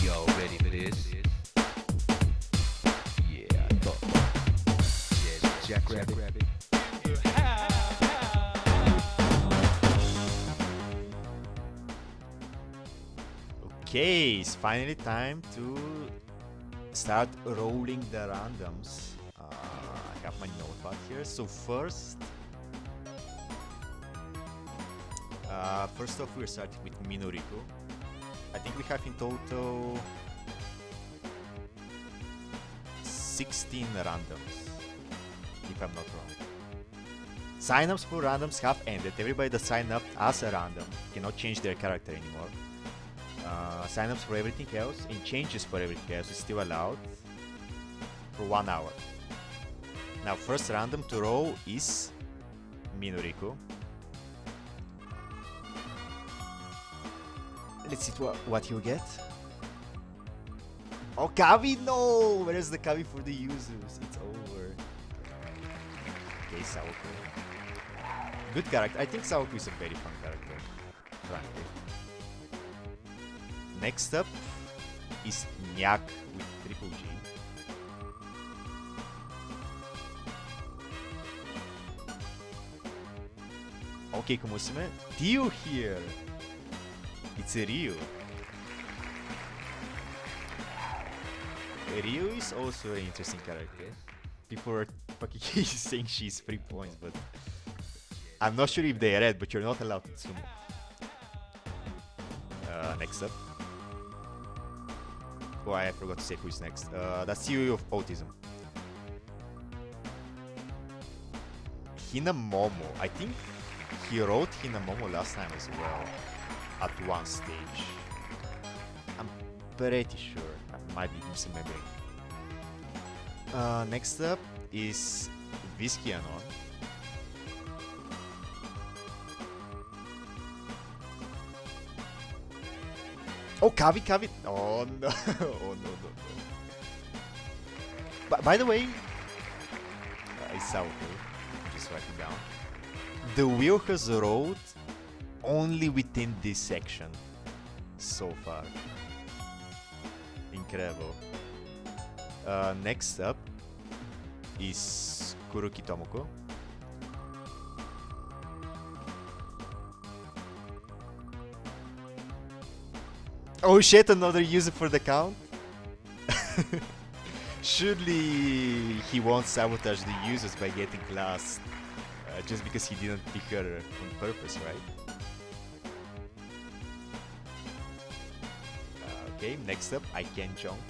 Y'all ready for this? Yeah, I thought. Yeah, Jackrabbit. Okay, it's finally time to start rolling the randoms. I have my notepad here. So first off, we're starting with Minorico. I think we have in total 16 randoms, if I'm not wrong. Sign-ups for randoms have ended. Everybody that signed up as a random cannot change their character anymore. Sign-ups for everything else and changes for everything else is still allowed for 1 hour. Now, first random to roll is Minorico. Let's see what he'll get. Oh, Kavi, no! Where's the Kavi for the Yuzus? It's over. Okay, Saoko. Good character. I think Saoko is a very fun character. Frankly. Next up is Nyak with Triple G. Okay, Komusume. Ryu here. It's a Ryu. Ryu is also an interesting character. People are fucking saying she's 3 points, but I'm not sure if they read, but you're not allowed to sumo. Next up. Oh, I forgot to say who is next. That's CEO of Autism. Hinamomo. I think he wrote Hinamomo last time as well. At one stage. I'm pretty sure. I might be misremembering. Next up is Whiskey Anon. Oh, Kavi. Oh no. Oh no. By the way, it's Saoko. Just write it down. The wheel has rolled only within this section so far. Incredible. Next up is Kuruki Tomoko. Oh shit, another user for the count? Surely he won't sabotage the users by getting last just because he didn't pick her on purpose, right? Okay, next up, I Can Jump.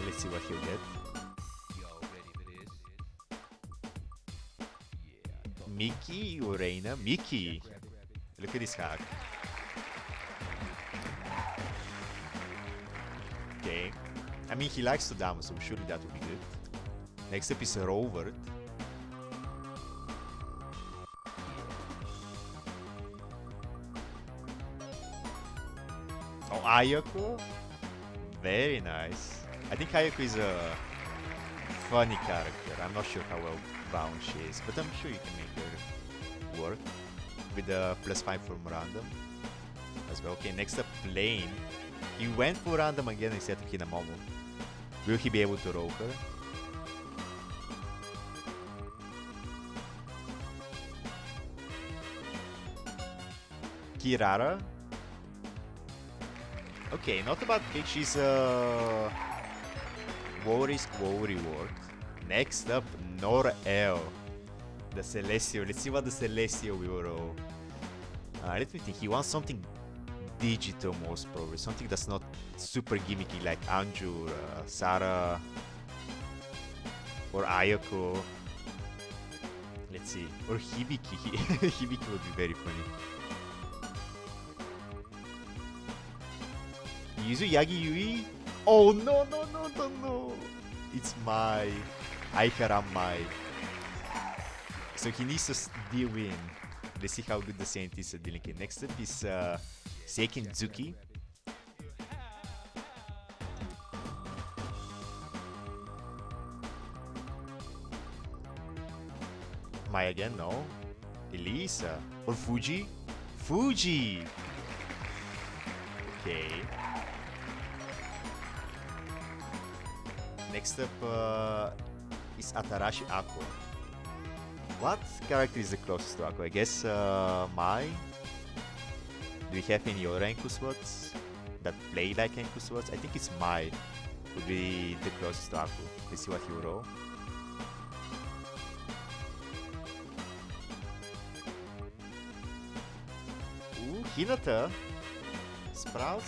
Let's see what he'll get. Y'all ready for this? Yeah. Mickey or Reina? Mickey! Look at this hack. Okay. I mean, he likes to damo, so surely that would be good. Next up is Robert. Oh, Ayako? Very nice. I think Ayako is a funny character. I'm not sure how well bound she is, but I'm sure you can make her work. With the +5 from random as well. Okay, next up, Plane. He went for random again instead of Hinamomo. Will he be able to roll her? Kirara. Okay, not a bad pick. She's a War-risk War reward. Next up, Nor-El. The Celestial. Let's see what the Celestial will roll. Let me think. He wants something digital, most probably. Something that's not super gimmicky like Anju, Sarah, or Ayako. Let's see. Or Hibiki. Hibiki would be very funny. Yuzu Yagi Yui? Oh no. It's my Aikaran Mai. So he needs to deal in. Let's see how good the Saint is at dealing in. Next up is Seiken Zuki. Mai again? No. Elisa. Or Fuji? Fuji! Okay. Next up is Atarashi Ako. What character is the closest to Ako? I guess Mai? Do we have any other Enku slots that play like Enku slots? I think it's Mai would be the closest to Aku. Let's see what he will roll. Ooh, Hinata. Sprout.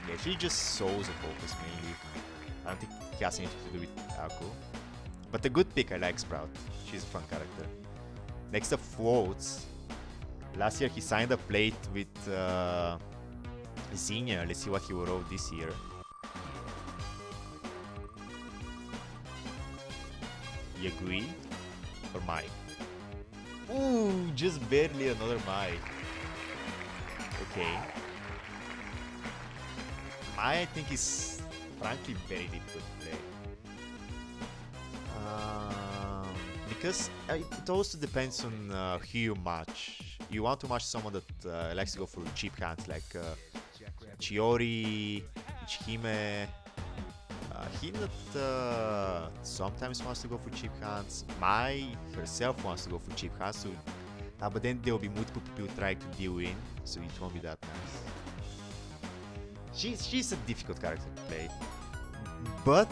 Yeah, she just souls a focus mainly. I don't think it has anything to do with Aku. But a good pick, I like Sprout. She's a fun character. Next up, Floats. Last year he signed a plate with Xenia. Let's see what he will roll this year. Yagui or Mai? Ooh, just barely another Mai. Okay. Mai, I think, is frankly very difficult to play. Because it also depends on who you match. You want to match someone that likes to go for cheap hands like Chiori, Ichihime. Him that sometimes wants to go for cheap hands. Mai herself wants to go for cheap hands, so, but then there will be multiple people trying to deal in, so it won't be that nice. She's a difficult character to play, but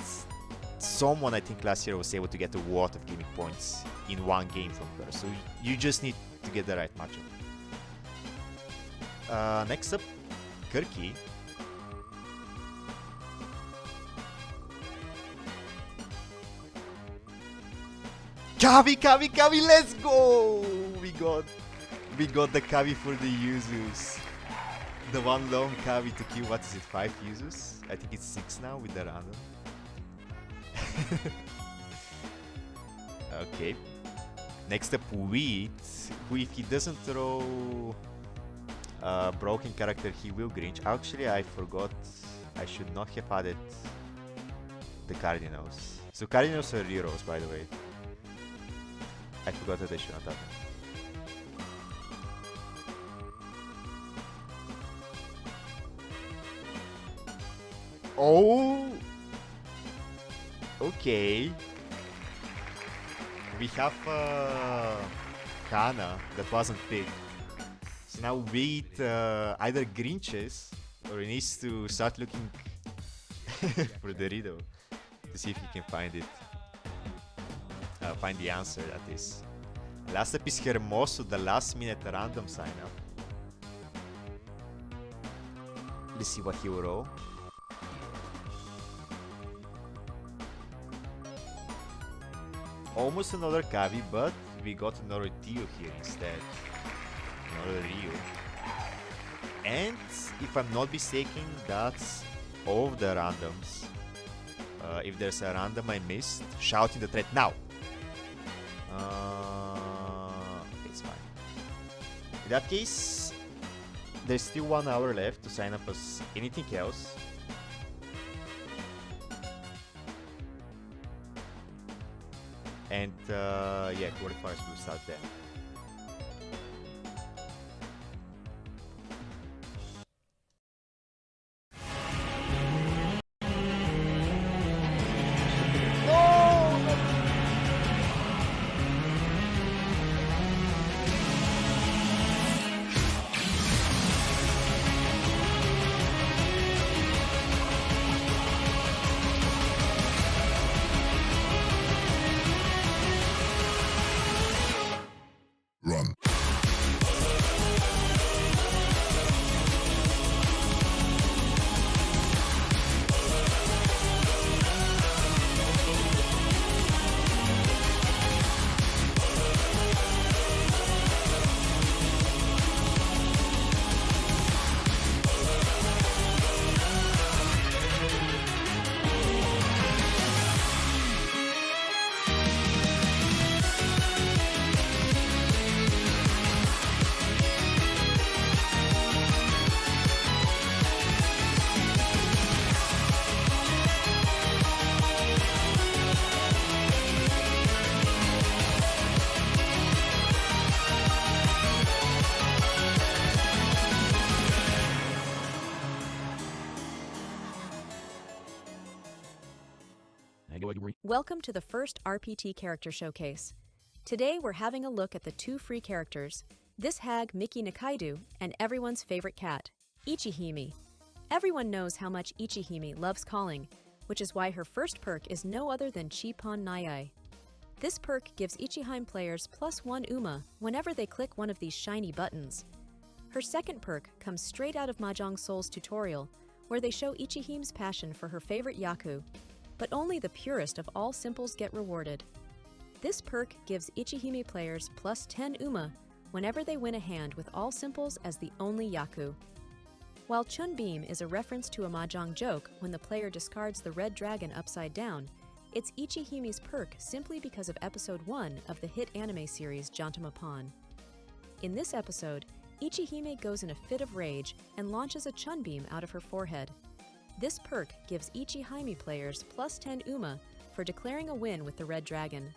someone I think last year was able to get a lot of gaming points in one game from her, so you just need to get the right matchup. Next up, Kirky. Kavi, let's go! We got the Kavi for the Yuzus. The one long Kavi to kill, what is it, 5 Yuzus? I think it's 6 now with the random. Okay. Next up, Wheat, who if he doesn't throw a broken character, he will Grinch. Actually, I forgot, I should not have added the Cardinals. So Cardinals are heroes, by the way. I forgot that I should not have them. Oh! Okay. We have Kana that wasn't picked. So now Wheat either Grinches or he needs to start looking for the riddle to see if he can find it. Find the answer, that is. Last up is Hermoso, the last minute random sign up. Let's see what he will roll. Almost another Kavi, but we got another Tio here instead. Another Ryu. And if I'm not mistaken, that's all of the randoms. If there's a random I missed, shout in the thread now. Okay, it's fine. In that case, there's still 1 hour left to sign up as anything else. And yeah, qualifiers will start then. Run. Welcome to the first RPT character showcase. Today we're having a look at the 2 free characters, this hag Miki Nikaidu and everyone's favorite cat, Ichihime. Everyone knows how much Ichihime loves calling, which is why her first perk is no other than Chippon Nayai. This perk gives Ichihime players +1 UMA whenever they click one of these shiny buttons. Her second perk comes straight out of Mahjong Soul's tutorial, where they show Ichihime's passion for her favorite Yaku, but only the purest of all simples get rewarded. This perk gives Ichihime players +10 UMA whenever they win a hand with all simples as the only Yaku. While Chun Beam is a reference to a Mahjong joke when the player discards the red dragon upside down, it's Ichihime's perk simply because of episode 1 of the hit anime series Jantama Pon. In this episode, Ichihime goes in a fit of rage and launches a Chun Beam out of her forehead. This perk gives Ichihime players plus 10 UMA for declaring a win with the Red Dragon.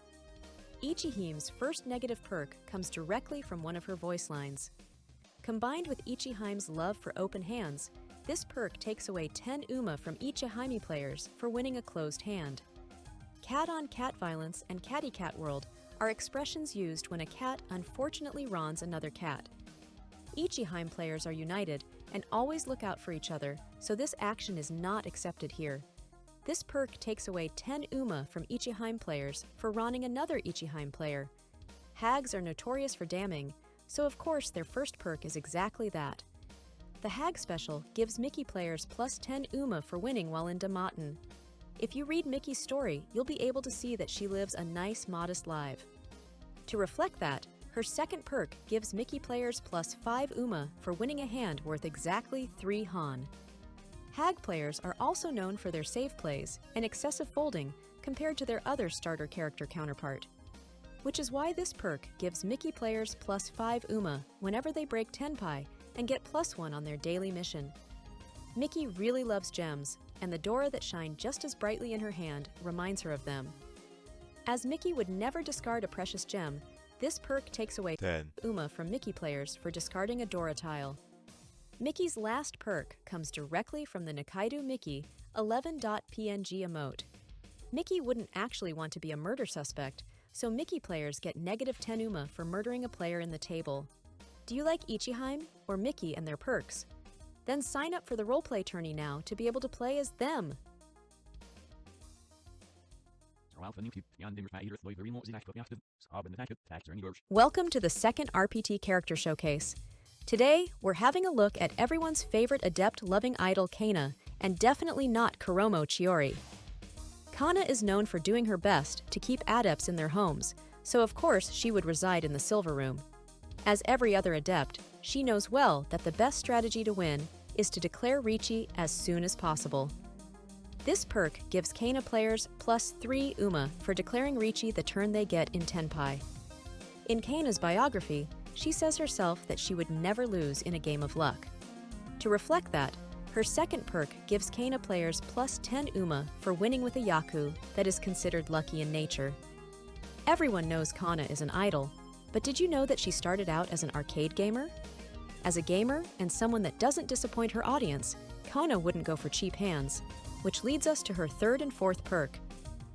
Ichihime's first negative perk comes directly from one of her voice lines. Combined with Ichihime's love for open hands, this perk takes away 10 UMA from Ichihime players for winning a closed hand. Cat-on-cat violence and catty cat world are expressions used when a cat unfortunately wrongs another cat. Ichihime players are united and always look out for each other, so this action is not accepted here. This perk takes away 10 UMA from Ichihime players for wronning another Ichihime player. Hags are notorious for damning, so of course their first perk is exactly that. The Hag special gives Mickey players plus 10 UMA for winning while in Damaten. If you read Mickey's story, you'll be able to see that she lives a nice, modest life. To reflect that, her second perk gives Mickey players plus 5 UMA for winning a hand worth exactly 3 Han. Hag players are also known for their save plays and excessive folding compared to their other starter character counterpart, which is why this perk gives Mickey players plus 5 UMA whenever they break Tenpai and get plus 1 on their daily mission. Mickey really loves gems, and the Dora that shine just as brightly in her hand reminds her of them. As Mickey would never discard a precious gem, this perk takes away 10 UMA from Mickey players for discarding a Dora tile. Mickey's last perk comes directly from the Nikaido Mickey 11.png emote. Mickey wouldn't actually want to be a murder suspect, so Mickey players get negative 10 UMA for murdering a player in the table. Do you like Ichihime or Mickey and their perks? Then sign up for the roleplay tourney now to be able to play as them. Welcome to the second RPT character showcase. Today, we're having a look at everyone's favorite adept-loving idol Kana, and definitely not Kuromo Chiori. Kana is known for doing her best to keep adepts in their homes, so of course she would reside in the Silver Room. As every other adept, she knows well that the best strategy to win is to declare Richi as soon as possible. This perk gives Kana players plus 3 UMA for declaring Richi the turn they get in Tenpai. In Kana's biography, she says herself that she would never lose in a game of luck. To reflect that, her second perk gives Kana players plus 10 UMA for winning with a Yaku that is considered lucky in nature. Everyone knows Kana is an idol, but did you know that she started out as an arcade gamer? As a gamer and someone that doesn't disappoint her audience, Kana wouldn't go for cheap hands, which leads us to her third and fourth perk.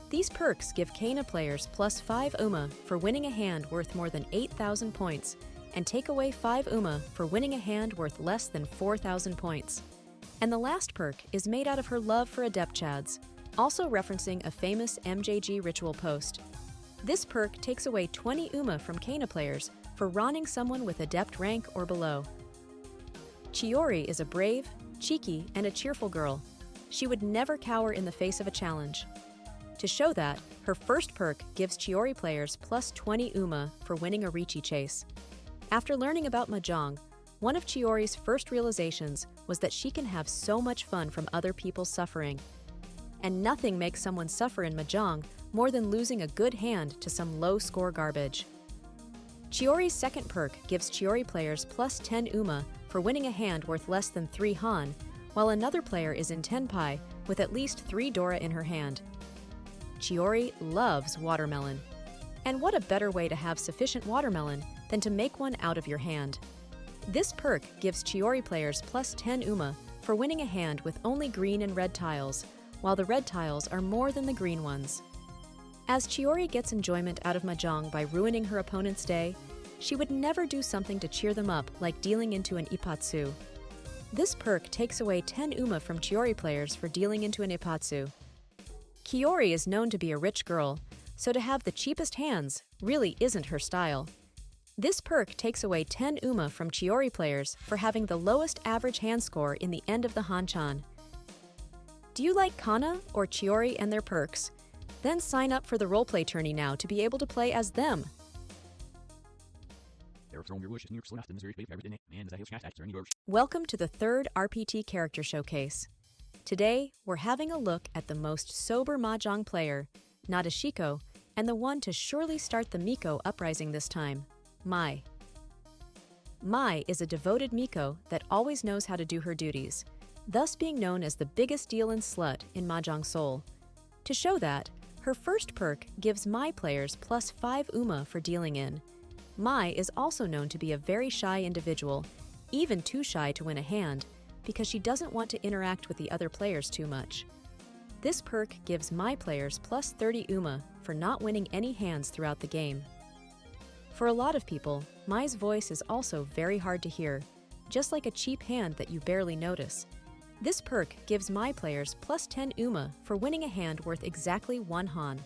These perks give Kana players plus 5 UMA for winning a hand worth more than 8,000 points, and take away 5 UMA for winning a hand worth less than 4,000 points. And the last perk is made out of her love for adept chads, also referencing a famous MJG ritual post. This perk takes away 20 UMA from Kana players for ronning someone with adept rank or below. Chiori is a brave, cheeky, and a cheerful girl. She would never cower in the face of a challenge. To show that, her first perk gives Chiori players plus 20 UMA for winning a Richi chase. After learning about Mahjong, one of Chiori's first realizations was that she can have so much fun from other people's suffering. And nothing makes someone suffer in Mahjong more than losing a good hand to some low-score garbage. Chiori's second perk gives Chiori players plus 10 UMA for winning a hand worth less than 3 Han, while another player is in Tenpai with at least 3 Dora in her hand. Chiori loves watermelon. And what a better way to have sufficient watermelon than to make one out of your hand. This perk gives Chiori players plus 10 UMA for winning a hand with only green and red tiles, while the red tiles are more than the green ones. As Chiori gets enjoyment out of Mahjong by ruining her opponent's day, she would never do something to cheer them up like dealing into an Ippatsu. This perk takes away 10 UMA from Chiori players for dealing into an Ippatsu. Kiori is known to be a rich girl, so to have the cheapest hands really isn't her style. This perk takes away 10 UMA from Chiori players for having the lowest average hand score in the end of the Hanchan. Do you like Kana or Chiori and their perks? Then sign up for the roleplay tourney now to be able to play as them. Welcome to the third RPT character showcase. Today, we're having a look at the most sober Mahjong player, Nadeshiko, and the one to surely start the Miko uprising this time, Mai. Mai is a devoted Miko that always knows how to do her duties. thus being known as the biggest deal in slut in Mahjong Seoul. To show that, her first perk gives Mai players plus 5 UMA for dealing in. Mai is also known to be a very shy individual, even too shy to win a hand, because she doesn't want to interact with the other players too much. This perk gives Mai players plus 30 UMA for not winning any hands throughout the game. For a lot of people, Mai's voice is also very hard to hear, just like a cheap hand that you barely notice. This perk gives Mai players plus 10 UMA for winning a hand worth exactly 1 Han.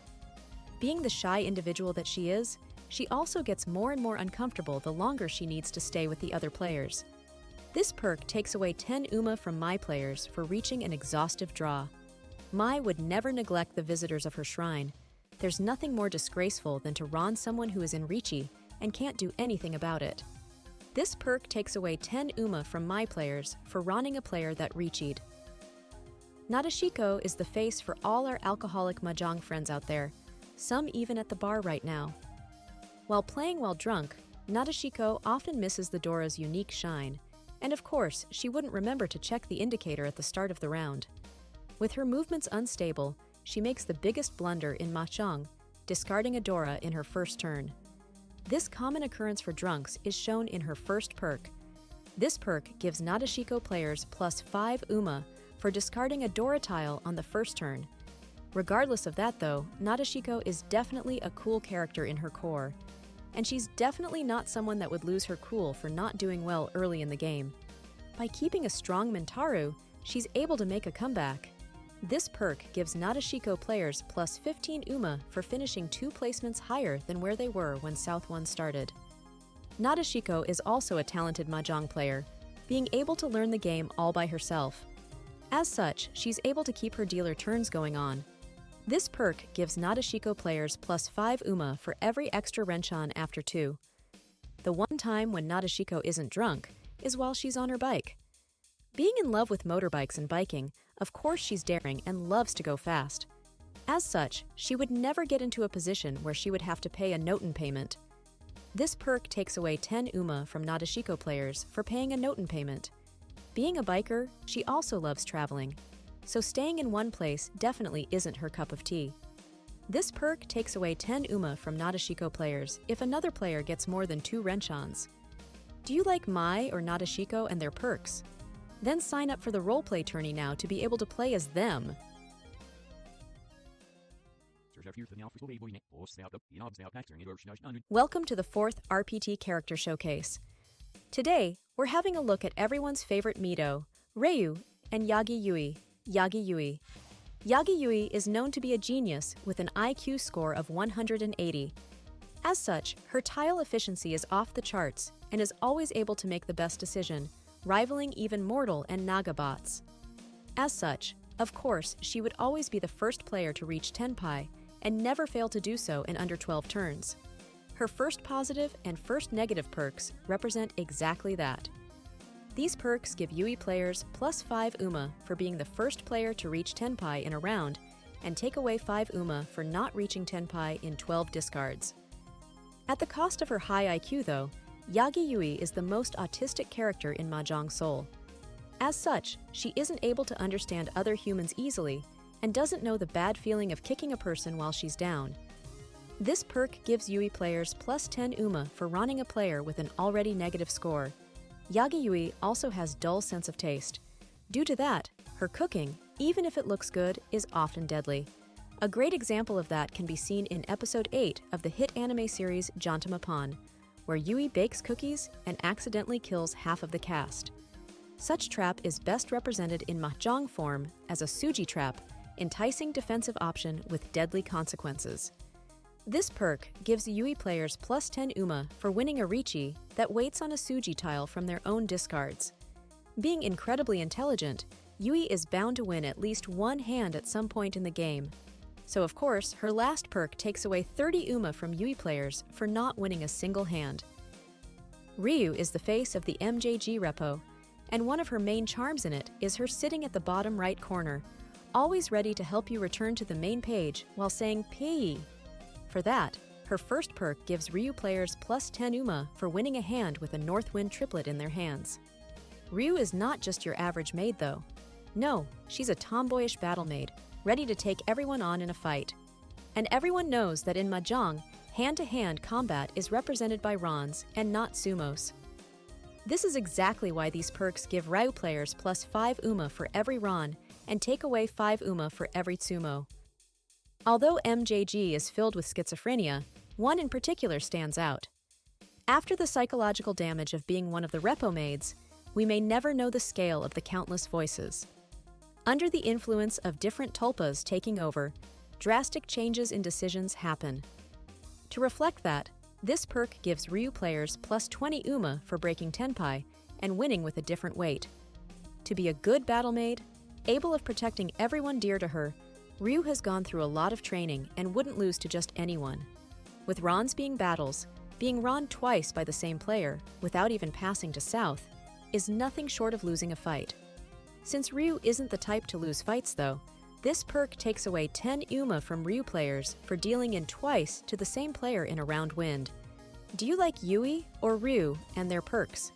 Being the shy individual that she is, she also gets more and more uncomfortable the longer she needs to stay with the other players. This perk takes away 10 UMA from Mai players for reaching an exhaustive draw. Mai would never neglect the visitors of her shrine. There's nothing more disgraceful than to ron someone who is in Riichi and can't do anything about it. This perk takes away 10 UMA from Mai players for ronning a player that Riichi'd. Nadeshiko is the face for all our alcoholic mahjong friends out there, some even at the bar right now. While playing while drunk, Nadeshiko often misses the Dora's unique shine, and of course, she wouldn't remember to check the indicator at the start of the round. With her movements unstable, she makes the biggest blunder in mahjong, discarding a Dora in her first turn. This common occurrence for drunks is shown in her first perk. This perk gives Nadeshiko players plus 5 UMA for discarding a Dora tile on the first turn. Regardless of that though, Nadeshiko is definitely a cool character in her core, and she's definitely not someone that would lose her cool for not doing well early in the game. By keeping a strong Mentaru, she's able to make a comeback. This perk gives Nadeshiko players plus 15 UMA for finishing 2 placements higher than where they were when South 1 started. Nadeshiko is also a talented mahjong player, being able to learn the game all by herself. As such, she's able to keep her dealer turns going on. This perk gives Nadeshiko players plus 5 UMA for every extra Renchan after 2. The one time when Nadeshiko isn't drunk is while she's on her bike. Being in love with motorbikes and biking, of course she's daring and loves to go fast. As such, she would never get into a position where she would have to pay a Noten payment. This perk takes away 10 UMA from Nadeshiko players for paying a Noten payment. Being a biker, she also loves traveling, so staying in one place definitely isn't her cup of tea. This perk takes away 10 UMA from Nadeshiko players if another player gets more than 2 Renchans. Do you like Mai or Nadeshiko and their perks? Then sign up for the roleplay tourney now to be able to play as them. Welcome to the 4th RPT Character Showcase. Today, we're having a look at everyone's favorite Mido, Ryu, and Yagi Yui. Yagi Yui. Yagi Yui is known to be a genius with an IQ score of 180. As such, her tile efficiency is off the charts and is always able to make the best decision, rivaling even Mortal and Naga bots. As such, of course, she would always be the first player to reach Tenpai and never fail to do so in under 12 turns. Her first positive and first negative perks represent exactly that. These perks give Yui players plus 5 UMA for being the first player to reach Tenpai in a round and take away 5 UMA for not reaching Tenpai in 12 discards. At the cost of her high IQ though, Yagi Yui is the most autistic character in Mahjong Seoul. As such, she isn't able to understand other humans easily and doesn't know the bad feeling of kicking a person while she's down. This perk gives Yui players plus 10 UMA for ronning a player with an already negative score. Yagi Yui also has dull sense of taste. Due to that, her cooking, even if it looks good, is often deadly. A great example of that can be seen in episode 8 of the hit anime series Jantamapon, where Yui bakes cookies and accidentally kills half of the cast. Such trap is best represented in mahjong form as a suji trap, enticing defensive option with deadly consequences. This perk gives Yui players plus 10 UMA for winning a Riichi that waits on a suji tile from their own discards. Being incredibly intelligent, Yui is bound to win at least one hand at some point in the game. So of course, her last perk takes away 30 UMA from Yui players for not winning a single hand. Ryu is the face of the MJG repo, and one of her main charms in it is her sitting at the bottom right corner, always ready to help you return to the main page while saying "Pei." For that, her first perk gives Ryu players plus 10 UMA for winning a hand with a North Wind triplet in their hands. Ryu is not just your average maid though. No, she's a tomboyish battle maid, ready to take everyone on in a fight. And everyone knows that in Mahjong, hand-to-hand combat is represented by Rons and not sumos. This is exactly why these perks give Ryu players plus 5 UMA for every Ron and take away 5 UMA for every Tsumo. Although MJG is filled with schizophrenia, one in particular stands out. After the psychological damage of being one of the repo maids, we may never know the scale of the countless voices. Under the influence of different tulpas taking over, drastic changes in decisions happen. To reflect that, this perk gives Ryu players plus 20 UMA for breaking Tenpai and winning with a different weight. To be a good battle maid, able of protecting everyone dear to her, Ryu has gone through a lot of training and wouldn't lose to just anyone. With Rons being battles, being Ron twice by the same player, without even passing to South, is nothing short of losing a fight. Since Ryu isn't the type to lose fights though, this perk takes away 10 UMA from Ryu players for dealing in twice to the same player in a round wind. Do you like Yui or Ryu and their perks?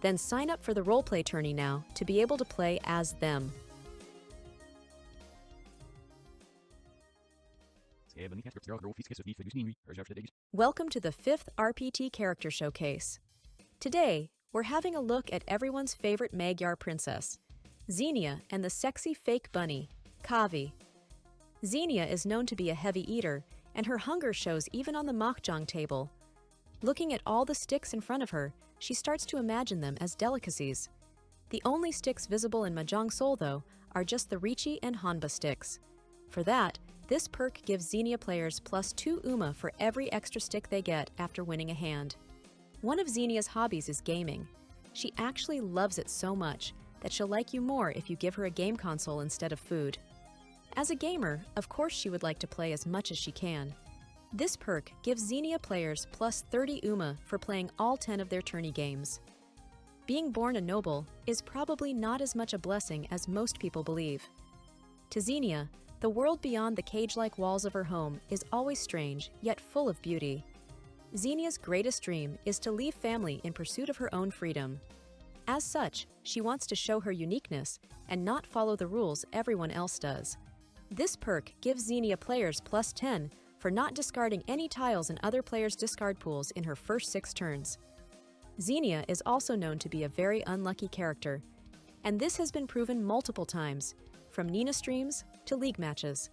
Then sign up for the roleplay tourney now to be able to play as them. Welcome to the 5th RPT Character Showcase. Today, we're having a look at everyone's favorite Magyar princess, Xenia and the sexy fake bunny, Kavi. Xenia is known to be a heavy eater, and her hunger shows even on the mahjong table. Looking at all the sticks in front of her, she starts to imagine them as delicacies. The only sticks visible in Mahjong Soul, though, are just the Richi and Hanba sticks. For that, this perk gives Xenia players plus 2 UMA for every extra stick they get after winning a hand. One of Xenia's hobbies is gaming. She actually loves it so much that she'll like you more if you give her a game console instead of food. As a gamer, of course she would like to play as much as she can. This perk gives Xenia players plus 30 UMA for playing all 10 of their tourney games. Being born a noble is probably not as much a blessing as most people believe. To Xenia, the world beyond the cage-like walls of her home is always strange, yet full of beauty. Xenia's greatest dream is to leave family in pursuit of her own freedom. As such, she wants to show her uniqueness and not follow the rules everyone else does. This perk gives Xenia players plus 10 for not discarding any tiles in other players' discard pools in her first 6 turns. Xenia is also known to be a very unlucky character, and this has been proven multiple times, from Nina streams to league matches.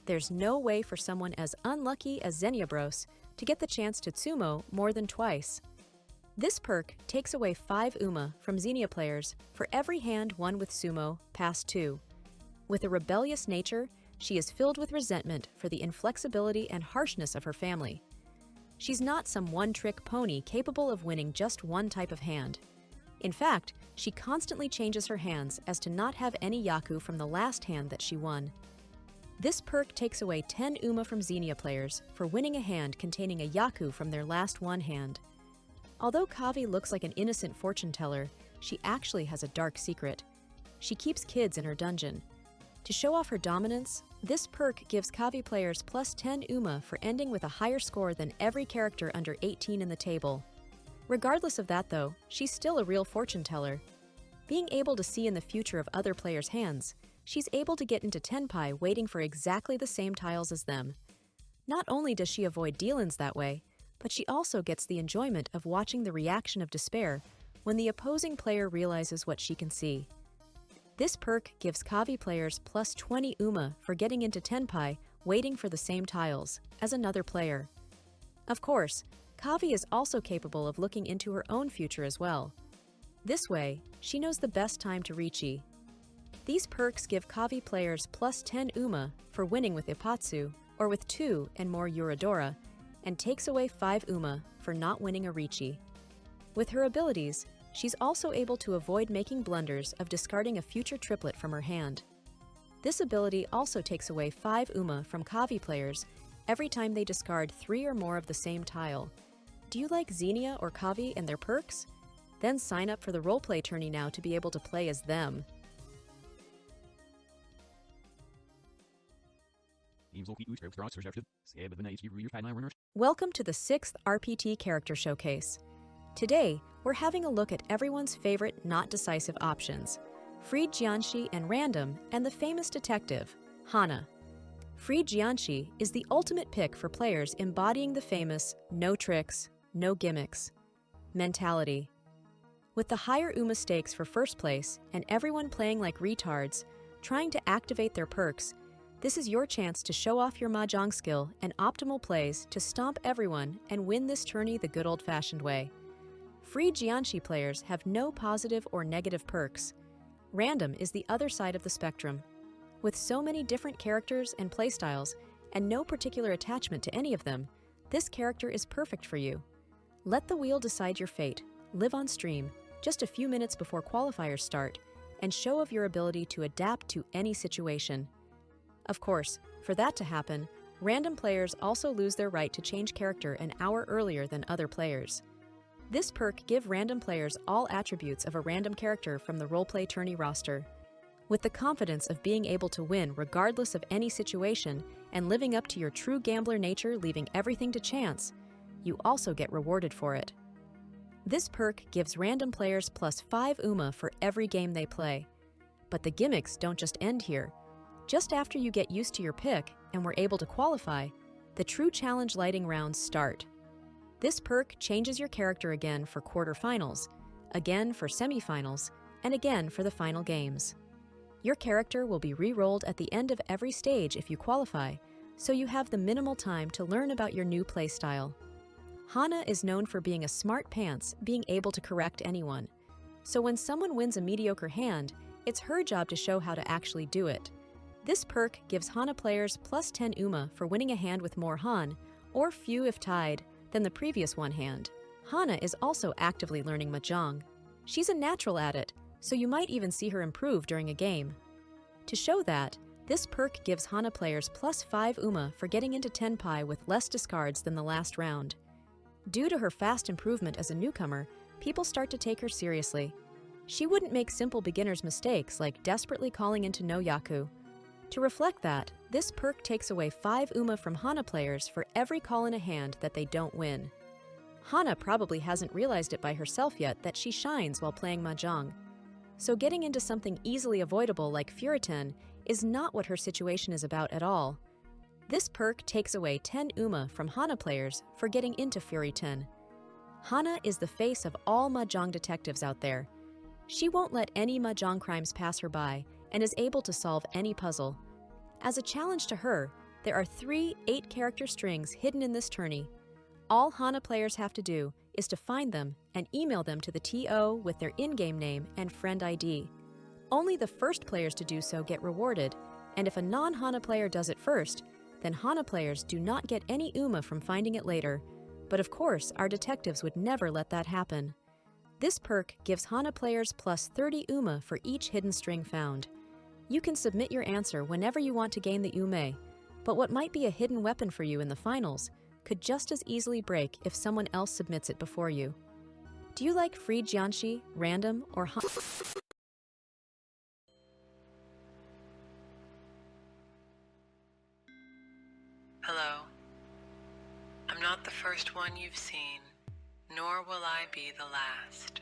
There's no way for someone as unlucky as Xenia Bros to get the chance to Tsumo more than twice. This perk takes away 5 UMA from Xenia players for every hand won with Sumo past 2. With a rebellious nature, she is filled with resentment for the inflexibility and harshness of her family. She's not some one-trick pony capable of winning just one type of hand. In fact, she constantly changes her hands as to not have any Yaku from the last hand that she won. This perk takes away 10 UMA from Xenia players for winning a hand containing a Yaku from their last one hand. Although Kavi looks like an innocent fortune teller, she actually has a dark secret. She keeps kids in her dungeon. To show off her dominance, this perk gives Kavi players plus 10 UMA for ending with a higher score than every character under 18 in the table. Regardless of that though, she's still a real fortune teller. Being able to see in the future of other players' hands, she's able to get into Tenpai waiting for exactly the same tiles as them. Not only does she avoid deal-ins that way, but she also gets the enjoyment of watching the reaction of despair when the opposing player realizes what she can see. This perk gives Kavi players plus 20 UMA for getting into Tenpai waiting for the same tiles as another player. Of course, Kavi is also capable of looking into her own future as well. This way, she knows the best time to Richi. These perks give Kavi players plus 10 UMA for winning with Ipatsu or with 2 and more Yuridora, and takes away 5 UMA for not winning a Richi. With her abilities, she's also able to avoid making blunders of discarding a future triplet from her hand. This ability also takes away 5 UMA from Kavi players every time they discard 3 or more of the same tile. Do you like Xenia or Kavi and their perks? Then sign up for the roleplay tourney now to be able to play as them. Welcome to the 6th RPT Character Showcase. Today, we're having a look at everyone's favorite not decisive options, Freed Jianxi and Random, and the famous detective, Hana. Freed Jianxi is the ultimate pick for players embodying the famous no tricks, no gimmicks mentality. With the higher UMA stakes for first place and everyone playing like retards, trying to activate their perks, this is your chance to show off your mahjong skill and optimal plays to stomp everyone and win this tourney the good old-fashioned way. Free Jianxi players have no positive or negative perks. Random is the other side of the spectrum. With so many different characters and playstyles, and no particular attachment to any of them, this character is perfect for you. Let the wheel decide your fate. Live on stream, just a few minutes before qualifiers start, and show of your ability to adapt to any situation. Of course, for that to happen, random players also lose their right to change character an hour earlier than other players. This perk gives random players all attributes of a random character from the roleplay tourney roster. With the confidence of being able to win regardless of any situation and living up to your true gambler nature, leaving everything to chance, you also get rewarded for it. This perk gives random players plus 5 UMA for every game they play. But the gimmicks don't just end here. Just after you get used to your pick and were able to qualify, the true challenge lighting rounds start. This perk changes your character again for quarterfinals, again for semifinals, and again for the final games. Your character will be re-rolled at the end of every stage if you qualify, so you have the minimal time to learn about your new playstyle. Hana is known for being a smart pants, being able to correct anyone. So when someone wins a mediocre hand, it's her job to show how to actually do it. This perk gives Hana players plus 10 UMA for winning a hand with more Han, or few if tied, than the previous one hand. Hana is also actively learning mahjong. She's a natural at it, so you might even see her improve during a game. To show that, this perk gives Hana players plus 5 UMA for getting into Tenpai with less discards than the last round. Due to her fast improvement as a newcomer, people start to take her seriously. She wouldn't make simple beginner's mistakes like desperately calling into no Yaku. To reflect that, this perk takes away 5 UMA from Hana players for every call in a hand that they don't win. Hana probably hasn't realized it by herself yet that she shines while playing mahjong. So getting into something easily avoidable like Furiten is not what her situation is about at all. This perk takes away 10 UMA from Hana players for getting into Furiten. Hana is the face of all mahjong detectives out there. She won't let any mahjong crimes pass her by and is able to solve any puzzle. As a challenge to her, there are 3 8-character strings hidden in this tourney. All Hana players have to do is to find them and email them to the TO with their in-game name and friend ID. Only the first players to do so get rewarded, and if a non-Hana player does it first, then Hana players do not get any UMA from finding it later. But of course, our detectives would never let that happen. This perk gives Hana players plus 30 UMA for each hidden string found. You can submit your answer whenever you want to gain the UMA, but what might be a hidden weapon for you in the finals could just as easily break if someone else submits it before you. Do you like Free Jianxi, Random, or Hana? Hello. I'm not the first one you've seen, nor will I be the last.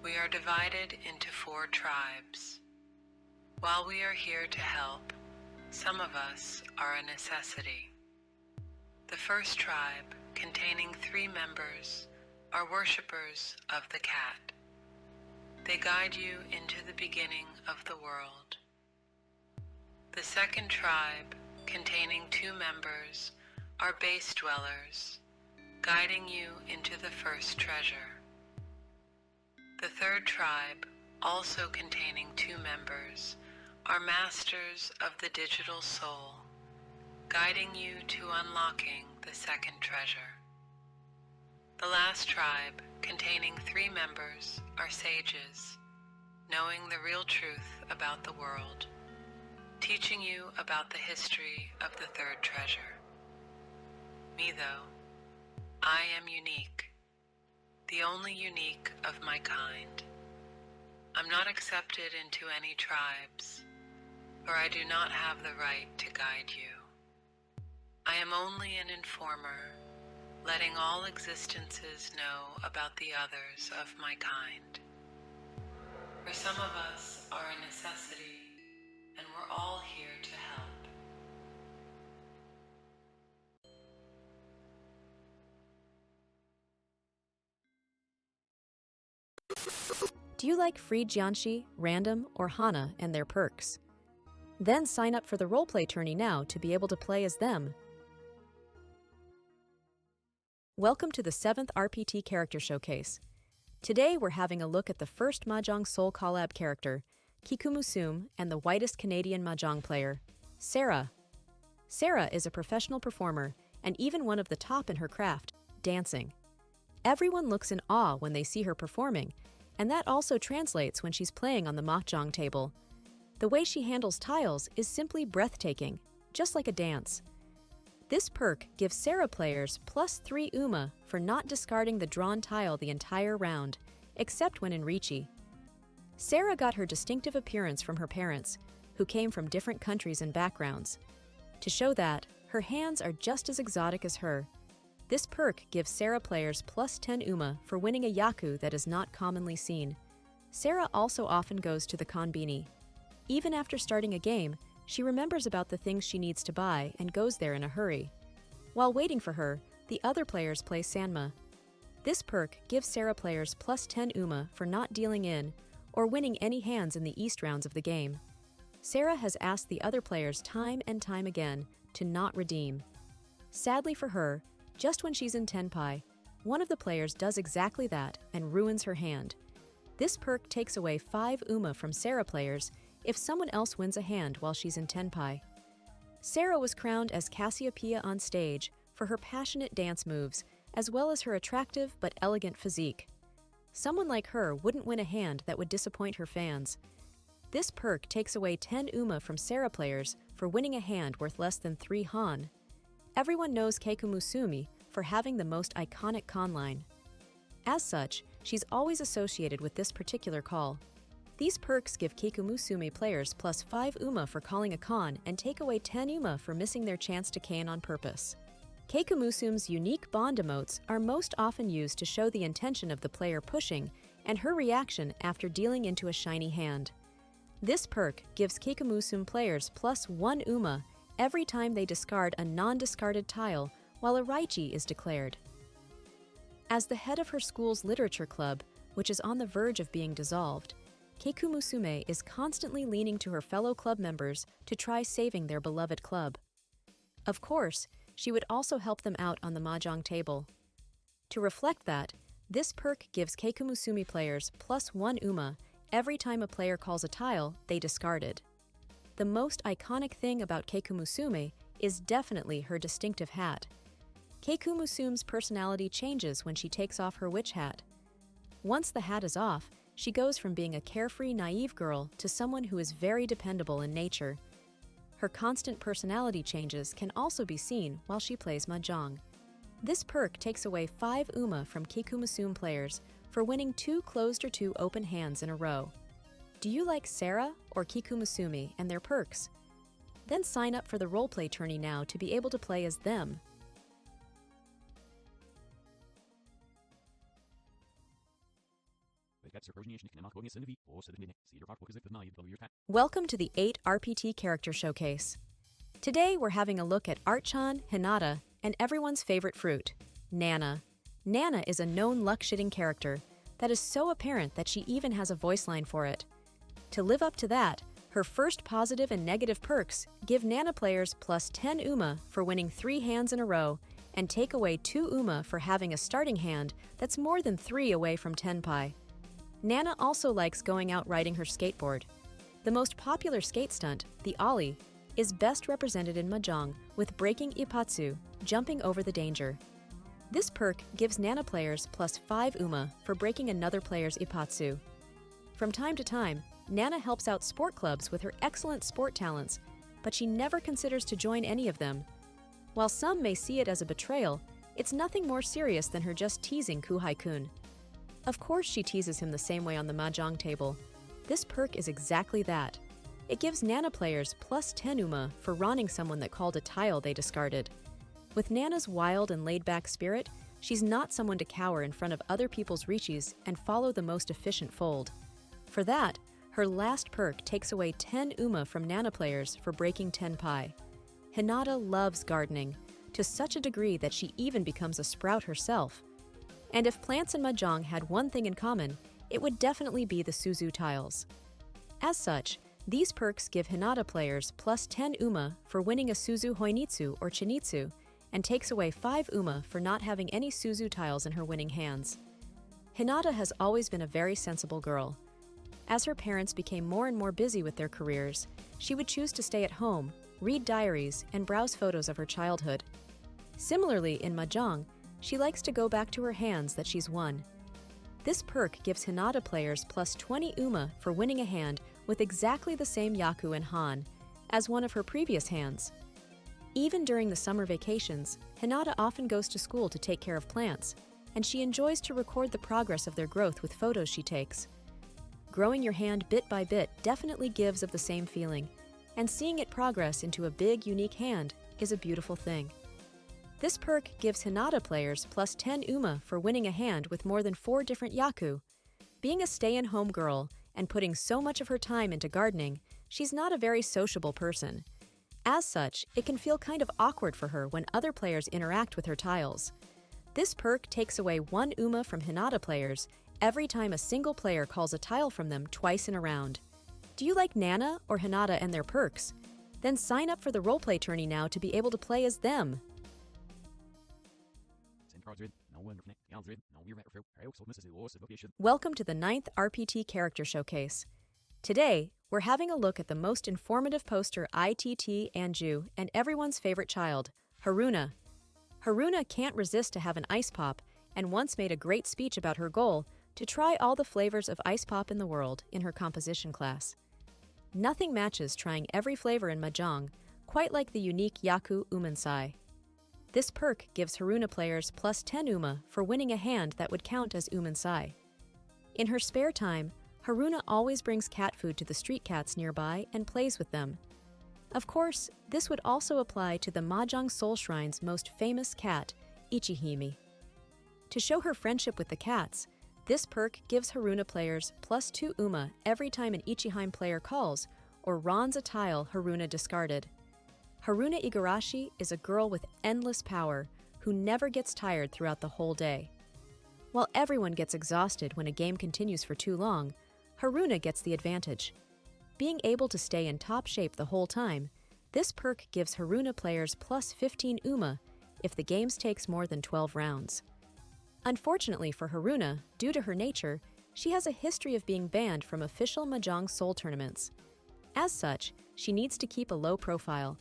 We are divided into 4 tribes. While we are here to help, some of us are a necessity. The first tribe, containing 3 members, are worshippers of the cat. They guide you into the beginning of the world. The second tribe, containing 2 members, are base dwellers, guiding you into the first treasure. The third tribe, also containing 2 members, are masters of the digital soul, guiding you to unlocking the second treasure. The last tribe, containing 3 members, are sages, knowing the real truth about the world, teaching you about the history of the third treasure. Me though, I am unique, the only unique of my kind. I'm not accepted into any tribes, for I do not have the right to guide you. I am only an informer, letting all existences know about the others of my kind. For some of us are a necessity, and we're all here to help. Do you like free Jianxi, Random, or Hana and their perks? Then sign up for the roleplay tourney now to be able to play as them. Welcome to the 7th RPT Character Showcase. Today we're having a look at the first Mahjong Soul collab character, Kikumusum, and the whitest Canadian Mahjong player, Sarah. Sarah is a professional performer and even one of the top in her craft, dancing. Everyone looks in awe when they see her performing, and that also translates when she's playing on the mahjong table. The way she handles tiles is simply breathtaking, just like a dance. This perk gives Sarah players +3 UMA for not discarding the drawn tile the entire round, except when in Riichi. Sarah got her distinctive appearance from her parents, who came from different countries and backgrounds. To show that, her hands are just as exotic as her. This perk gives Sarah players +10 UMA for winning a yaku that is not commonly seen. Sarah also often goes to the konbini. Even after starting a game, she remembers about the things she needs to buy and goes there in a hurry. While waiting for her, the other players play Sanma. This perk gives Sarah players +10 UMA for not dealing in or winning any hands in the East rounds of the game. Sarah has asked the other players time and time again to not redeem. Sadly for her, just when she's in Tenpai, one of the players does exactly that and ruins her hand. This perk takes away 5 UMA from Sarah players if someone else wins a hand while she's in Tenpai. Sarah was crowned as Cassiopeia on stage for her passionate dance moves, as well as her attractive but elegant physique. Someone like her wouldn't win a hand that would disappoint her fans. This perk takes away 10 UMA from Sarah players for winning a hand worth less than 3 Han. Everyone knows Keikumusumi for having the most iconic con line. As such, she's always associated with this particular call. These perks give Keikumusumi players +5 UMA for calling a con and take away 10 UMA for missing their chance to can on purpose. Keikumusum's unique bond emotes are most often used to show the intention of the player pushing and her reaction after dealing into a shiny hand. This perk gives Keikumusum players +1 UMA every time they discard a non-discarded tile while a Riichi is declared. As the head of her school's literature club, which is on the verge of being dissolved, Keikumusume is constantly leaning to her fellow club members to try saving their beloved club. Of course, she would also help them out on the mahjong table. To reflect that, this perk gives Keikumusumi players +1 UMA every time a player calls a tile they discarded. The most iconic thing about Keikumusume is definitely her distinctive hat. Keikumusum's personality changes when she takes off her witch hat. Once the hat is off, she goes from being a carefree, naive girl to someone who is very dependable in nature. Her constant personality changes can also be seen while she plays mahjong. This perk takes away 5 UMA from Keikumusum players for winning 2 closed or 2 open hands in a row. Do you like Sarah or Keikumusumi and their perks? Then sign up for the roleplay tourney now to be able to play as them. Welcome to the 8 RPT Character Showcase. Today we're having a look at Art-chan, Hinata, and everyone's favorite fruit, Nana. Nana is a known luck-shitting character that is so apparent that she even has a voice line for it. To live up to that, her first positive and negative perks give Nana players +10 UMA for winning 3 hands in a row and take away 2 UMA for having a starting hand that's more than 3 away from Tenpai. Nana also likes going out riding her skateboard. The most popular skate stunt, the ollie, is best represented in mahjong with breaking ippatsu, jumping over the danger. This perk gives Nana players +5 UMA for breaking another player's ippatsu. From time to time, Nana helps out sport clubs with her excellent sport talents, but she never considers to join any of them. While some may see it as a betrayal, it's nothing more serious than her just teasing Kuhai-kun. Of course she teases him the same way on the mahjong table. This perk is exactly that. It gives Nana players +10 UMA for ronning someone that called a tile they discarded. With Nana's wild and laid-back spirit, she's not someone to cower in front of other people's Riichis and follow the most efficient fold. For that, her last perk takes away 10 Uma from Nana players for breaking 10 pie. Hinata loves gardening, to such a degree that she even becomes a sprout herself. And if plants and Mahjong had one thing in common, it would definitely be the Suzu tiles. As such, these perks give Hinata players plus 10 Uma for winning a Suzu Hoinitsu or Chinitsu, and takes away 5 Uma for not having any Suzu tiles in her winning hands. Hinata has always been a very sensible girl. As her parents became more and more busy with their careers, she would choose to stay at home, read diaries, and browse photos of her childhood. Similarly, in Mahjong, she likes to go back to her hands that she's won. This perk gives Hinata players plus 20 Uma for winning a hand with exactly the same Yaku and Han as one of her previous hands. Even during the summer vacations, Hinata often goes to school to take care of plants, and she enjoys to record the progress of their growth with photos she takes. Growing your hand bit by bit definitely gives of the same feeling, and seeing it progress into a big, unique hand is a beautiful thing. This perk gives Hinata players plus 10 Uma for winning a hand with more than 4 different Yaku. Being a stay-at-home girl and putting so much of her time into gardening, she's not a very sociable person. As such, it can feel kind of awkward for her when other players interact with her tiles. This perk takes away 1 Uma from Hinata players every time a single player calls a tile from them twice in a round. Do you like Nana or Hinata and their perks? Then sign up for the roleplay tourney now to be able to play as them. Welcome to the 9th RPT Character Showcase. Today, we're having a look at the most informative poster ITT, Anju, and everyone's favorite child, Haruna. Haruna can't resist to have an ice pop, and once made a great speech about her goal to try all the flavors of ice pop in the world in her composition class. Nothing matches trying every flavor in Mahjong, quite like the unique Yaku Umansai. This perk gives Haruna players plus 10 Uma for winning a hand that would count as Umansai. In her spare time, Haruna always brings cat food to the street cats nearby and plays with them. Of course, this would also apply to the Mahjong Soul Shrine's most famous cat, Ichihime. To show her friendship with the cats, this perk gives Haruna players plus 2 Uma every time an Ichihime player calls or rons a tile Haruna discarded. Haruna Igarashi is a girl with endless power who never gets tired throughout the whole day. While everyone gets exhausted when a game continues for too long, Haruna gets the advantage. Being able to stay in top shape the whole time, this perk gives Haruna players plus 15 Uma if the game takes more than 12 rounds. Unfortunately for Haruna, due to her nature, she has a history of being banned from official Mahjong Soul tournaments. As such, she needs to keep a low profile.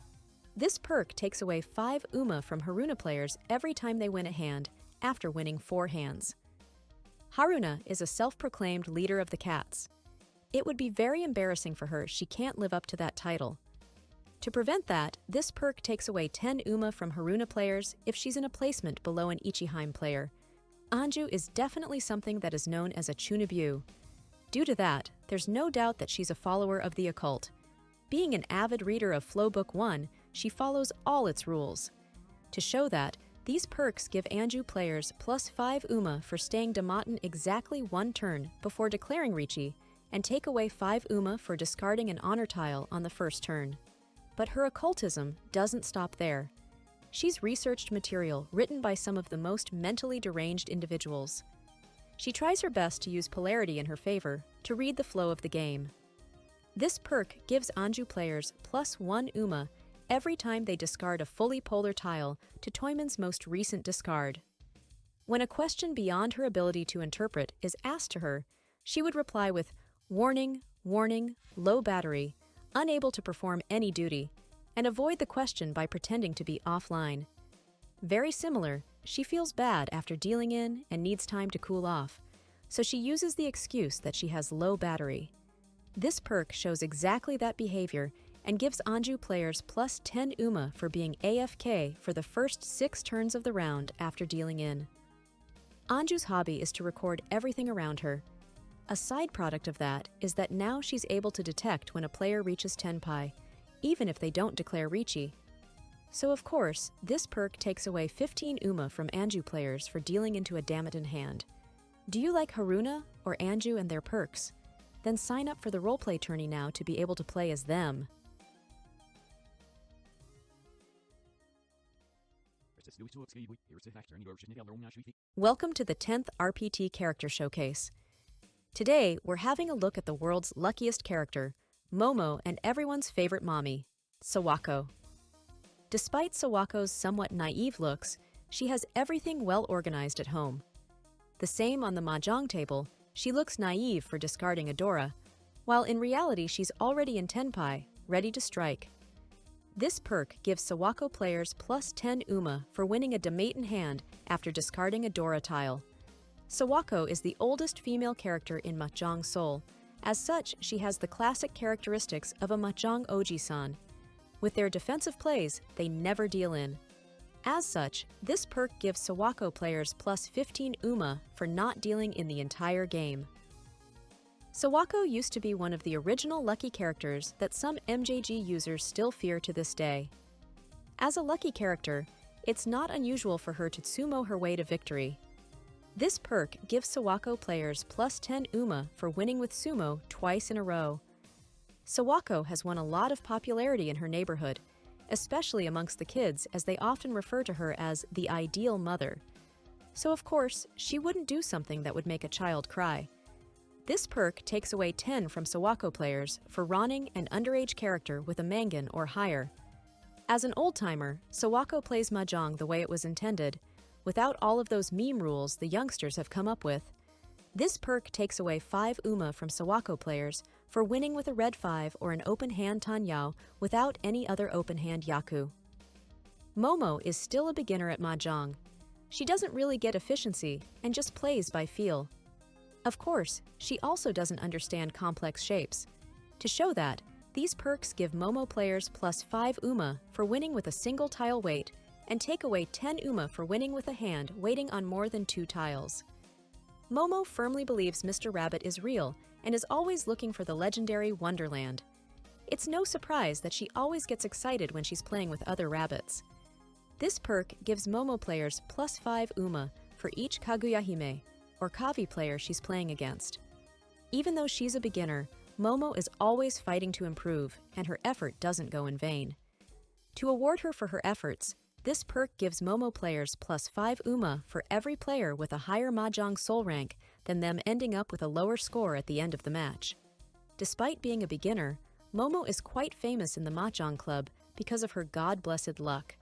This perk takes away 5 Uma from Haruna players every time they win a hand, after winning 4 hands. Haruna is a self-proclaimed leader of the cats. It would be very embarrassing for her if she can't live up to that title. To prevent that, this perk takes away 10 Uma from Haruna players if she's in a placement below an Ichihime player. Anju is definitely something that is known as a Chunibyu. Due to that, there's no doubt that she's a follower of the occult. Being an avid reader of Flowbook 1, she follows all its rules. To show that, these perks give Anju players plus 5 Uma for staying Damaten exactly 1 turn before declaring Richi, and take away 5 Uma for discarding an honor tile on the first turn. But her occultism doesn't stop there. She's researched material written by some of the most mentally deranged individuals. She tries her best to use polarity in her favor to read the flow of the game. This perk gives Anju players plus 1 Uma every time they discard a fully polar tile to Toyman's most recent discard. When a question beyond her ability to interpret is asked to her, she would reply with, "Warning, warning, low battery, unable to perform any duty," and avoid the question by pretending to be offline. Very similar, she feels bad after dealing in and needs time to cool off, so she uses the excuse that she has low battery. This perk shows exactly that behavior and gives Anju players plus 10 Uma for being AFK for the first 6 turns of the round after dealing in. Anju's hobby is to record everything around her. A side product of that is that now she's able to detect when a player reaches Tenpai, even if they don't declare Richi. So of course, this perk takes away 15 Uma from Anju players for dealing into a Damaten hand. Do you like Haruna or Anju and their perks? then sign up for the roleplay tourney now to be able to play as them. Welcome to the 10th RPT Character Showcase. Today, we're having a look at the world's luckiest character, Momo and everyone's favorite mommy, Sawako. Despite Sawako's somewhat naive looks, she has everything well organized at home. The same on the mahjong table, she looks naive for discarding Adora, while in reality she's already in Tenpai, ready to strike. This perk gives Sawako players plus 10 UMA for winning a Damaten hand after discarding a Dora tile. Sawako is the oldest female character in Mahjong Soul. As such, she has the classic characteristics of a Mahjong Oji-san. With their defensive plays, they never deal in. As such, this perk gives Sawako players plus 15 UMA for not dealing in the entire game. Sawako used to be one of the original lucky characters that some MJG users still fear to this day. As a lucky character, it's not unusual for her to sumo her way to victory. This perk gives Sawako players plus 10 UMA for winning with sumo twice in a row. Sawako has won a lot of popularity in her neighborhood, especially amongst the kids, as they often refer to her as the ideal mother. So of course, she wouldn't do something that would make a child cry. This perk takes away 10 from Sawako players for ronning an underage character with a mangan or higher. As an old-timer, Sawako plays mahjong the way it was intended, without all of those meme rules the youngsters have come up with. This perk takes away 5 UMA from Sawako players for winning with a red 5 or an open hand Tanyao without any other open hand Yaku. Momo is still a beginner at mahjong. She doesn't really get efficiency and just plays by feel. Of course, she also doesn't understand complex shapes. To show that, these perks give Momo players plus 5 UMA for winning with a single tile weight and take away 10 UMA for winning with a hand waiting on more than 2 tiles. Momo firmly believes Mr. Rabbit is real and is always looking for the legendary Wonderland. It's no surprise that she always gets excited when she's playing with other rabbits. This perk gives Momo players plus 5 UMA for each Kaguya Hime, or Kavi player she's playing against. Even though she's a beginner, Momo is always fighting to improve, and her effort doesn't go in vain. To award her for her efforts, this perk gives Momo players plus 5 UMA for every player with a higher Mahjong Soul rank than them ending up with a lower score at the end of the match. Despite being a beginner, Momo is quite famous in the Mahjong Club because of her God-blessed luck.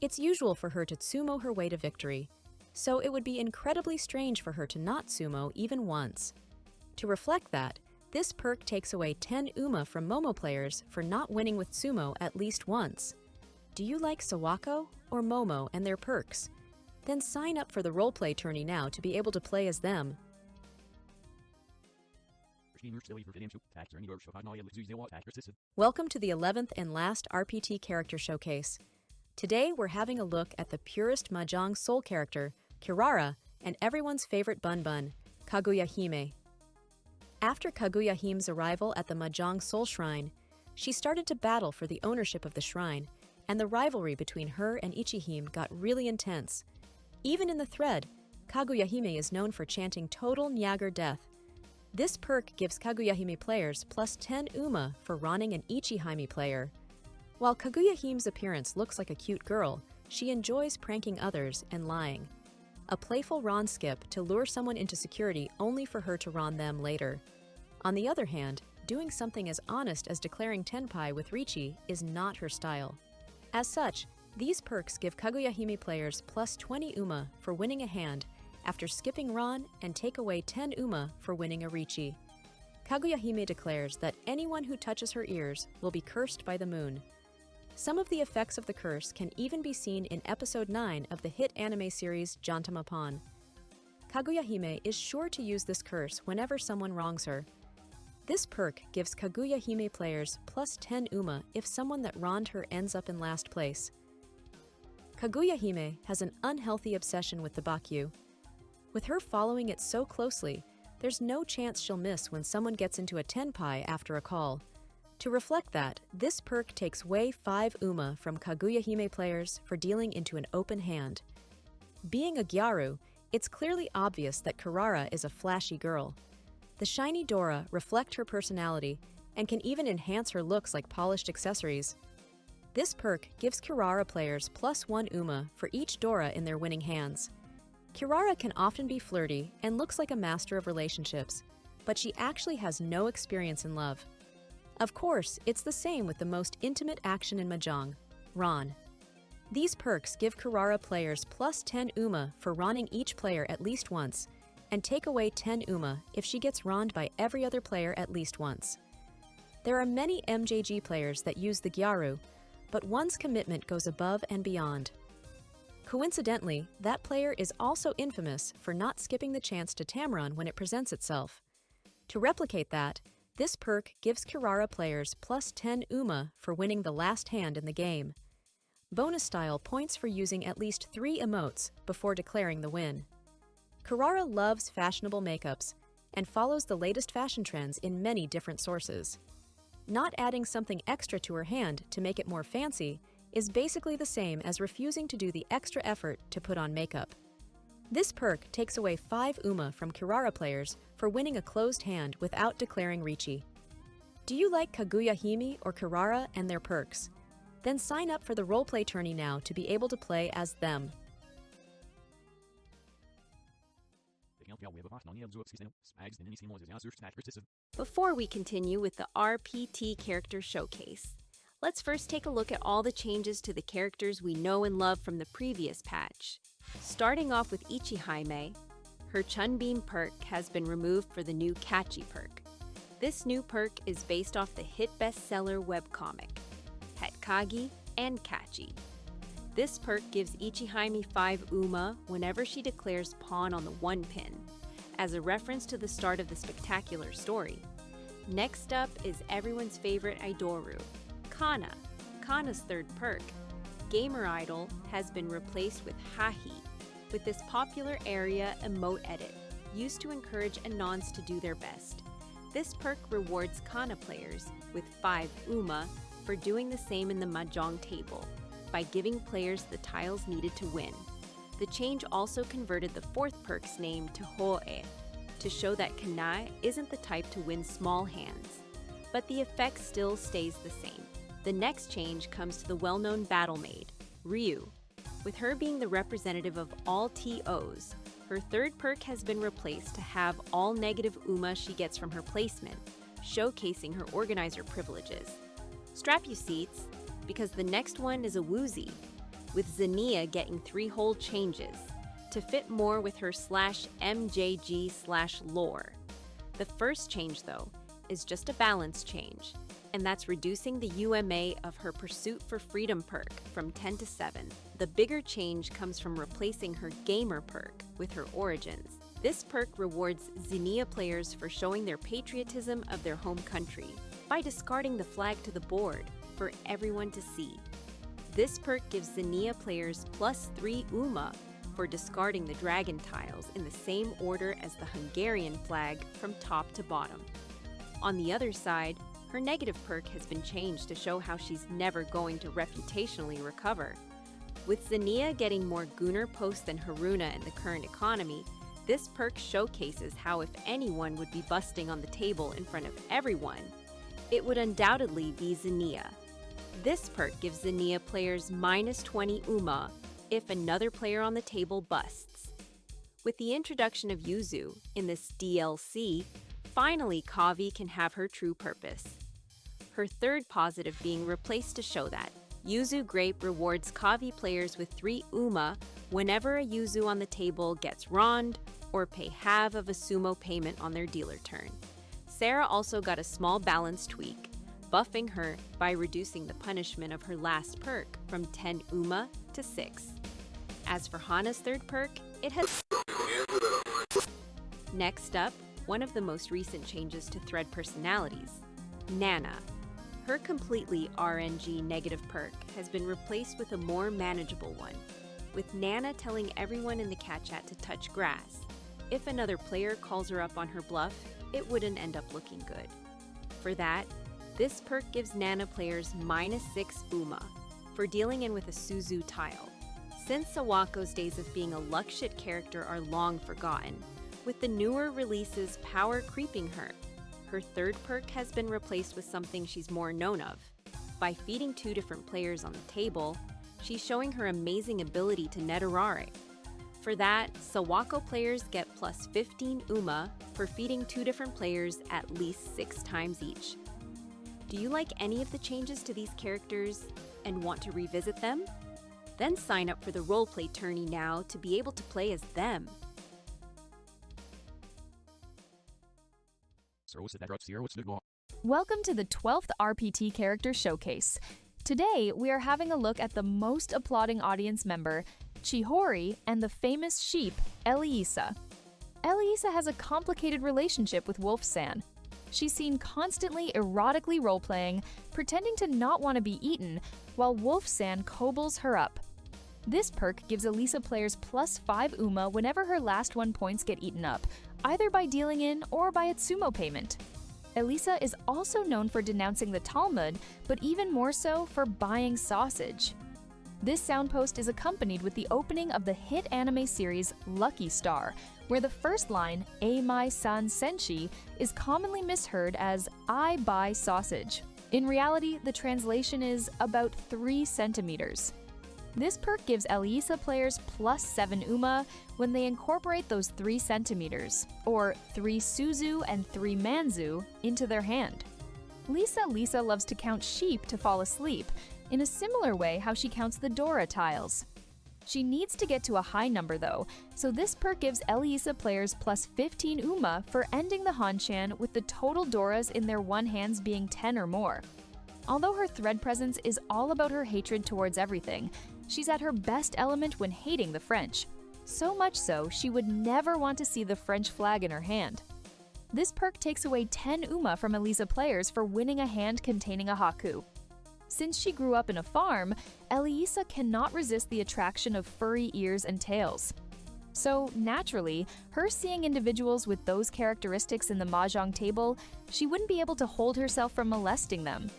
It's usual for her to sumo her way to victory, so it would be incredibly strange for her to not sumo even once. To reflect that, this perk takes away 10 UMA from Momo players for not winning with sumo at least once. Do you like Sawako or Momo and their perks? Then sign up for the roleplay tourney now to be able to play as them. Welcome to the 11th and last RPT Character Showcase. Today we're having a look at the purest Mahjong Soul character, Kirara, and everyone's favorite Bun Bun, Kaguya Hime. After Kaguya Hime's arrival at the Mahjong Soul Shrine, she started to battle for the ownership of the shrine, and the rivalry between her and Ichihime got really intense. Even in the thread, Kaguya Hime is known for chanting total Nyager death. This perk gives Kaguya Hime players plus 10 UMA for ronning an Ichihime player. While Kaguya Hime's appearance looks like a cute girl, she enjoys pranking others and lying. A playful ron skip to lure someone into security only for her to ron them later. On the other hand, doing something as honest as declaring Tenpai with Richi is not her style. As such, these perks give Kaguya Hime players plus 20 UMA for winning a hand after skipping ron and take away 10 UMA for winning a Richi. Kaguya Hime declares that anyone who touches her ears will be cursed by the moon. Some of the effects of the curse can even be seen in episode 9 of the hit anime series Jantamapon. Kaguya Hime is sure to use this curse whenever someone wrongs her. This perk gives Kaguya Hime players plus 10 UMA if someone that wronged her ends up in last place. Kaguya Hime has an unhealthy obsession with the Bakyu. With her following it so closely, there's no chance she'll miss when someone gets into a Tenpai after a call. To reflect that, this perk takes away 5 UMA from Kaguya Hime players for dealing into an open hand. Being a Gyaru, it's clearly obvious that Kirara is a flashy girl. The shiny Dora reflect her personality and can even enhance her looks like polished accessories. This perk gives Kirara players +1 UMA for each Dora in their winning hands. Kirara can often be flirty and looks like a master of relationships, but she actually has no experience in love. Of course, it's the same with the most intimate action in Mahjong, Ron. These perks give Kirara players +10 UMA for ronning each player at least once, and take away 10 UMA if she gets ronned by every other player at least once. There are many MJG players that use the Gyaru, but one's commitment goes above and beyond. Coincidentally, that player is also infamous for not skipping the chance to Tamron when it presents itself. To replicate that, this perk gives Kirara players +10 UMA for winning the last hand in the game. Bonus style points for using at least 3 emotes before declaring the win. Kirara loves fashionable makeups and follows the latest fashion trends in many different sources. Not adding something extra to her hand to make it more fancy is basically the same as refusing to do the extra effort to put on makeup. This perk takes away 5 UMA from Kirara players for winning a closed hand without declaring Richi. Do you like Kaguya Hime or Kirara and their perks? Then sign up for the roleplay tourney now to be able to play as them. Before we continue with the RPT character showcase, let's first take a look at all the changes to the characters we know and love from the previous patch. Starting off with Ichihime, her Chunbeam perk has been removed for the new Kachi perk. This new perk is based off the hit bestseller webcomic, Hetkagi and Kachi. This perk gives Ichihime 5 UMA whenever she declares pawn on the 1 pin, as a reference to the start of the spectacular story. Next up is everyone's favorite Idoru, Kana. Kana's third perk, Gamer Idol, has been replaced with Hahi, with this popular area emote edit, used to encourage Anons to do their best. This perk rewards Kana players with 5 UMA for doing the same in the Mahjong table, by giving players the tiles needed to win. The change also converted the 4th perk's name to Hoe, to show that Kana isn't the type to win small hands, but the effect still stays the same. The next change comes to the well-known battle maid, Ryu. With her being the representative of all TOs, her 3rd perk has been replaced to have all negative UMA she gets from her placement, showcasing her organizer privileges. Strap your seats, because the next one is a woozy, with Xenia getting 3 whole changes, to fit more with her /MJG/lore. The first change, though, is just a balance change, and that's reducing the UMA of her Pursuit for Freedom perk from 10 to 7. The bigger change comes from replacing her Gamer perk with her Origins. This perk rewards Xenia players for showing their patriotism of their home country by discarding the flag to the board for everyone to see. This perk gives Xenia players +3 UMA for discarding the dragon tiles in the same order as the Hungarian flag from top to bottom. On the other side, her negative perk has been changed to show how she's never going to reputationally recover. With Xenia getting more Gunnar posts than Haruna in the current economy, this perk showcases how if anyone would be busting on the table in front of everyone, it would undoubtedly be Xenia. This perk gives Xenia players -20 UMA if another player on the table busts. With the introduction of Yuzu in this DLC, finally Kavi can have her true purpose. Her 3rd positive being replaced to show that Yuzu Grape rewards Kavi players with 3 UMA whenever a Yuzu on the table gets ronned or pay half of a sumo payment on their dealer turn. Sarah also got a small balance tweak, buffing her by reducing the punishment of her last perk from 10 UMA to 6. As for Hana's 3rd perk, it has... Next up, one of the most recent changes to thread personalities, Nana. Her completely RNG negative perk has been replaced with a more manageable one, with Nana telling everyone in the cat chat to touch grass. If another player calls her up on her bluff, it wouldn't end up looking good. For that, this perk gives Nana players -6 UMA for dealing in with a Suzu tile. Since Sawako's days of being a luck shit character are long forgotten, with the newer releases power creeping her. Her third perk has been replaced with something she's more known of. By feeding 2 different players on the table, she's showing her amazing ability to Netterare. For that, Sawako players get plus 15 UMA for feeding 2 different players at least 6 times each. Do you like any of the changes to these characters and want to revisit them? Then sign up for the roleplay tourney now to be able to play as them. Welcome to the 12th RPT Character Showcase. Today, we are having a look at the most applauding audience member, Chihori, and the famous sheep, Elisa. Elisa has a complicated relationship with Wolf-san. She's seen constantly erotically role-playing, pretending to not want to be eaten, while Wolf-san kobolds her up. This perk gives Elisa players plus 5 UMA whenever her last 1 points get eaten up, either by dealing in or by its sumo payment. Elisa is also known for denouncing the Talmud, but even more so for buying sausage. This soundpost is accompanied with the opening of the hit anime series Lucky Star, where the first line, Eimai san senshi, is commonly misheard as I buy sausage. In reality, the translation is about 3 centimeters. This perk gives Elisa players plus 7 UMA when they incorporate those 3 centimeters, or 3 Suzu and 3 Manzu, into their hand. Lisa loves to count sheep to fall asleep, in a similar way how she counts the Dora tiles. She needs to get to a high number though, so this perk gives Elisa players plus 15 UMA for ending the Hanchan with the total Doras in their one hands being 10 or more. Although her thread presence is all about her hatred towards everything, she's at her best element when hating the French. So much so, she would never want to see the French flag in her hand. This perk takes away 10 UMA from Elisa players for winning a hand containing a Haku. Since she grew up in a farm, Elisa cannot resist the attraction of furry ears and tails. So, naturally, her seeing individuals with those characteristics in the mahjong table, she wouldn't be able to hold herself from molesting them.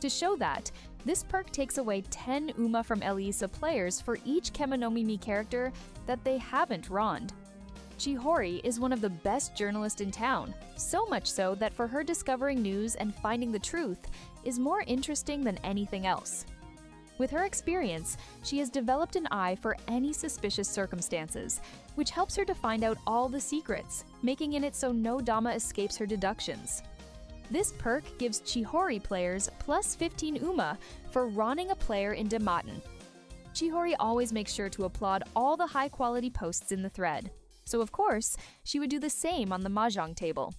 To show that, this perk takes away 10 UMA from Elisa players for each Kemonomimi character that they haven't Rond. Chihori is one of the best journalists in town, so much so that for her discovering news and finding the truth is more interesting than anything else. With her experience, she has developed an eye for any suspicious circumstances, which helps her to find out all the secrets, making it so no Dama escapes her deductions. This perk gives Chihori players plus 15 UMA for ronning a player in Dematen. Chihori always makes sure to applaud all the high-quality posts in the thread, so of course, she would do the same on the mahjong table.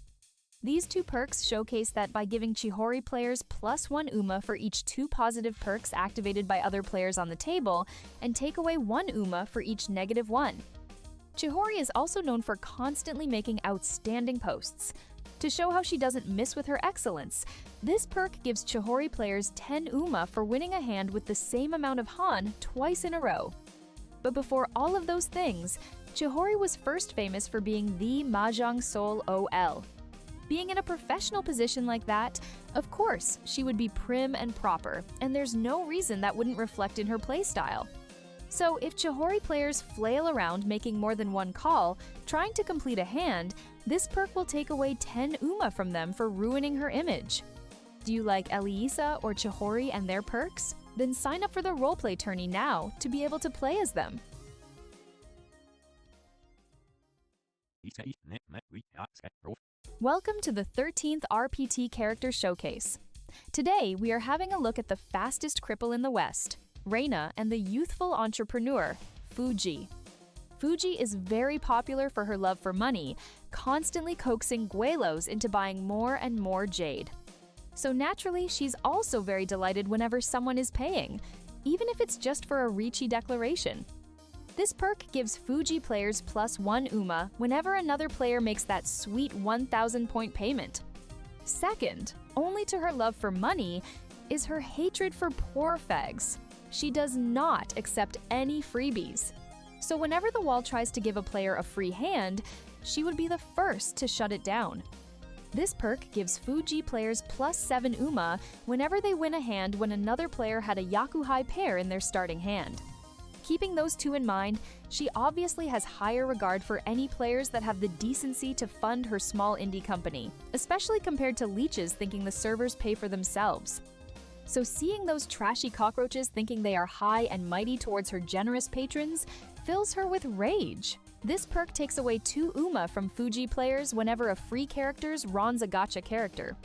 These 2 perks showcase that by giving Chihori players plus 1 UMA for each 2 positive perks activated by other players on the table, and take away 1 UMA for each -1. Chihori is also known for constantly making outstanding posts. To show how she doesn't miss with her excellence, this perk gives Chihori players 10 UMA for winning a hand with the same amount of Han twice in a row. But before all of those things, Chihori was first famous for being the Mahjong Soul OL. Being in a professional position like that, of course, she would be prim and proper, and there's no reason that wouldn't reflect in her playstyle. So if Chihori players flail around making more than 1 call, trying to complete a hand, this perk will take away 10 UMA from them for ruining her image. Do you like Elisa or Chihori and their perks? Then sign up for the roleplay tourney now to be able to play as them. Welcome to the 13th RPT Character Showcase. Today, we are having a look at the fastest cripple in the West, Reina, and the youthful entrepreneur, Fuji. Fuji is very popular for her love for money, constantly coaxing Guelos into buying more and more jade. So naturally, she's also very delighted whenever someone is paying, even if it's just for a Ricci declaration. This perk gives Fuji players plus 1 UMA whenever another player makes that sweet 1,000 point payment. Second, only to her love for money, is her hatred for poor fags. She does not accept any freebies. So whenever the wall tries to give a player a free hand, she would be the first to shut it down. This perk gives Fuji players plus 7 UMA whenever they win a hand when another player had a Yakuhai pair in their starting hand. Keeping those two in mind, she obviously has higher regard for any players that have the decency to fund her small indie company, especially compared to leeches thinking the servers pay for themselves. So seeing those trashy cockroaches thinking they are high and mighty towards her generous patrons fills her with rage. This perk takes away 2 UMA from Fuji players whenever a free character runs a gacha character.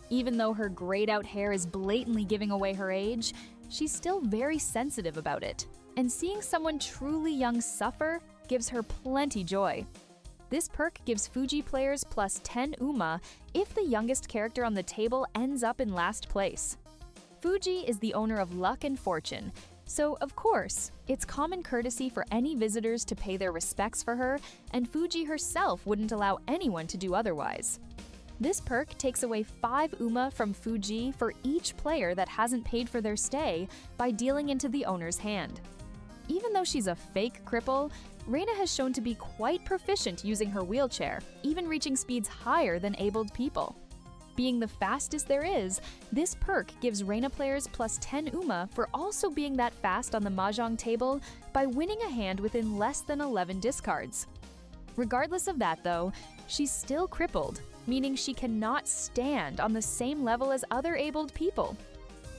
Even though her grayed out hair is blatantly giving away her age, she's still very sensitive about it. And seeing someone truly young suffer gives her plenty joy. This perk gives Fuji players plus 10 UMA if the youngest character on the table ends up in last place. Fuji is the owner of luck and fortune, so of course, it's common courtesy for any visitors to pay their respects for her, and Fuji herself wouldn't allow anyone to do otherwise. This perk takes away 5 UMA from Fuji for each player that hasn't paid for their stay by dealing into the owner's hand. Even though she's a fake cripple, Reina has shown to be quite proficient using her wheelchair, even reaching speeds higher than abled people. Being the fastest there is, this perk gives Reina players plus 10 UMA for also being that fast on the mahjong table by winning a hand within less than 11 discards. Regardless of that though, she's still crippled, meaning she cannot stand on the same level as other abled people.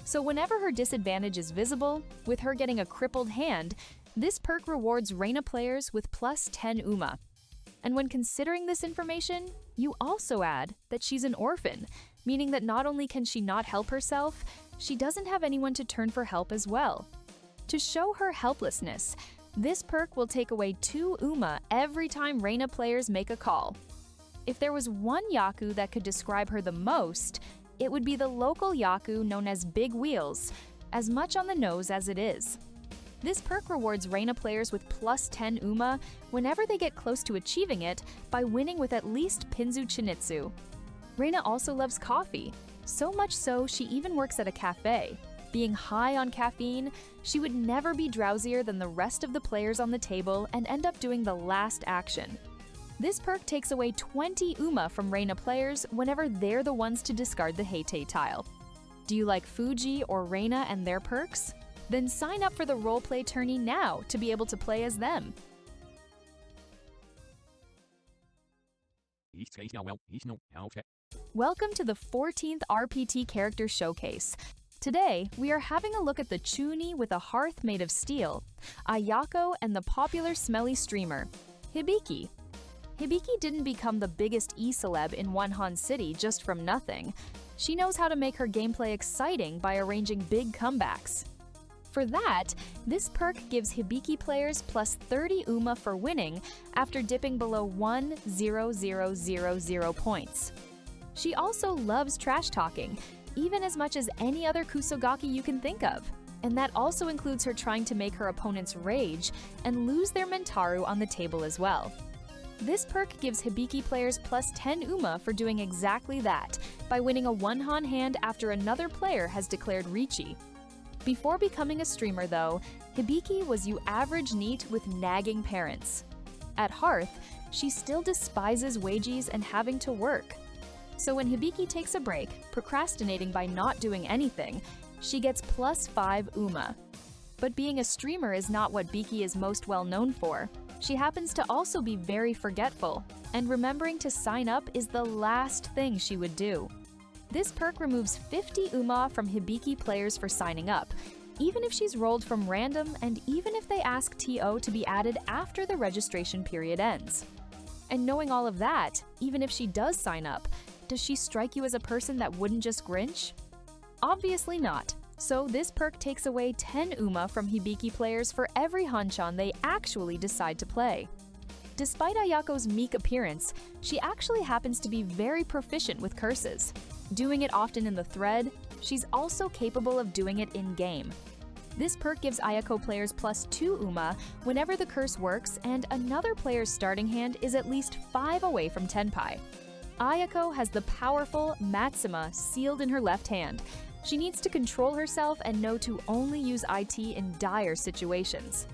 So whenever her disadvantage is visible, with her getting a crippled hand, this perk rewards Reina players with plus 10 UMA. And when considering this information, you also add that she's an orphan, meaning that not only can she not help herself, she doesn't have anyone to turn for help as well. To show her helplessness, this perk will take away 2 UMA every time Reina players make a call. If there was one Yaku that could describe her the most, it would be the local Yaku known as Big Wheels, as much on the nose as it is. This perk rewards Reina players with plus 10 UMA whenever they get close to achieving it by winning with at least Pinzu Chinitsu. Reina also loves coffee, so much so she even works at a cafe. Being high on caffeine, she would never be drowsier than the rest of the players on the table and end up doing the last action. This perk takes away 20 UMA from Reina players whenever they're the ones to discard the Heitei tile. Do you like Fuji or Reina and their perks? Then sign up for the roleplay tourney now to be able to play as them. Welcome to the 14th RPT Character Showcase. Today, we are having a look at the Chuni with a hearth made of steel, Ayako, and the popular smelly streamer, Hibiki. Hibiki didn't become the biggest e-celeb in Wonhan City just from nothing. She knows how to make her gameplay exciting by arranging big comebacks. For that, this perk gives Hibiki players plus 30 UMA for winning after dipping below 1,000 points. She also loves trash talking, even as much as any other Kusogaki you can think of. And that also includes her trying to make her opponents rage and lose their Mentaru on the table as well. This perk gives Hibiki players plus 10 UMA for doing exactly that, by winning a one-han hand after another player has declared Richi. Before becoming a streamer though, Hibiki was you average neat with nagging parents. At Hearth, she still despises wages and having to work. So when Hibiki takes a break, procrastinating by not doing anything, she gets plus 5 UMA. But being a streamer is not what Biki is most well known for. She happens to also be very forgetful, and remembering to sign up is the last thing she would do. This perk removes 50 UMA from Hibiki players for signing up, even if she's rolled from random and even if they ask TO to be added after the registration period ends. And knowing all of that, even if she does sign up, does she strike you as a person that wouldn't just Grinch? Obviously not. So this perk takes away 10 UMA from Hibiki players for every Hanchan they actually decide to play. Despite Ayako's meek appearance, she actually happens to be very proficient with curses. Doing it often in the thread, she's also capable of doing it in-game. This perk gives Ayako players plus 2 UMA whenever the curse works and another player's starting hand is at least 5 away from Tenpai. Ayako has the powerful Matsuma sealed in her left hand. She needs to control herself and know to only use IT in dire situations.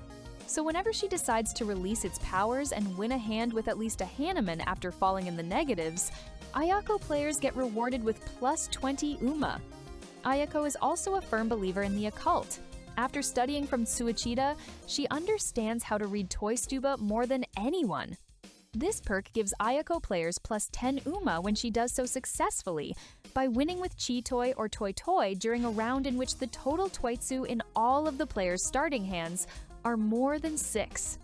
So whenever she decides to release its powers and win a hand with at least a Hanuman after falling in the negatives, Ayako players get rewarded with plus 20 UMA. Ayako is also a firm believer in the occult. After studying from Tsuichida, she understands how to read Toy Stuba more than anyone. This perk gives Ayako players plus 10 UMA when she does so successfully, by winning with Chi Toy or Toy Toy during a round in which the total Toitsu in all of the players' starting hands are more than 6.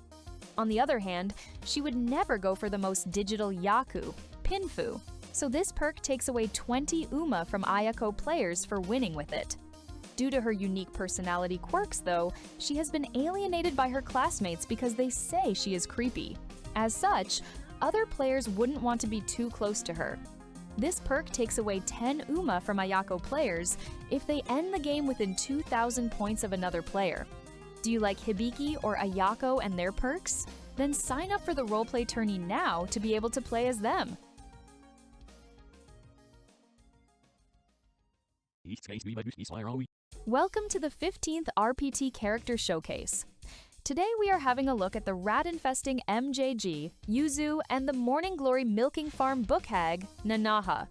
On the other hand, she would never go for the most digital Yaku, Pinfu, so this perk takes away 20 UMA from Ayako players for winning with it. Due to her unique personality quirks, though, she has been alienated by her classmates because they say she is creepy. As such, other players wouldn't want to be too close to her. This perk takes away 10 UMA from Ayako players if they end the game within 2,000 points of another player. Do you like Hibiki or Ayako and their perks? Then sign up for the roleplay tourney now to be able to play as them. Welcome to the 15th RPT Character Showcase. Today we are having a look at the rat-infesting MJG, Yuzu, and the Morning Glory milking farm book hag, Nanaha.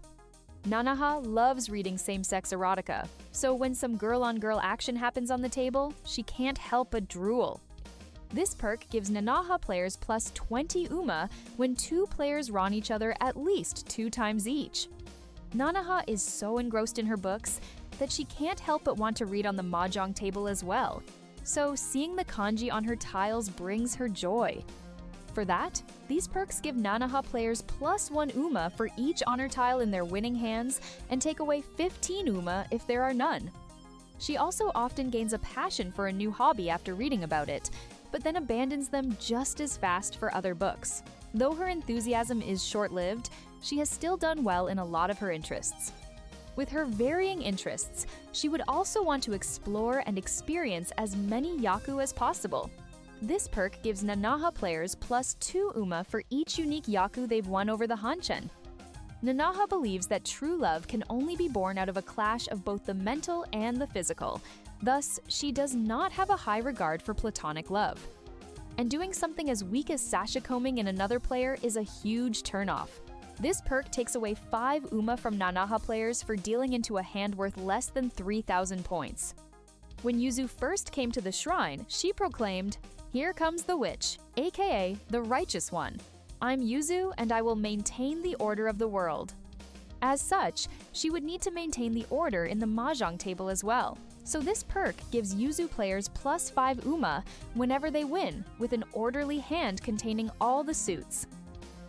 Nanaha loves reading same-sex erotica, so when some girl-on-girl action happens on the table, she can't help but drool. This perk gives Nanaha players plus 20 UMA when 2 players ron each other at least 2 times each. Nanaha is so engrossed in her books that she can't help but want to read on the mahjong table as well, so seeing the kanji on her tiles brings her joy. For that, these perks give Nanaha players plus 1 UMA for each honor tile in their winning hands and take away 15 UMA if there are none. She also often gains a passion for a new hobby after reading about it, but then abandons them just as fast for other books. Though her enthusiasm is short-lived, she has still done well in a lot of her interests. With her varying interests, she would also want to explore and experience as many Yaku as possible. This perk gives Nanaha players plus 2 UMA for each unique Yaku they've won over the Hanshin. Nanaha believes that true love can only be born out of a clash of both the mental and the physical. Thus, she does not have a high regard for platonic love. And doing something as weak as sashikombing in another player is a huge turnoff. This perk takes away 5 UMA from Nanaha players for dealing into a hand worth less than 3,000 points. When Yuzu first came to the shrine, she proclaimed, "Here comes the witch, aka the righteous one. I'm Yuzu and I will maintain the order of the world." As such, she would need to maintain the order in the mahjong table as well. So this perk gives Yuzu players plus 5 UMA whenever they win, with an orderly hand containing all the suits.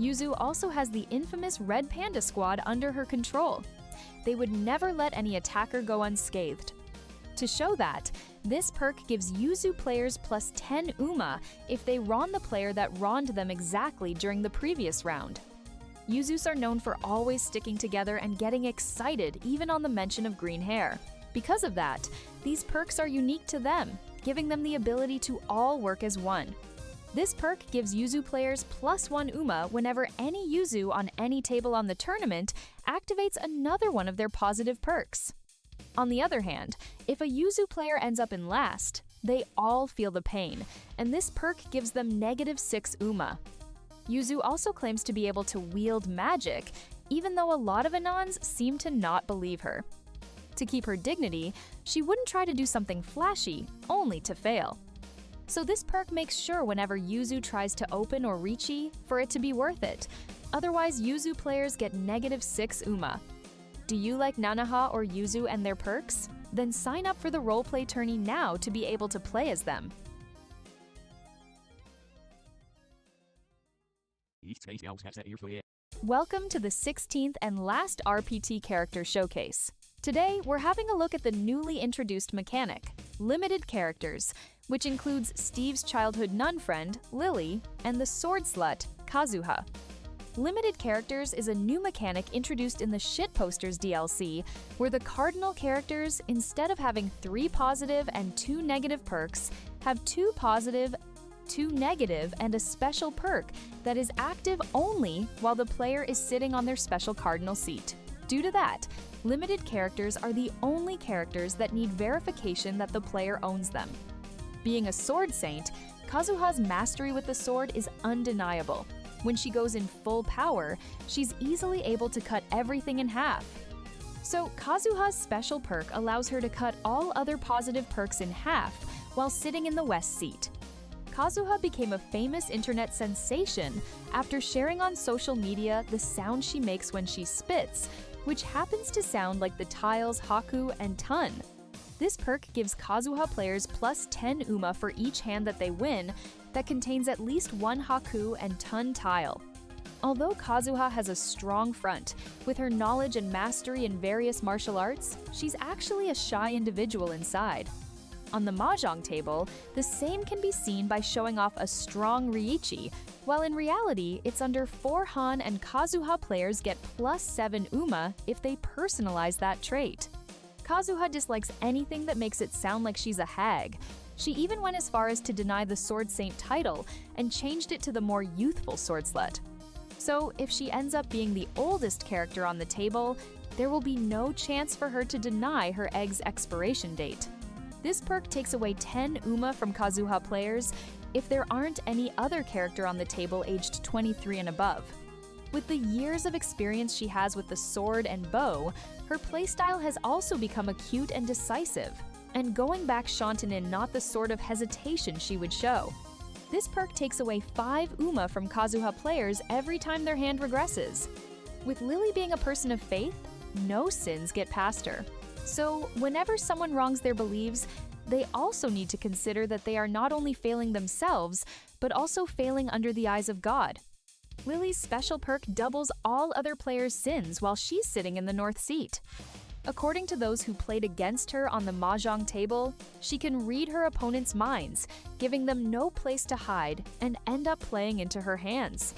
Yuzu also has the infamous Red Panda Squad under her control. They would never let any attacker go unscathed. To show that, this perk gives Yuzu players plus 10 UMA if they ron the player that ronned them exactly during the previous round. Yuzus are known for always sticking together and getting excited even on the mention of green hair. Because of that, these perks are unique to them, giving them the ability to all work as one. This perk gives Yuzu players plus 1 UMA whenever any Yuzu on any table on the tournament activates another one of their positive perks. On the other hand, if a Yuzu player ends up in last, they all feel the pain, and this perk gives them negative 6 UMA. Yuzu also claims to be able to wield magic, even though a lot of Anons seem to not believe her. To keep her dignity, she wouldn't try to do something flashy, only to fail. So this perk makes sure whenever Yuzu tries to open or Richi for it to be worth it. Otherwise, Yuzu players get negative 6 UMA. Do you like Nanaha or Yuzu and their perks? Then sign up for the roleplay tourney now to be able to play as them. Welcome to the 16th and last RPT Character Showcase. Today, we're having a look at the newly introduced mechanic, Limited Characters, which includes Steve's childhood nun friend, Lily, and the sword slut, Kazuha. Limited Characters is a new mechanic introduced in the Shitposters DLC, where the cardinal characters, instead of having 3 positive and 2 negative perks, have 2 positive, 2 negative, and a special perk that is active only while the player is sitting on their special cardinal seat. Due to that, Limited Characters are the only characters that need verification that the player owns them. Being a sword saint, Kazuha's mastery with the sword is undeniable. When she goes in full power, she's easily able to cut everything in half. So Kazuha's special perk allows her to cut all other positive perks in half while sitting in the west seat. Kazuha became a famous internet sensation after sharing on social media the sound she makes when she spits, which happens to sound like the tiles Haku and Ton. This perk gives Kazuha players plus 10 Uma for each hand that they win that contains at least one Haku and Ton tile. Although Kazuha has a strong front, with her knowledge and mastery in various martial arts, she's actually a shy individual inside. On the Mahjong table, the same can be seen by showing off a strong Riichi, while in reality, it's under 4 Han and Kazuha players get plus 7 Uma if they personalize that trait. Kazuha dislikes anything that makes it sound like she's a hag. She even went as far as to deny the Sword Saint title and changed it to the more youthful Sword Slut. So if she ends up being the oldest character on the table, there will be no chance for her to deny her egg's expiration date. This perk takes away 10 Uma from Kazuha players if there aren't any other character on the table aged 23 and above. With the years of experience she has with the sword and bow, her playstyle has also become acute and decisive, and going back Shantanen not the sort of hesitation she would show. This perk takes away 5 Uma from Kazuha players every time their hand regresses. With Lily being a person of faith, no sins get past her. So whenever someone wrongs their beliefs, they also need to consider that they are not only failing themselves, but also failing under the eyes of God. Lily's special perk doubles all other players' sins while she's sitting in the north seat. According to those who played against her on the Mahjong table, she can read her opponent's minds, giving them no place to hide and end up playing into her hands.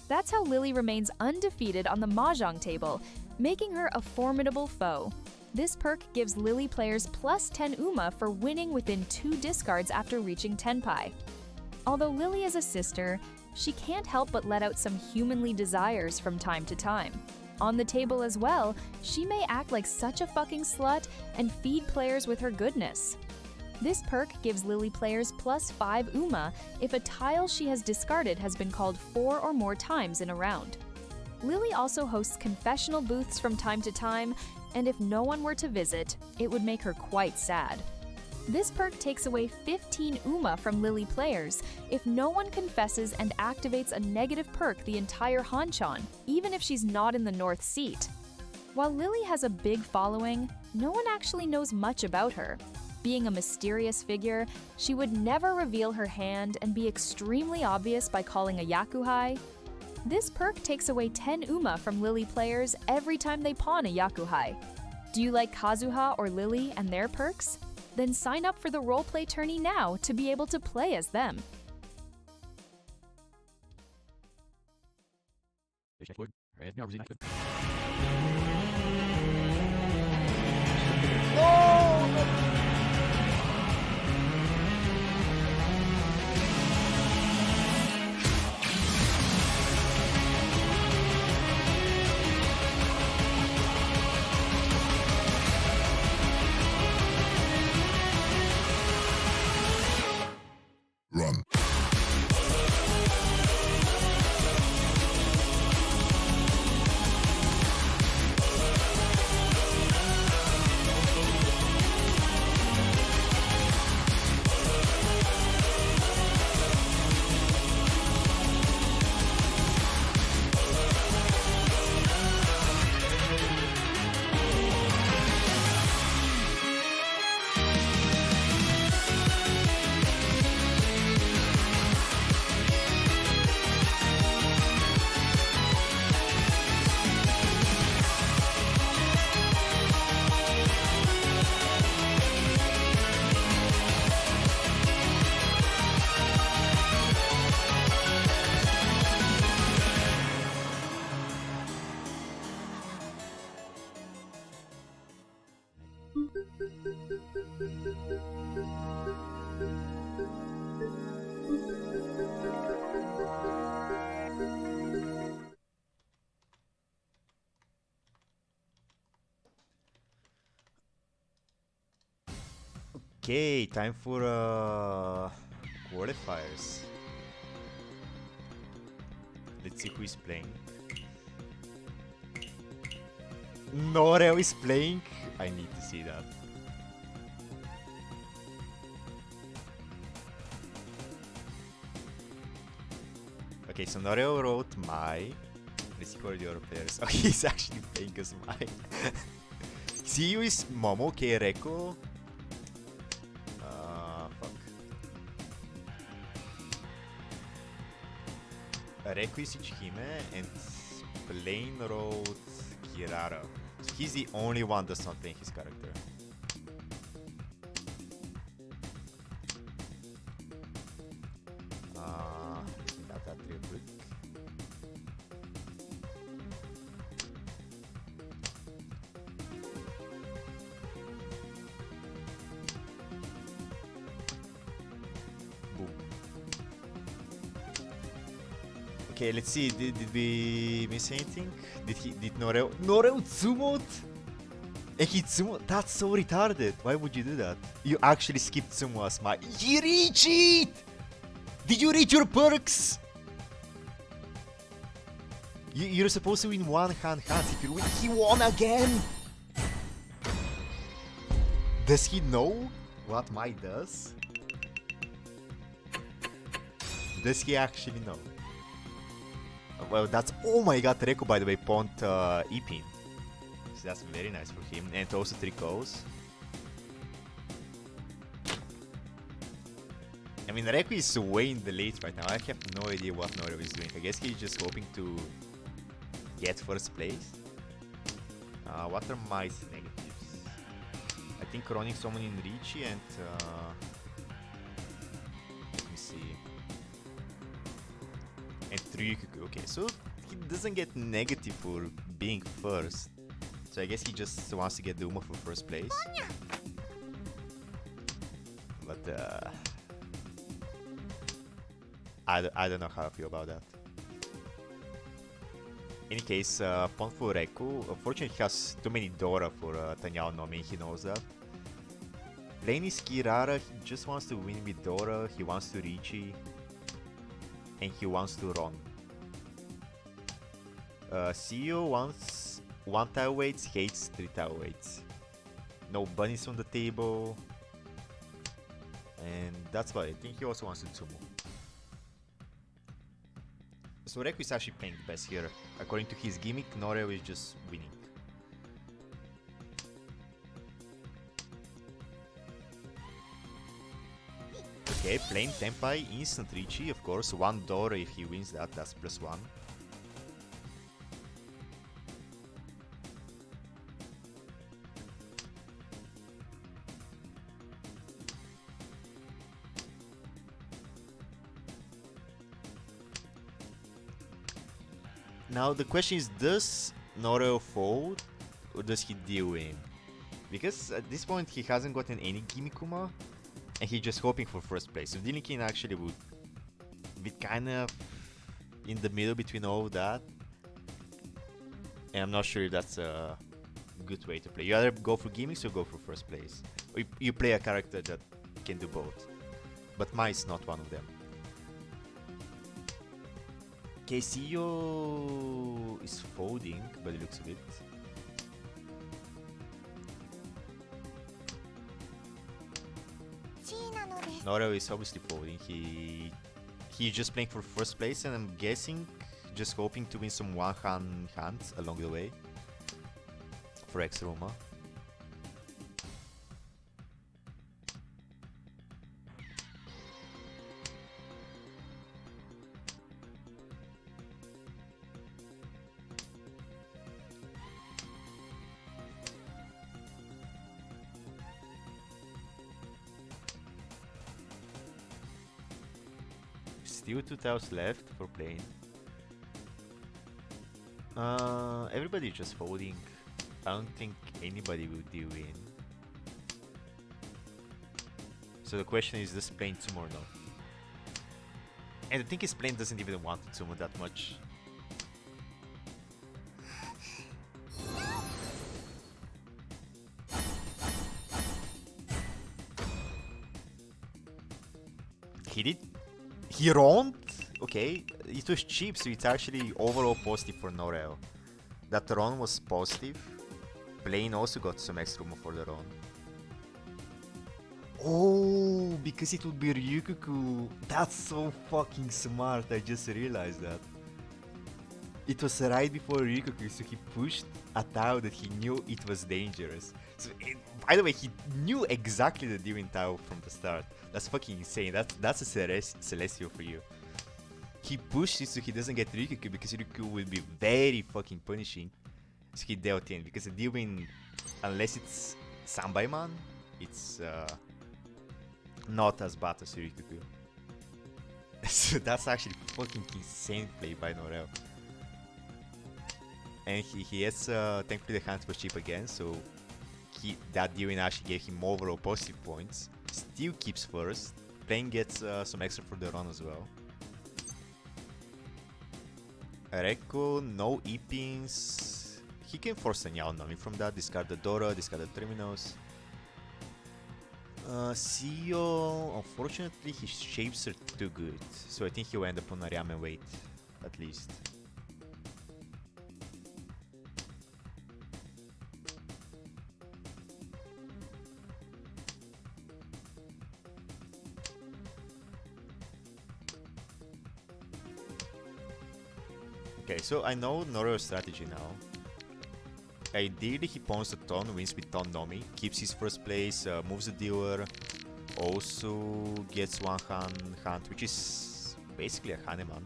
That's how Lily remains undefeated on the Mahjong table, making her a formidable foe. This perk gives Lily players plus 10 Uma for winning within 2 discards after reaching Tenpai. Although Lily is a sister, she can't help but let out some humanly desires from time to time. On the table as well, she may act like such a fucking slut and feed players with her goodness. This perk gives Lily players plus 5 Uma if a tile she has discarded has been called 4 or more times in a round. Lily also hosts confessional booths from time to time, and if no one were to visit, it would make her quite sad. This perk takes away 15 Uma from Lily players if no one confesses and activates a negative perk the entire Hanchan, even if she's not in the north seat. While Lily has a big following, no one actually knows much about her. Being a mysterious figure, she would never reveal her hand and be extremely obvious by calling a Yakuhai. This perk takes away 10 Uma from Lily players every time they pawn a Yakuhai. Do you like Kazuha or Lily and their perks? Then sign up for the roleplay tourney now to be able to play as them. Run. Okay, time for qualifiers. Let's see who is playing. Noreo is playing? I need to see that. Okay, so Noreo wrote Mai. Let's see who are the other players. Oh, he's actually playing as Mai. Siyu is Momo, okay, Reko. Fuck. Reko is Ichihime and Plain wrote Kirara. So he's the only one that's not playing his character. Got that real quick. Boom. Okay, let's see. Did we miss anything? Did Noreo Tsumote? And he Tsumo? That's so retarded. Why would you do that? You actually skipped Tsumo as my. You reach it! Did you reach your perks? You're supposed to win one hand hands. If you win, he won again. Does he know what Mai does? Does he actually know? Well, that's... Oh my god, Reko, by the way, pawned E-pin. So that's very nice for him. And also 3 goals. I mean, Reko is way in the lead right now. I have no idea what Noreo is doing. I guess he's just hoping to get first place. What are my negatives? I think running someone in Richie and... let me see. And 3 okay, so he doesn't get negative for being first. So I guess he just wants to get Duma for first place. But I don't know how I feel about that. Any case, pawn for Reku. Unfortunately, he has too many Dora for Tanyao Nomi, he knows that. Lane is Kirara, he just wants to win with Dora, he wants to Richie. And he wants to run. CEO wants 1 tile weights, hates 3 tile weights. No bunnies on the table. And that's why I think he also wants to Tsumu. So Reku is actually playing the best here. According to his gimmick, Noreo is just winning. Okay, plain Tenpai, instant Richie, of course. 1 Dora if he wins that, that's +1. Now the question is, does Noreo fold or does he deal in? Because at this point he hasn't gotten any Gimikuma and he's just hoping for first place. So Dinikin actually would be kind of in the middle between all of that. And I'm not sure if that's a good way to play. You either go for gimmicks or go for first place. Or you play a character that can do both. But Mai is not one of them. KCO is folding, but it looks a bit. Noreo is obviously folding. He's just playing for first place, and I'm guessing just hoping to win some one-hand hands along the way for X-Roma. Still 2 tiles left for playing. Everybody just folding. I don't think anybody will deal in. So the question is, does playing Tsumo or not? And I think his plane doesn't even want Tsumo that much. He roamed? Okay, it was cheap, so it's actually overall positive for Noreo. That run was positive. Plane also got some extra room for their own. Oh, because it would be Ryukuku. That's so fucking smart. I just realized that. It was right before Ryukuku, so he pushed a Tao that he knew it was dangerous. So, by the way, he knew exactly the Divine Tao from the start. That's fucking insane. That's a Celestial for you. He pushed it so he doesn't get Ryukuku because Ryukuku will be very fucking punishing. So he dealt in because the Divine, unless it's Sanbaiman, it's not as bad as Ryukuku. So that's actually fucking insane play by Norel. And he has thankfully the hands was cheap again, so that Divine actually gave him overall positive points. Still keeps first. Plane gets some extra for the run as well. Reko, no E-pins. He can force a Nyao Nami from that, discard the Dora, discard the Terminals. Sio, unfortunately his shapes are too good, so I think he'll end up on Ariame Wait, at least. Okay, so I know Noreo's strategy now. Ideally, he pawns the Ton, wins with Ton Nomi, keeps his first place, moves the dealer, also gets one hand, which is basically a Haneman.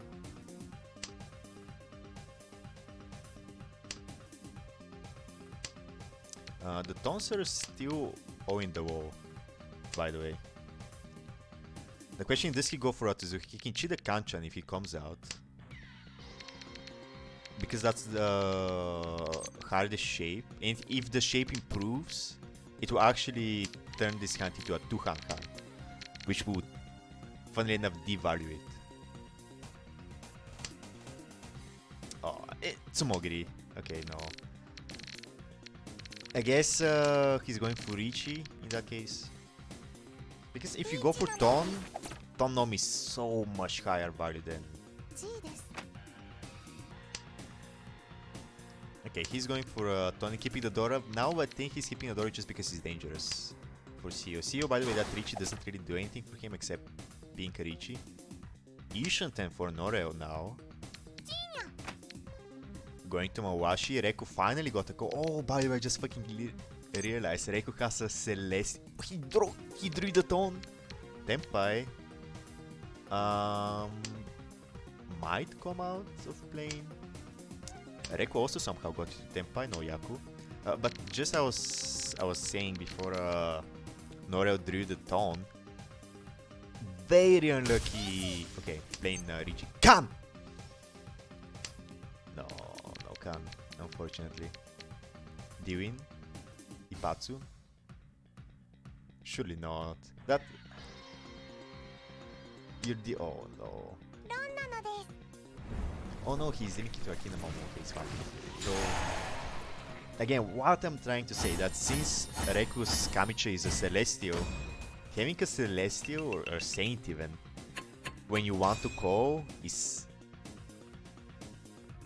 The Tons are still all in the wall, by the way. The question is, does he go for Otozuki? He can cheat the Kanchan if he comes out, because that's the hardest shape, and if the shape improves, it will actually turn this hand into a two-hand hand, which would, funnily enough, devalue it. Oh, Tsumogiri. Okay, no. I guess he's going for Ichi in that case. Because if you go for Ton Nomi is so much higher value than... Okay, he's going for Tony keeping the Dora. Now I think he's keeping the Dora just because he's dangerous for Sio. Sio, by the way, that Richie doesn't really do anything for him except being a Richie. Ishanten for Noreo now. Going to Mawashi. Reku finally got a call. Oh, by the way, I just fucking realized Reku has a Celeste. He drew the Ton. Tenpai. Might come out of plane. Reku also somehow got to Tenpai, no Yaku. But just I was saying before Noreo drew the Ton. Very unlucky. Okay, plane Rigi. Kan! No Kan, unfortunately. Diwin? Ipatsu? Surely not. That... You're the... Oh no. Oh no, he's limited to Akina Momo. Okay, it's fine. So... Again, what I'm trying to say, that since Reku's Kamicha is a Celestial, having a Celestial or Saint even, when you want to call, is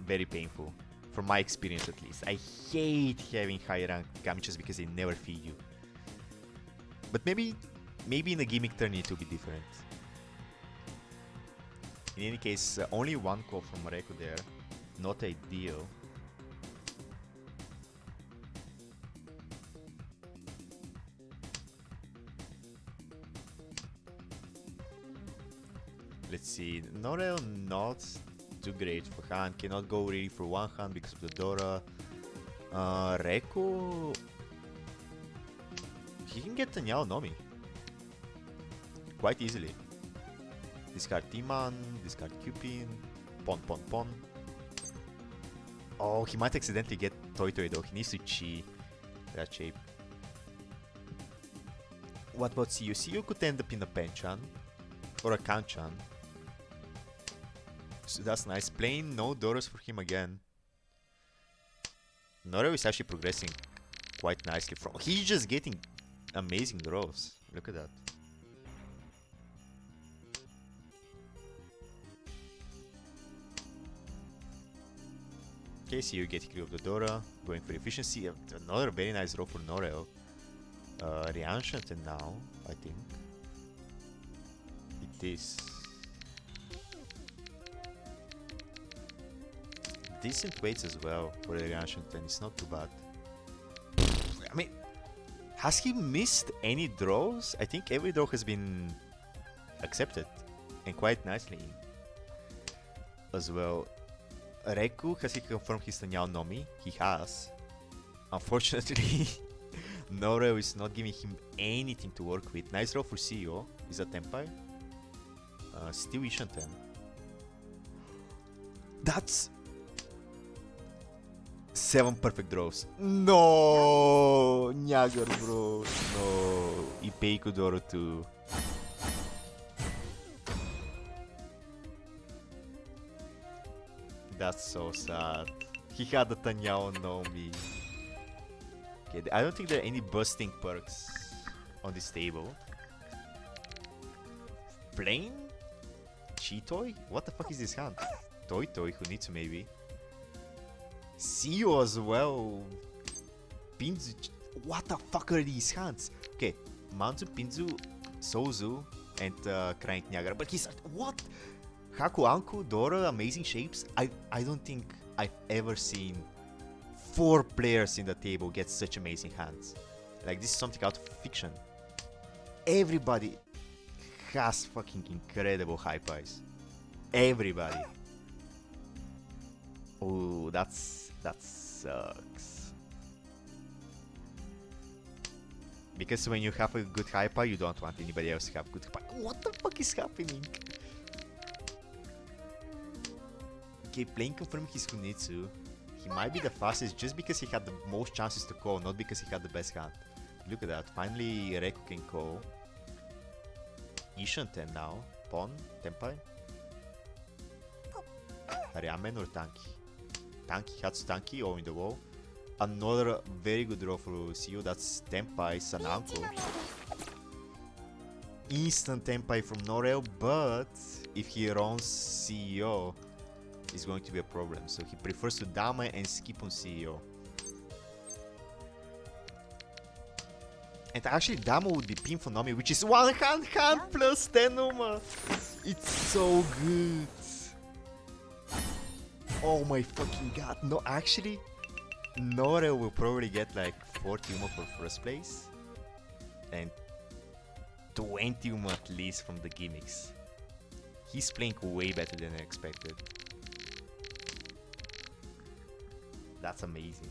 very painful. From my experience at least. I hate having high rank Kamichas because they never feed you. But maybe in a gimmick turn it will be different. In any case, only one call from Reku there. Not ideal. Let's see. Noreo not too great for hand. Cannot go really for one hand because of the Dora. Reku... He can get the Nyao Nomi. Quite easily. Discard Timan, discard Cupin, Pon. Oh, he might accidentally get Toy though. He needs to Chi that shape. What about Siyu? Siyu could end up in a Penchan or a Kanchan. So that's nice. Playing no Doros for him again. Noreo is actually progressing quite nicely. He's just getting amazing draws. Look at that. Okay, so you get clear of the Dora, going for efficiency. Another very nice draw for Noreo. Re-Enchanted now, I think. It is. Decent weights as well for the Re-Enchanted, it's not too bad. I mean, has he missed any draws? I think every draw has been accepted, and quite nicely as well. Reku, has he confirmed his Tanyao Nomi? He has. Unfortunately, Noreo is not giving him anything to work with. Nice draw for CEO. Is that Tenpai? Still Ishanten. That's 7 perfect draws. No, Nyagar, bro. No, Ipei Kudoro too. That's so sad. He had the Tanyao Nomi. Okay, I don't think there are any busting perks on this table. Plain? Chitoy? What the fuck is this hand? Toy who needs maybe. Seo as well. Pinzu. What the fuck are these hands? Okay, Manzu, Pinzu, Sozu, and Crank Niagara. But he's. What? Haku Anku, Dora, Amazing Shapes. I don't think I've ever seen 4 players in the table get such amazing hands. Like, this is something out of fiction. Everybody has fucking incredible high pies. Everybody. Oh, that sucks. Because when you have a good high pie, you don't want anybody else to have good high pie. What the fuck is happening? Okay, playing confirming his Kunitsu. He might be the fastest just because he had the most chances to call, not because he had the best hand. Look at that. Finally, Reku can call. Ishanten now. Pon, Tenpai. Ramen or Tanki? Tanki, Hatsutanki, or in the wall. Another very good draw for CEO. That's Tenpai, Sananko. Instant Tenpai from Noreo, but if he runs CEO, it's going to be a problem. So he prefers to Dama and skip on CEO. And actually Dama would be pin for Nomi, which is 1 hand plus Tenuma. It's so good. Oh my fucking god. No, actually, Noreo will probably get like 40 Uma for first place. And 20 Uma at least from the gimmicks. He's playing way better than I expected. That's amazing.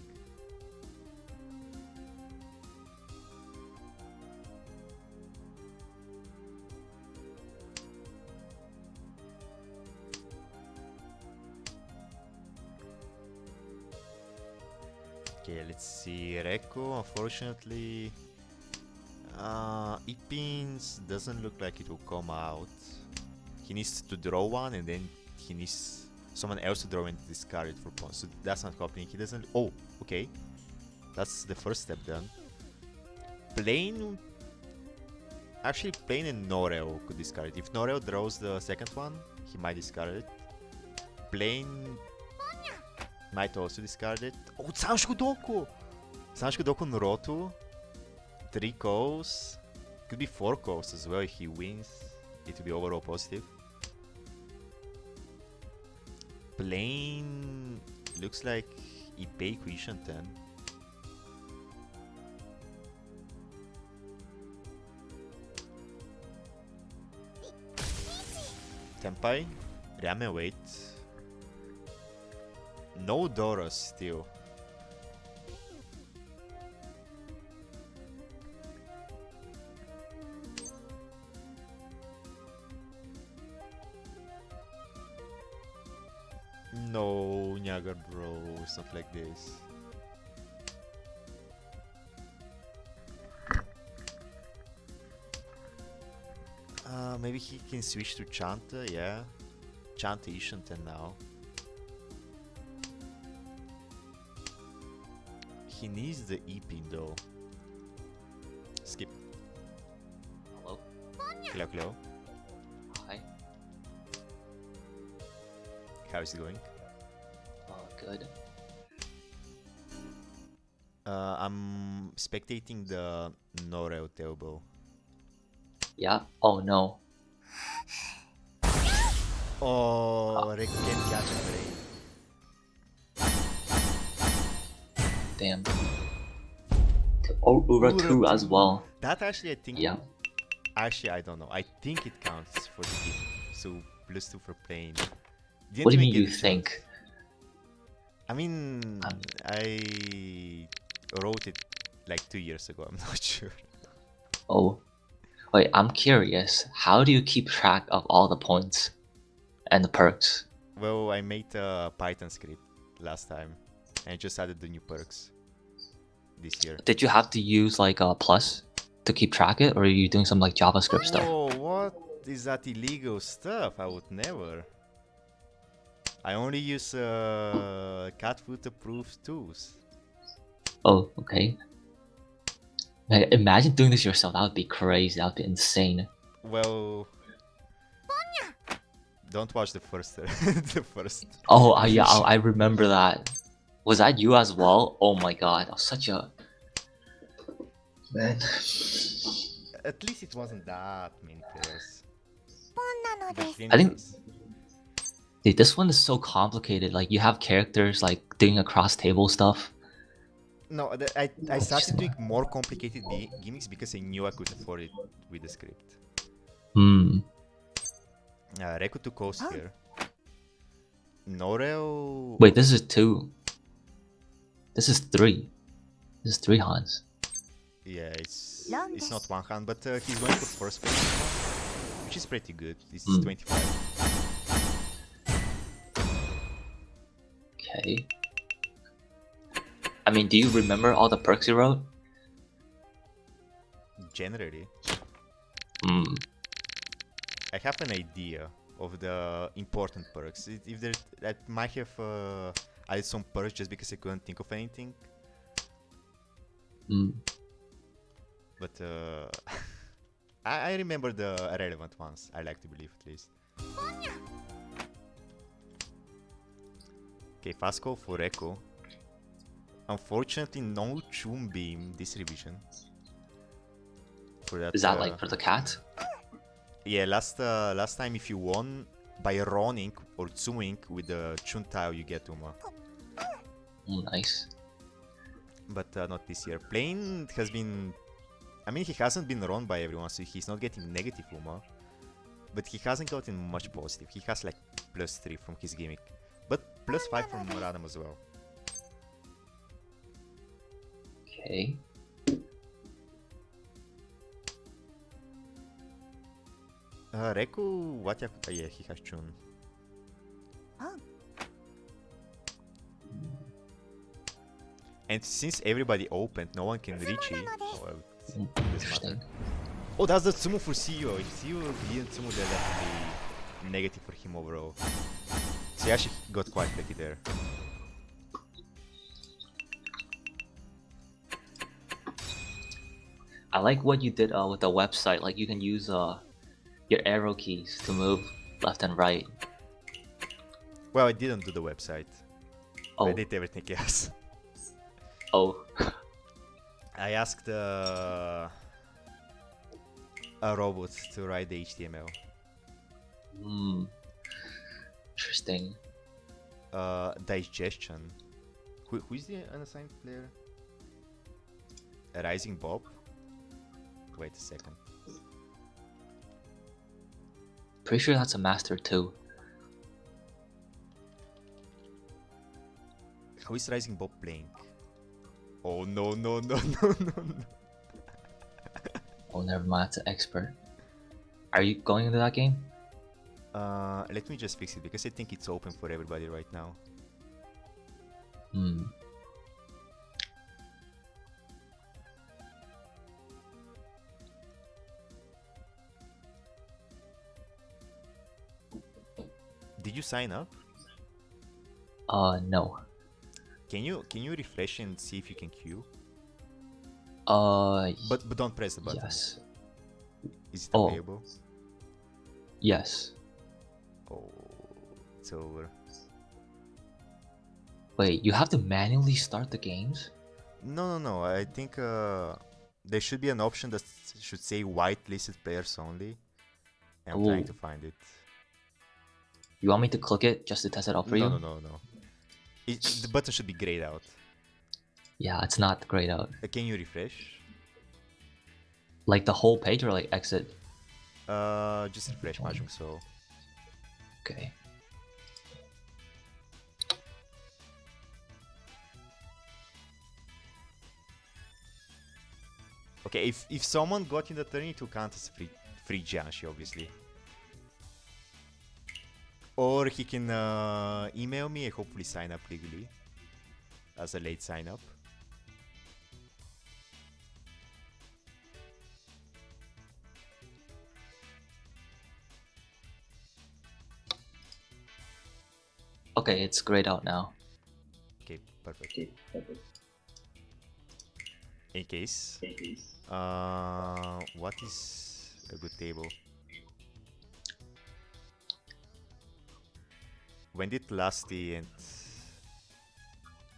Okay, let's see. Reku, unfortunately, Ipins doesn't look like it will come out. He needs to draw one and then he needs someone else to draw and discard it for pawn. So that's not happening. He doesn't. Oh, okay. That's the first step done. Plain. Actually, Plain and Noreo could discard it. If Noreo draws the second one, he might discard it. Plain might also discard it. Oh, Sanshu Doku! Sanshu Doku Norotu. 3 calls. Could be 4 calls as well if he wins. It will be overall positive. Plain looks like Ipei Kuishanten. Tenpai, Ramen wait. No Doras still. No, Nyagar bro, it's not like this. Maybe he can switch to Chanta, yeah. Chanta Ishanten now. He needs the E-pin though. Skip. Hello? Hello, hello. Hi. How is it going? Good. I'm spectating the Noreo table. Yeah. Oh no. Oh, Rick can't catch a break. Damn. Oh, Ura 2 as well. That actually, I think. Yeah. Actually, I don't know. I think it counts for the game. So +2 for playing. Didn't What do you even mean get you the chance. think? I mean, I wrote it like 2 years ago. I'm not sure. Oh. Wait, I'm curious. How do you keep track of all the points and the perks? Well, I made a Python script last time, and I just added the new perks this year. Did you have to use like a plus to keep track it, or are you doing some like JavaScript stuff? Whoa, what is that illegal stuff? I would never. I only use cat food approved tools. Oh, okay. Like, imagine doing this yourself. That would be crazy. That would be insane. Well, don't watch the first. The first. Oh, yeah, I remember that. Was that you as well? Oh my god, that was such a... Man. At least it wasn't that many players. I think... Dude, this one is so complicated. Like, you have characters, like, doing across table stuff. No, I started doing more complicated gimmicks because I knew I could afford it with the script. Hmm. Reku took coast here. Noreo... Wait, this is 2. This is 3. This is 3 hands. Yeah, it's not one hand, but he's going for first place, which is pretty good. This is 25. Okay. I mean, do you remember all the perks you wrote? Generally, Hmm. I have an idea of the important perks. If there, I might have added some perks just because I couldn't think of anything. Hmm. But I remember the relevant ones. I like to believe, at least. Okay, fast call for Echo. Unfortunately, no Chum Beam this revision. For that, Is that like for the cat? Yeah, last time if you won by running or zooming with the Chun Tile, you get Uma. Oh, nice. But not this year. Plane has been... I mean, he hasn't been run by everyone, so he's not getting negative Uma. But he hasn't gotten much positive. He has like +3 from his gimmick. But +5 from Radam as well. Okay. Reku, what yeah, he has Chun. And since everybody opened, no one can reach it. Oh, well, doesn't matter. Oh, that's the sumo for CEO. If CEO didn't sumo there, that would be negative for him overall. So he actually got quite lucky there. I like what you did with the website. Like, you can use your arrow keys to move left and right. Well, I didn't do the website. Oh. I did everything else. Oh. I asked a robot to write the HTML. Hmm. Interesting. Digestion. Who's the unassigned player? Rising Bob? Wait a second. Pretty sure that's a master too. How is Rising Bob playing? Oh no no no no no no. Oh, never mind, it's an expert. Are you going into that game? Let me just fix it because I think it's open for everybody right now. Hmm. Did you sign up? No. Can you refresh and see if you can queue? But But don't press the button. yes. Is it Oh. available? Yes. Oh, it's over. Wait, you have to manually start the games? No. I think there should be an option that should say whitelisted players only. I'm trying to Ooh. find it. You want me to click it just to test it out for you? No. The button should be grayed out. Yeah, it's not grayed out. Can you refresh? Like the whole page or like exit? Just refresh Mahjong so. Okay. Okay, if someone got in the tourney, to count as free Jianshi, obviously. Or he can email me and hopefully sign up legally as a late sign up. Okay, it's grayed out now. Okay, perfect. In case, what is a good table? When did Lusty and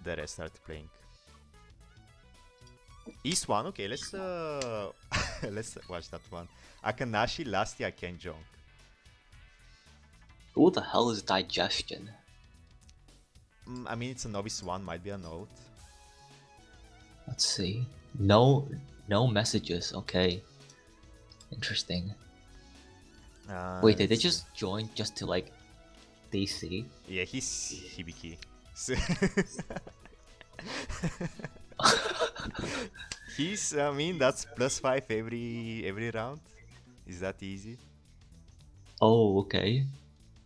the rest start playing? East one, okay, let's let's watch that one. Akanashi, Lusty, Akenjong. Who the hell is Digestion? I mean, it's a novice one, might be a note. Let's see. No messages. Okay. Interesting. Wait, did they just join just to like DC? Yeah, he's Hibiki. He's, I mean, that's +5 every round. Is that easy? Oh, okay.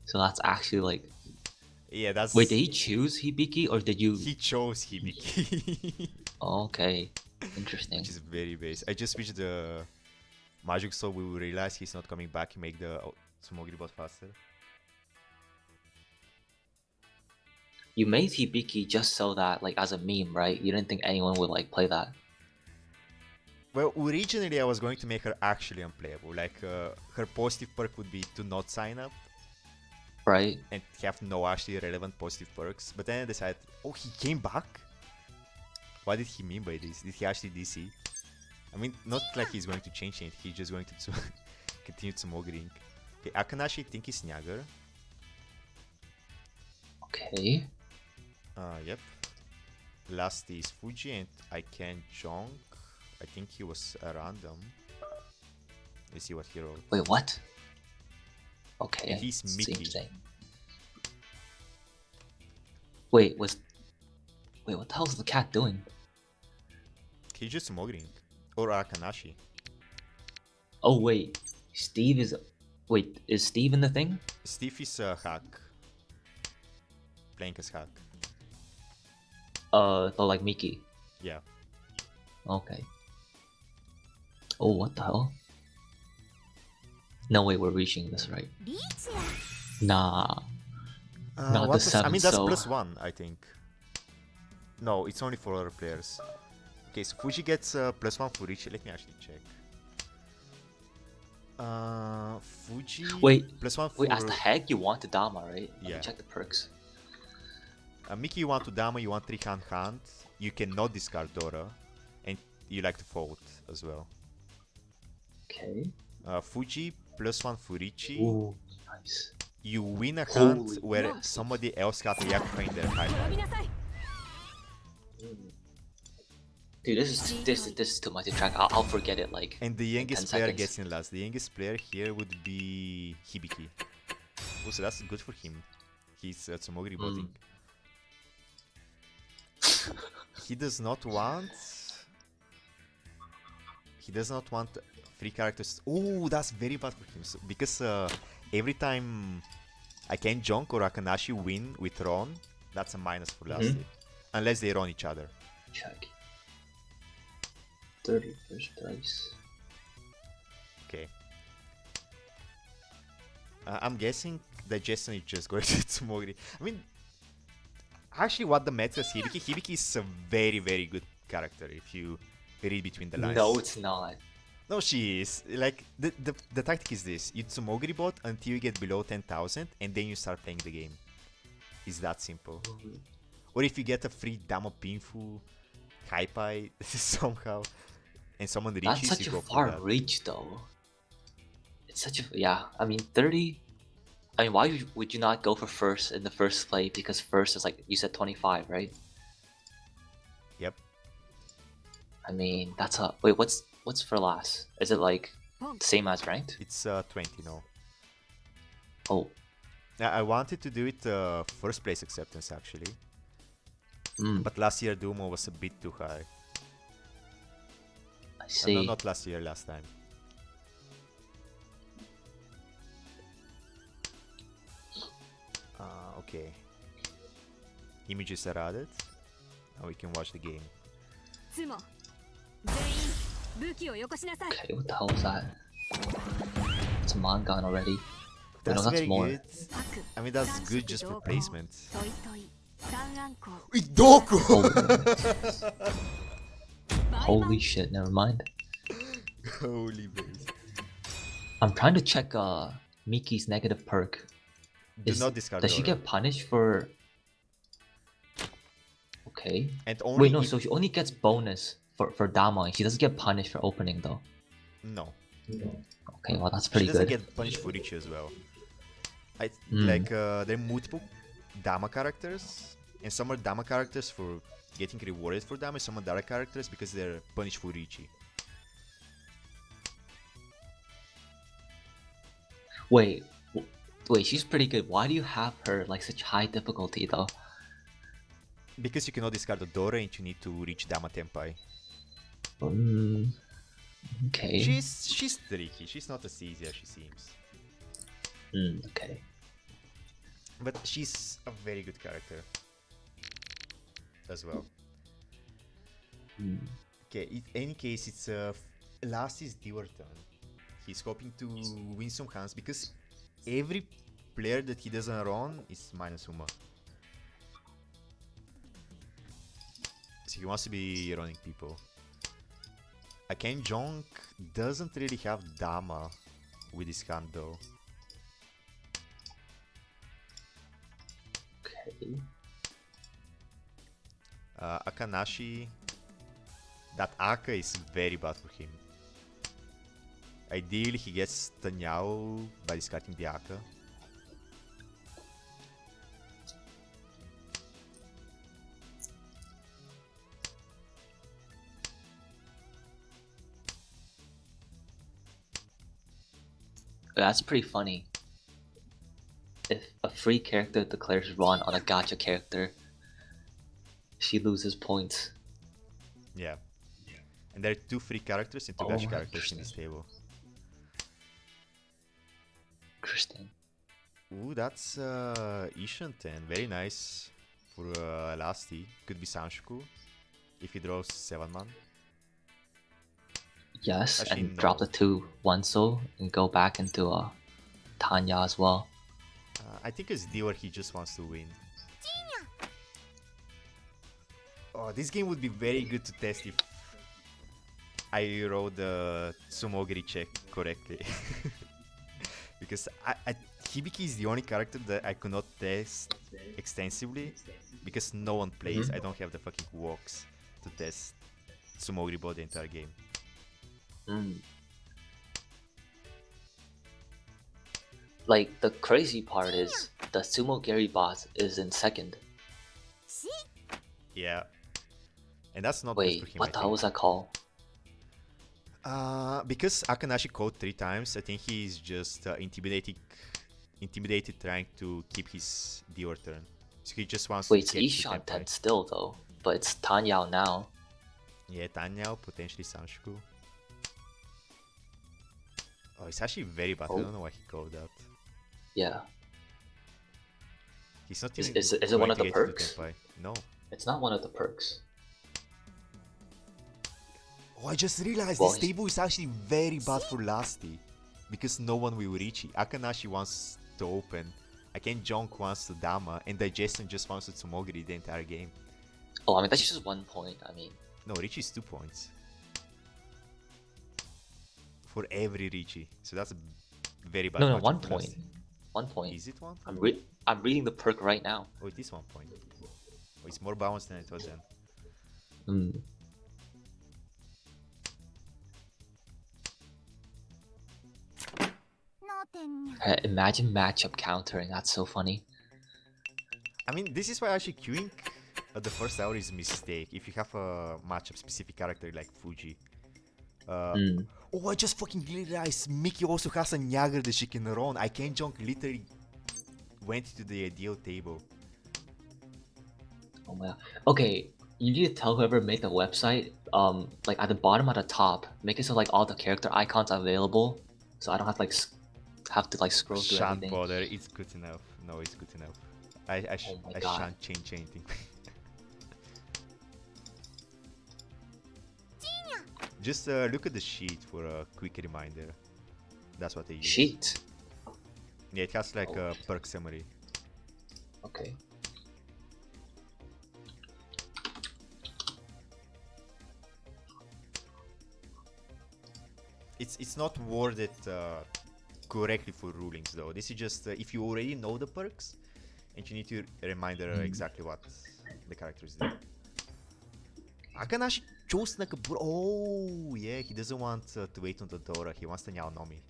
So that's actually like. Yeah, that's. Wait, did he choose Hibiki or did you? He chose Hibiki. Okay, interesting. Which is very base. I just wish the Magic Soul will realize he's not coming back and make the Smogri bot faster. You made Hibiki just so that, like, as a meme, right? You didn't think anyone would like play that. Well, originally I was going to make her actually unplayable. Like, her positive perk would be to not sign up. Right. And have no actually relevant positive perks. But then I decided, oh, he came back? What did he mean by this? Did he actually DC? I mean, not like he's going to change it. He's just going to continue Tsumogering. Okay, Akanashi, I think is Nyager. Okay. Yep. Last is Fuji and I can Jong. I think he was a random. Let's see what he wrote. Wait, what? Okay. And he's Mickey. Wait, what the hell is the cat doing? He's just Tsumogering. Or Akanashi. Oh wait, Steve is. Wait, is Steve in the thing? Steve is Hack. Playing as Hack. So like Mickey. Yeah. Okay. Oh, what the hell? No way we're reaching this, right? Nah. Not the 7, I mean, that's so... +1, I think. No, it's only for other players. Okay, so Fuji gets +1 for each. Let me actually check. Fuji. Wait, +1 for. wait. As the heck, you want the Dama, right? Let Yeah. me check the perks. Mickey, you want to Dama, you want 3-hand hand. You cannot discard Dora, and you like to fold as well. Okay. Fuji +1 Furichi. Ooh, nice. You win a hand Holy where yes. somebody else got a Yakuza in their highlight. Dude, this is too much to track. I'll forget it like. And the in youngest 10 player seconds. gets in last. The youngest player here would be Hibiki. Also, that's good for him. He's Tsumogiri botting. He does not want. He does not want 3 characters. Oh, that's very bad for him. So, because every time I can Jonk or Akanashi win with Ron, that's a minus for Lasty. Unless they run each other. Check. 31st price. Okay. I'm guessing that Jason is just going to Tsumogiri. I mean, actually, what the meta is Hibiki is a very, very good character if you read between the lines. No, it's not. No, she is. Like, the tactic is this. You Tsumogiri bot until you get below 10,000 and then you start playing the game. It's that simple. Or if you get a free Damo Pinfu Kaipai somehow, and summon That's Richi's, such you a go for far that. reach though. It's such a, yeah, I mean 30. I mean, why would you not go for first in the first play? Because first is like you said 25, right? Yep. I mean, that's a wait. What's for last? Is it like the same as ranked? It's 20 now. Oh, I wanted to do it first place acceptance actually, but last year Dumo was a bit too high. I see. No, not last year, last time. Okay. Images are added. Now we can watch the game. Okay, what the hell is that? It's a Mangan already. Wait, no, That's that's very more. good. I mean, that's good just for placement. Oh. Holy shit, never mind. Holy base. I'm trying to check Miki's negative perk. Do not discard Does she Dora. get punished for... Okay. And only Wait, no, if... so she only gets bonus for Dama. She doesn't get punished for opening though. No. Okay, well that's pretty She doesn't good. get punished for Richi as well. Like, there are multiple Dama characters, and some are Dama characters for getting rewarded for damage, some are Dara characters because they're punished for Richi. Wait, she's pretty good. Why do you have her like such high difficulty though? Because you cannot discard the Dora and you need to reach Dama Tenpai. Okay. She's tricky, she's not as easy as she seems. Okay. But she's a very good character as well. Okay, in any case, it's last is Dior turn. He's hoping to win some hands because every player that he doesn't run is minus Uma. So he wants to be running people. Ken Jong doesn't really have Dama with his hand though. Okay. Akanashi, that Aka is very bad for him. Ideally, he gets Tanyao by discarding the Aka. That's pretty funny. If a free character declares run on a gacha character, she loses points. Yeah. And there are 2 free characters and 2 gacha characters in this table. Interesting. Ooh, that's Ishan 10. Very nice for Lasty. Could be Sanshuku if he draws 7-man. Yes, Actually, and no. drop the 2 Wanso and go back into Tanya as well. I think as Dior, he just wants to win. Oh, this game would be very good to test if I wrote the Sumogiri check correctly. Because Hibiki is the only character that I could not test extensively because no one plays. I don't have the fucking walks to test Sumogiri bot the entire game. Like, the crazy part is the Sumo Gary boss is in second. Yeah. And that's not Wait, good for him. what the hell was that call? Because Akanashi called 3 times, I think he's just intimidated trying to keep his Dior turn. So he just wants Wait, to it's get to Ishan 10 Tenpai. still though, but it's Tanyao now. Yeah, Tanyao, potentially Sanshuku. Oh, it's actually very bad. I don't know why he called that. Yeah. He's not Is- even is it going one of to the get to perks? Tenpai. No. It's not one of the perks. Oh, I just realized Well, this table is actually very bad for Lasty. Because no one will reach it. Akanashi wants to open. Again, Jonk wants to Dama. And Digestion just wants to Tsumogiri the entire game. Oh, I mean, that's just 1 point. I mean, No, Richie is 2 points. For every Richie. So that's a very bad no, matchup 1 for point. Lasty. 1 point. Is it 1? I'm reading the perk right now. Oh, it is 1 point. Oh, it's more balanced than I thought then. Hmm. Imagine matchup countering. That's so funny. I mean, this is why actually queuing at the first hour is a mistake. If you have a matchup specific character like Fuji. Hmm. Oh, I just fucking realized Mickey also has a Nyagger that she can run. I can't junk literally went to the ideal table. Oh my god. Okay, you need to tell whoever made the website, like at the bottom at the top, make it so like all the character icons are available, so I don't have to like have to like scroll through Shan't everything. bother, it's good enough. No, it's good enough. Oh my I God. shan't change anything. Just look at the sheet for a quick reminder. That's what I use. Sheet. Yeah, it has like Oh. a perk summary. Okay. It's not worded correctly for rulings though. This is just if you already know the perks, and you need to reminder exactly what the characters do. Akanashi chose Nakamura. Oh yeah, he doesn't want to wait on the Dora. He wants the Naonomi.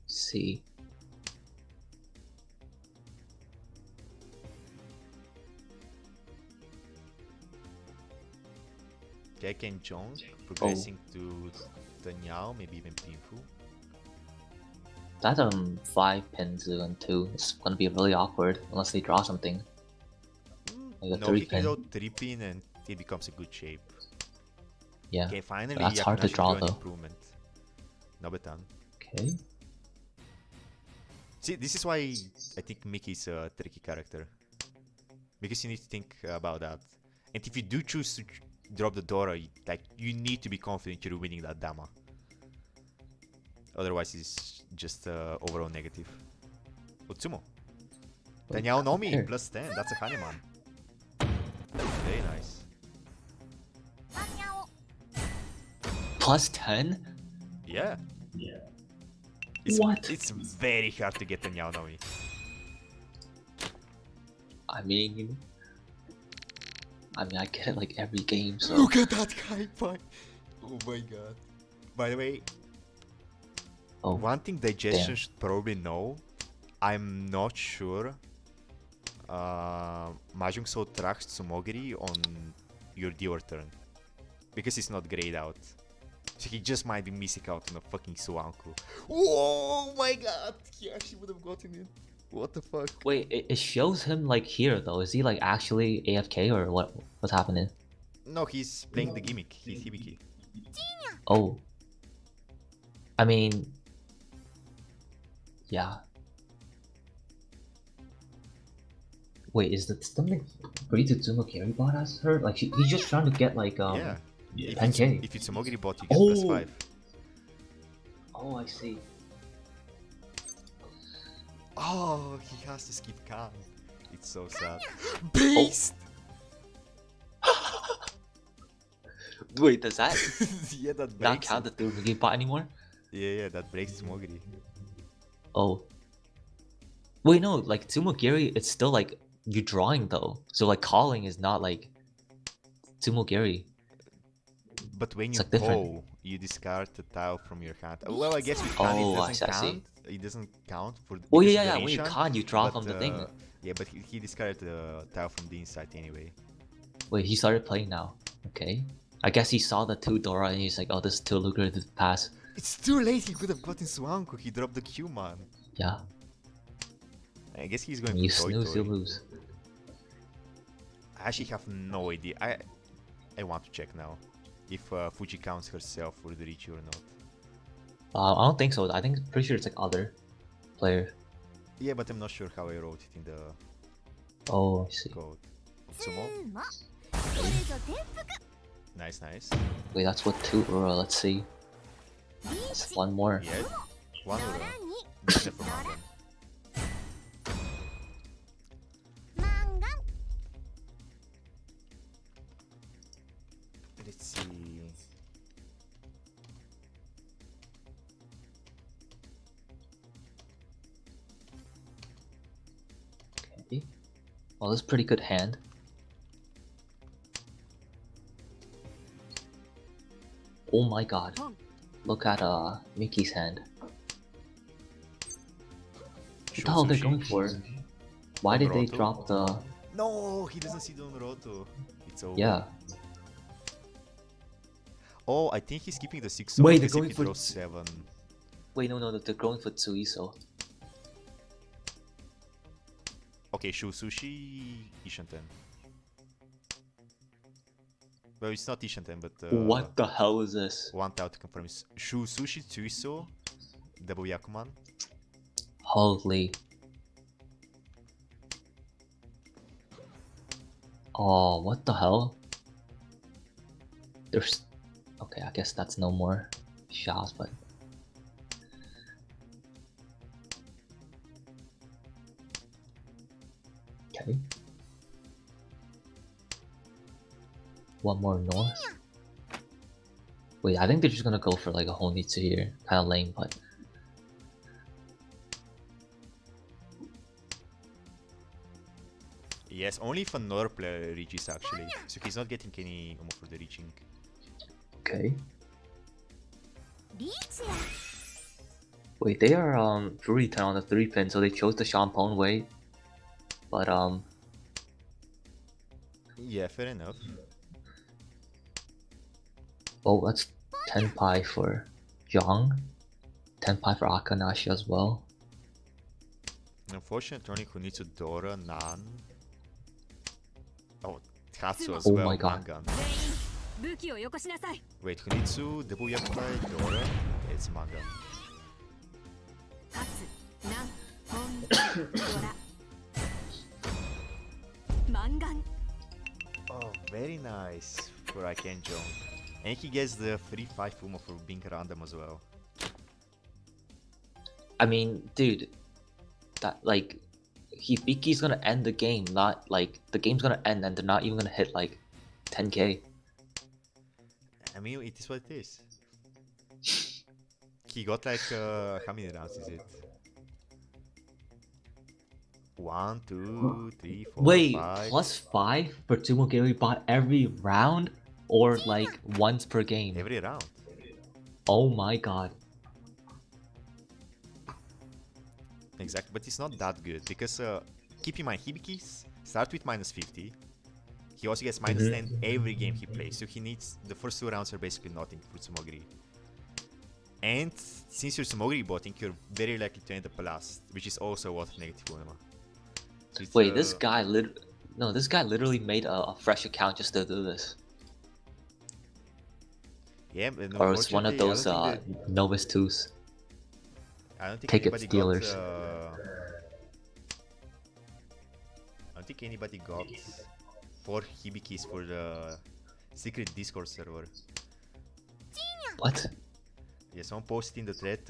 See. Okay, can jump, progressing to the Nyao, maybe even Pinfu. That 5 pins and 2 is gonna be really awkward unless they draw something. Like a No, 3 he can pin. go 3 pin and it becomes a good shape. Yeah. Okay, finally, That's hard to Akanashi draw drew an though. improvement. Nobetan. Okay. See, this is why I think Mickey is a tricky character. Because you need to think about that. And if you do choose to drop the Dora, you need to be confident you're winning that Dama. Otherwise, it's just overall negative. Utsumo. Daniel Nomi, here. plus 10. That's a Hanuman. Very nice. Plus 10? Yeah. What? It's very hard to get Daniel Nomi. I mean, I get it like every game, so. Look at that guy fight. Oh my god. By the way, one thing Digestion damn. should probably know, I'm not sure Mahjong so tracks Tsumogiri on your dealer turn. Because it's not grayed out. So he just might be missing out on a fucking Suanku. Oh my god! He actually would have gotten it. What the fuck? Wait, it shows him like here though. Is he like actually AFK or what's happening? No, he's playing the gimmick. He's Hibiki. Oh. I mean, yeah. Wait, is that something Brita Tsumo carry bot as her? Like he's just trying to get like Yeah. 10k. If it's a Mogiri bot, you get plus 5. Oh, I see. Oh, he has to skip Khan. It's so sad. Beast! Wait, does that Yeah, that breaks not count the Tsumo bot anymore? Yeah, that breaks Tsumogiri. Oh. Wait, no, like Tsumogiri, it's still like you're drawing though. So like calling is not like Tsumogiri. But when It's, you like, different. bow, you discard the tile from your hand. Well, I guess with Khan Oh, it I doesn't see. count. It doesn't count for. Oh because yeah, of yeah, the when you Rishan, can't, you draw but, from the thing. Yeah, but he discarded the tile from the inside anyway. Wait, he started playing now. Okay. I guess he saw the 2 Dora and he's like, oh, this is too lucrative to pass. It's too late. He could have gotten Swanko. He dropped the Q man. Yeah. I guess he's going When you for Toy snooze, Toy. you lose. I actually have no idea. I want to check now if Fuji counts herself for the Richi or not. I don't think so. I think pretty sure it's like other player. Yeah, but I'm not sure how I wrote it in the Oh, I see. code. Sumo. Nice, nice. Wait, that's what 2 Ura. Let's see. That's one more. Yeah, one Ura. Better for Mangan. Let's see. Okay. Well, this is a pretty good hand. Oh my god. Look at Mickey's hand. What the hell are they going for? Why did they Unroto? drop the... No, he doesn't see the Unroto. It's over. Yeah. Oh, I think he's keeping the 6 Wait, because they're if going he for throws 7. Wait, no, they're going for Tsuiso. Okay, Shu Sushi Ishanten. Well, it's not Ishanten, but What the hell is this? one out to confirm is Shu Sushi Tsuiso double Yakuman. Holy. Oh, what the hell? There's... Okay, I guess that's no more shots, but... Okay. One more north. Wait, I think they're just gonna go for like a Honitsu here. Kinda lame, but... Yes, only if another player reaches actually. So he's not getting any Umo for the reaching. Okay. Wait, they are Fury 10 on the 3 pin, so they chose the Champon way. But Yeah, fair enough. oh, that's 10 pi for Zhang. 10 pi for Akanashi as well. Unfortunately, who needs a Dora, Nan. Oh, Tatsu as Oh well, my god. Mangan. Wait, Kunitsu, Debu Yakutai, Dora. It's Mangan. Oh, very nice for Aiken Jong. And he gets the free 5 Umo for being random as well. I mean, dude, that like, Hibiki's gonna end the game, not like the game's gonna end and they're not even gonna hit like 10k. I mean, it is what it is. He got like, how many rounds is it? 1, 2, 3, 4, Wait, 5. +5 for Tsumogiri bot every round or like once per game? Every round. Oh my god. Exactly, but it's not that good because keep in mind, Hibikis start with -50. He also gets -10 every game he plays, so he needs the first 2 rounds are basically nothing for Tsumogiri. And since you're Tsumogiri botting, you're very likely to end up last, which is also a lot of negative Unema. So Wait, this guy literally made a fresh account just to do this. Yeah, but Or it's one of those unfortunately, novice twos. I don't think Ticket anybody stealers. got. I don't think anybody got 4 Hibikis for the secret Discord server. What? Yeah, someone posted in the thread,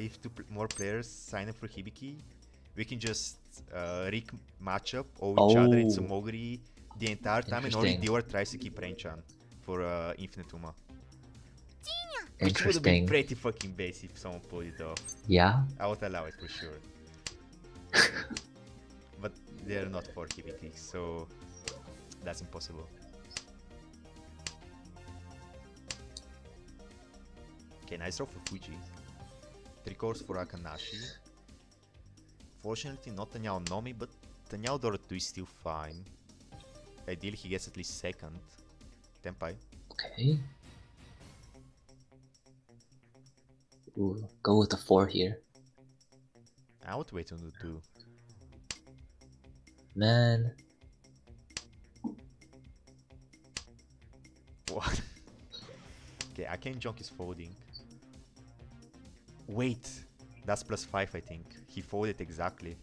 if more players sign up for Hibiki, we can just rig matchup or each other in Oh. Tsumogiri the entire time, and only Interesting. Dior tries to keep Ranchan for Infinite Uma. Which would have Interesting. been pretty fucking base if someone pulled it off. Yeah? I would allow it for sure. But they're not for Hibiki, so that's impossible. Okay, nice draw for Fuji. 3 cores for Akanashi. Fortunately, not Tanyao Nomi, but Tanyao Dora 2 is still fine. Ideally, he gets at least second. Tenpai. Okay. Ooh, go with the 4 here. I would wait on the 2. Man. What? Okay, Aken Junk is folding. Wait, that's +5, I think. He folded exactly.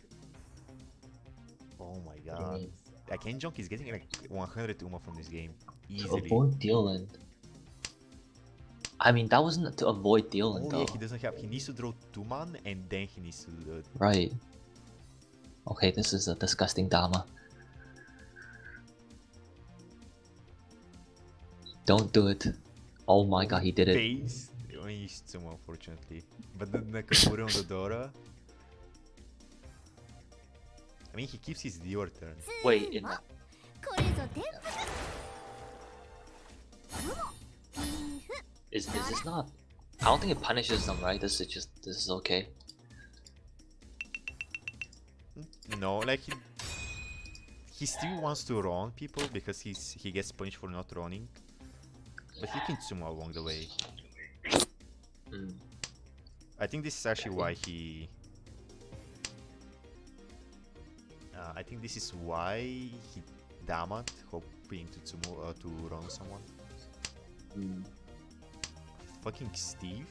Oh my god. Aken Junk is getting like 100 Uma from this game. To Easily. avoid deal end. I mean, that wasn't to avoid deal end Oh though. yeah, he doesn't have. He needs to draw 2 man and then he needs to do it. Right. Okay, this is a disgusting Dama. Don't do it. Oh my god, he did it. Face. Only used Tsuma, unfortunately. But the Nakamura on the Dora. I mean, he keeps his Dior turn. Wait, in the... Is this not... I don't think it punishes them, right? This is okay. No, like he still wants to run people because he gets punished for not running. But he can sumo along the way. I think this is actually why he... I think this is why he damat, hoping to sumo to run someone. Fucking Steve,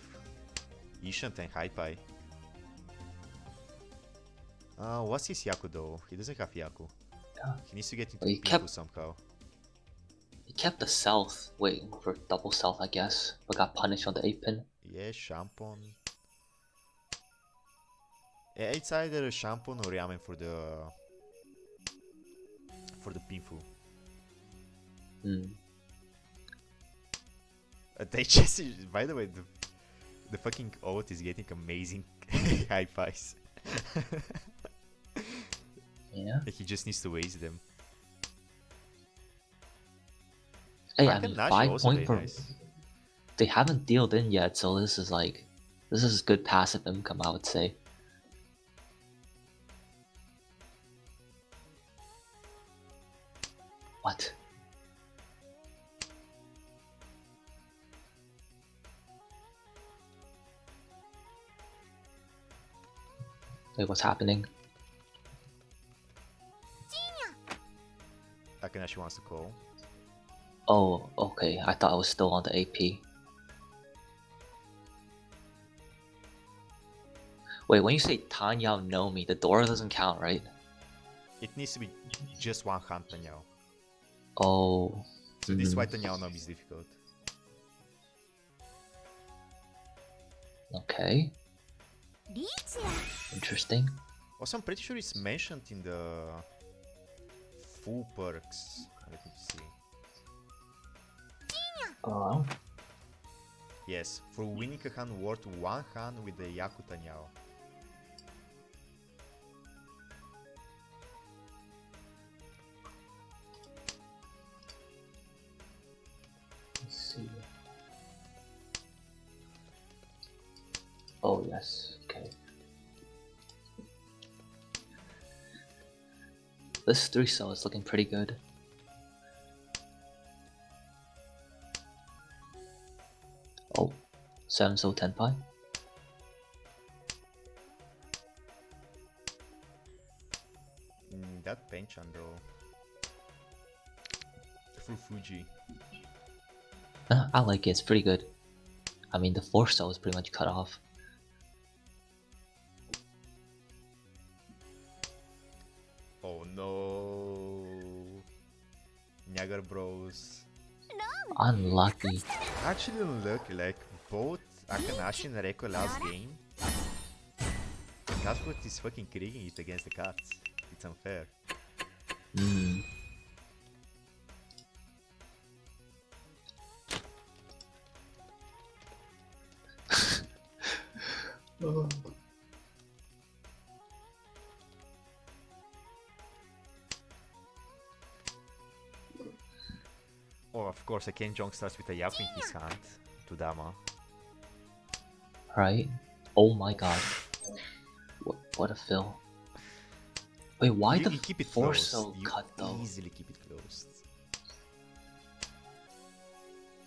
Ishant and Haipai. What's his Yaku though? He doesn't have Yaku. Yeah. He needs to get into Well, Piku somehow. He kept the south, wait, for double south I guess, but got punished on the 8-pin. Yeah, Shampoo. Yeah, it's either Shampoo or Ramen for the Pinfu. They just, by the way, the fucking oath is getting amazing high fives. Yeah. He just needs to waste them. Hey, I mean, Nashi 5 also point very for... nice. They haven't dealed in yet, so this is like... This is good passive income, I would say. What? Wait, what's happening? Akanashi wants to call. Oh, okay. I thought I was still on the AP. Wait, when you say Tanyao know me, the door doesn't count, right? It needs to be just one hand Tanyao. Oh. So this is why Tanyao Nomi is difficult. Okay. Interesting. Also, I'm pretty sure it's mentioned in the full perks. Let me see. Oh. Yes, for winning a hand worth one hand with the Yaku Tanyao. Let's see. Oh, yes. Okay. This 3 cell is looking pretty good. Oh, 7 so 10 pi. That Penchan though. For Fuji. I like it, it's pretty good. I mean, the 4 cell is pretty much cut off. Oh no. Nyagar Bros. Unlucky. Actually unlucky, like both Akanashi and Reiko last game. Catfoot is fucking krigging it against the cats. It's unfair. Oh, of course, a Kenjong starts with a Yaku in his hand to Dama. Right? Oh my god. What a fill. Wait, why You the keep it 4 closed. so You cut though? easily keep it closed.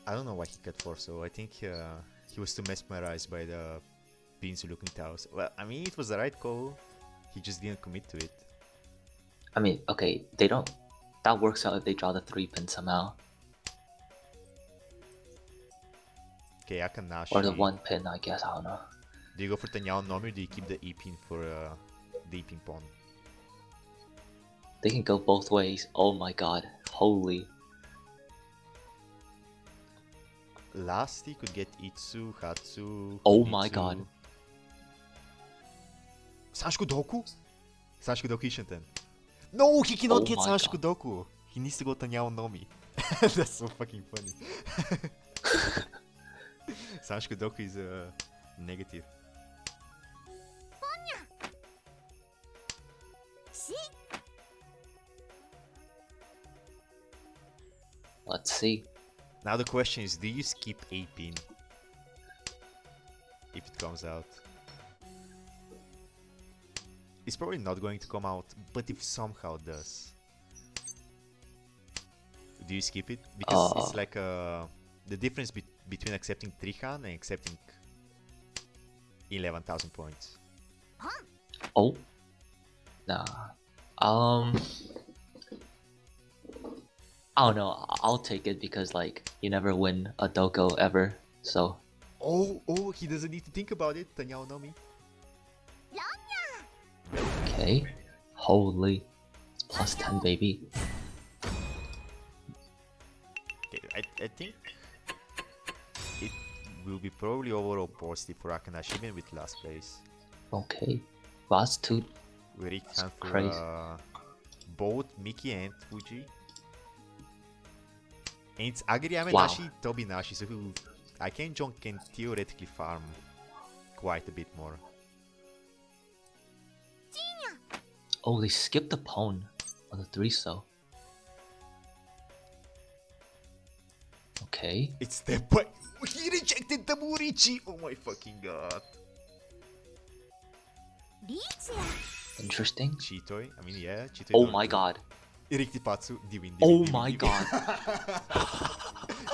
I don't know why he cut 4 so. I think he was too mesmerized by the pins looking towers. Well, I mean, it was the right call. He just didn't commit to it. I mean, okay, they don't... That works out if they draw the 3 pin somehow. Okay, Akanashi. Or the 1 pin, I guess, I don't know. Do you go for Tanyao Nomi or do you keep the E pin for the E pin pawn? They can go both ways. Oh my god. Holy. Last he could get Itsu, Hatsu. Oh my Mitsu. god. Sashiko Doku? Sashiko Doku Ishinten. No, he cannot Oh get my Sashiko god. Doku. He needs to go Tanyao Nomi. That's so fucking funny. Sashiko Doku is negative. Let's see. Now the question is, do you skip 8-pin? If it comes out. It's probably not going to come out, but if somehow does. Do you skip it? Because it's like the difference between accepting 3Han and accepting 11,000 points. Oh. Nah. I don't know. I'll take it because like you never win a Doko ever. So. Oh, he doesn't need to think about it. Tanyao no mi. Okay. Holy. It's plus 10, baby. Okay, I think it will be probably overall positive for Akanashi even with last place. Okay. Well, that's two. We rigged hand for Crazy. both Miki and Fuji. And it's Agiriyame Wow. Nashi, Tobi Nashi, so who I can theoretically farm quite a bit more. Oh, they skipped the pawn on the 3-so. Okay. It's the but he rejected the Murichi! Oh my fucking god. Interesting. Chitoi, I mean yeah, Chitoi. Oh my god. Irikitipatsu, Divin. Oh my god.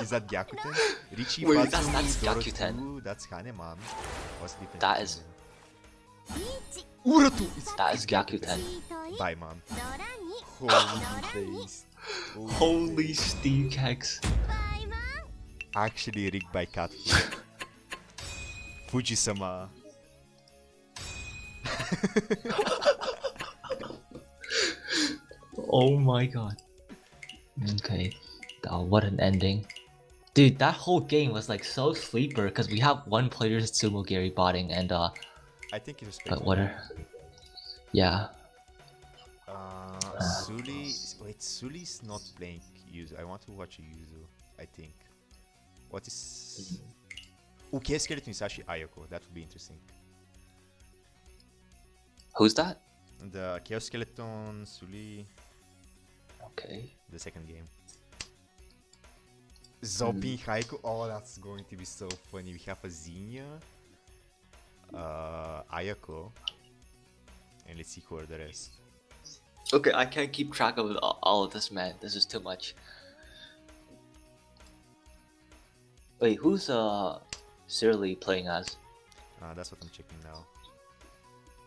Is that Gyakuten? Richie Wait, Patsu, that's Dorotu, Gyakuten. That's Haneman. What's the difference? That is- Uratu! That is Gyakuten. Bye, man. Holy face. Holy Steve Kex. Actually rigged by Katsu. Fuji-sama. Oh my god. Okay. Oh, what an ending. Dude, that whole game was like so sleeper because we have one player's Sumo Gary botting and I think it was but what are... Yeah. Suli. Wait, Suli's not playing Yuzu. I want to watch a Yuzu, I think. What is. Okay, Skeleton is actually Ayako. That would be interesting. Who's that? The Chaos Skeleton, Suli, Okay. the second game. Zopin Haiku. Oh, that's going to be so funny. We have a Zinnia, Ayako, and let's see who are the rest. Okay, I can't keep track of all of this, man. This is too much. Wait, who's Surly playing as? That's what I'm checking now.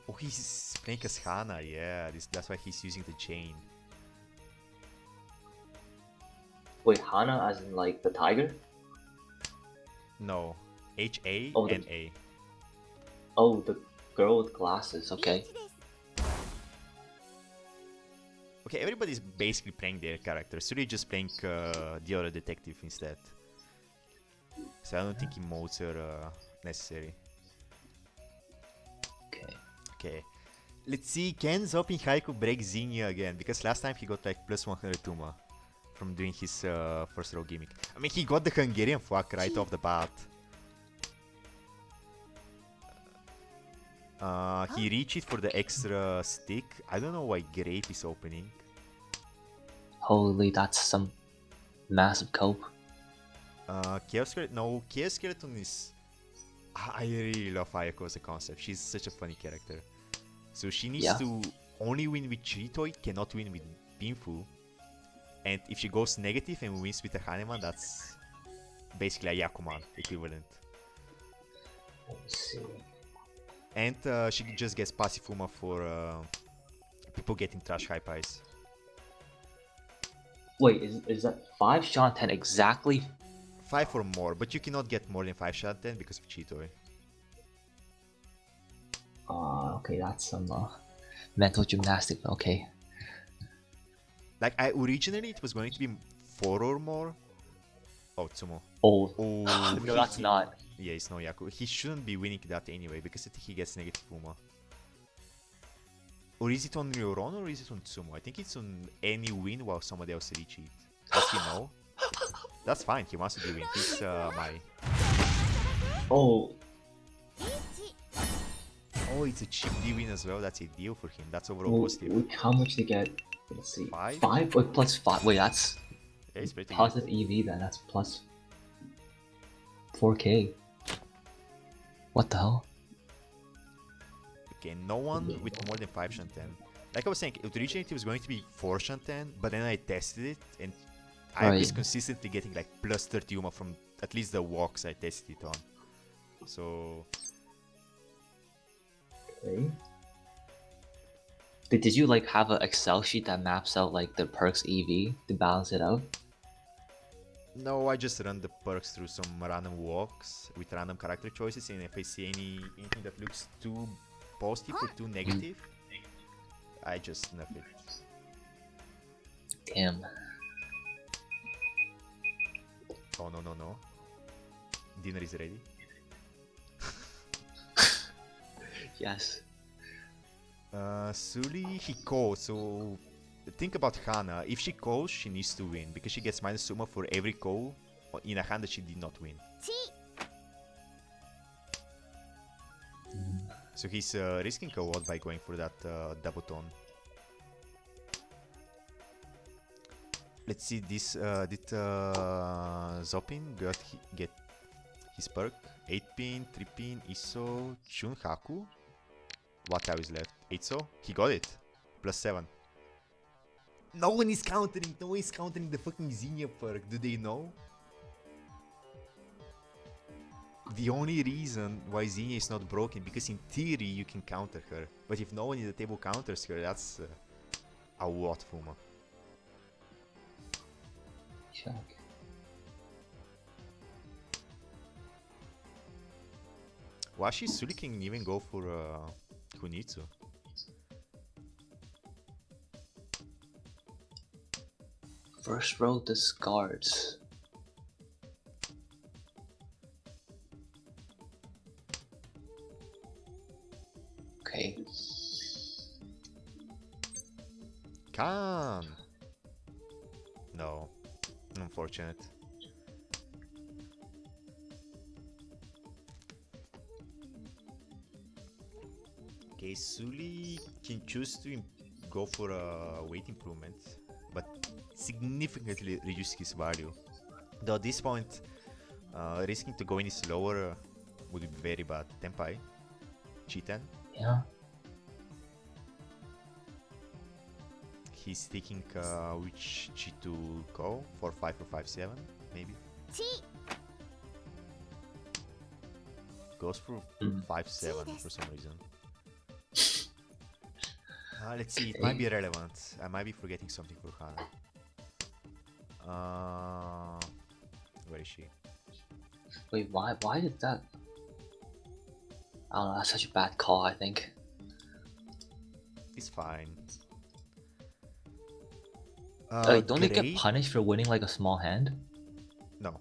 Oh, he's playing as Hana, yeah. That's why he's using the chain. Wait, Hana as in like the tiger? No, H-A Oh, and A. Oh, the girl with glasses, okay. Okay, everybody's basically playing their character. Suri just playing the other detective instead. So I don't think emotes are necessary. Okay. Okay. Let's see, can Zopin Haiku break Zinnia again? Because last time he got like plus 100 Tuma from doing his first row gimmick. I mean, he got the Hungarian fuck right off the bat. He reached for the extra stick. I don't know why Grape is opening. Holy, that's some massive cope. Chaos Skeleton. No, Chaos Skeleton is. I really love Ayako as a concept. She's such a funny character. So she needs to only win with Chitoi, cannot win with Binfu. And if she goes negative and wins with a Haneman, that's basically a Yakuman equivalent. Let's see. And she just gets passive Uma for people getting trash high pies. Wait, is that 5 shot 10 exactly? 5 or more, but you cannot get more than 5 shot 10 because of Chitoi. Okay, that's some mental gymnastics, okay. Like, originally it was going to be 4 or more. Oh, Tsumo. Oh, Oh, no, that's not. Yeah, it's no Yaku. He shouldn't be winning that anyway because I think he gets negative Uma. Or is it on Ryoron or is it on Tsumo? I think it's on any win while somebody else recheat. Does he know? That's fine, he wants to do win. He's my. Oh, Oh, it's a cheap D-win as well. That's ideal for him. That's overall positive. how much they get? Let's see. 5? 5? Wait, plus 5. Wait, that's Yeah, it's pretty good. Positive EV then, that's plus 4k. What the hell? Okay, no one with more than 5 Shanten. Like I was saying, originally it was going to be 4 Shanten, but then I tested it and I was Right. consistently getting like plus 30 Uma from at least the walks I tested it on. So Okay. Did you like have an Excel sheet that maps out like the perks EV to balance it out? no, I just run the perks through some random walks with random character choices, and if I see anything that looks too positive or too negative, I just nerf it. Damn. Oh no. Dinner is ready. Yes. Sully, he calls, so think about Hana. If she calls, she needs to win, because she gets minus Suma for every call in a hand that she did not win. So he's risking a lot by going for that double tone. Let's see, this did Zopin get his perk? 8 pin, 3 pin, Iso, Chun Haku. What tile is left? 8 so? He got it. Plus 7. No one is countering. No one is countering the fucking Xenia perk. Do they know? The only reason why Xenia is not broken, because in theory you can counter her. But if no one in the table counters her, that's a lot, Fuma. Check. Washi Sully can even go for Kunitsu. First row discards. Okay. Can. No. Unfortunate. Okay, Sully can choose to go for a weight improvement, but significantly reduce his value. Though at this point, risking to go any slower would be very bad. Tenpai, Chiten. Yeah. He's thinking which G to go for 5 or 5-7, maybe. Goes for 5-7 for some reason. Let's see, it might be relevant. I might be forgetting something for Hana. Where is she? Wait, why did that? I don't know, that's such a bad call, I think. It's fine. Don't they get Great. punished for winning like a small hand? No.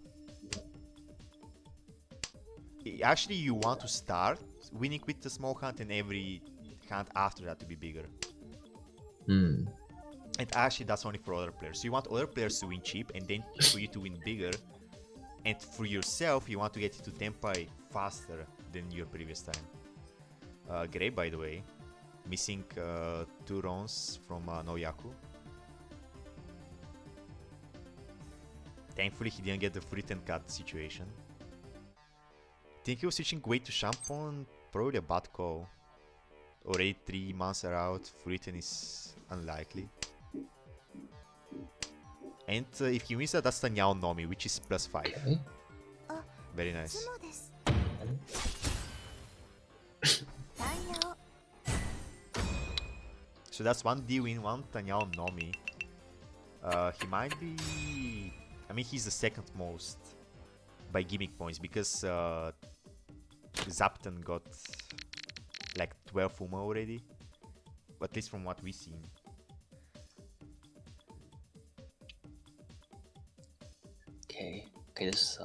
Actually, you want to start winning with the small hand and every hand after that to be bigger. Hmm. And actually, that's only for other players. So you want other players to win cheap and then for you to win bigger. And for yourself, you want to get to Tenpai faster than your previous time. Great, by the way. Missing 2 rounds from Noyaku. Thankfully, he didn't get the fruit and cut situation. Think he was switching weight to Shampoo? Probably a bad call. Already 3 months are out, Fruiten is unlikely. And if he wins that, that's the Nyao Nomi, which is plus 5. Okay. Very nice. So that's 1 D win, 1 Tanyao Nomi. He might be... I mean, he's the second most by gimmick points, because Zapten got like 12 Uma already. At least from what we've seen. Okay, this is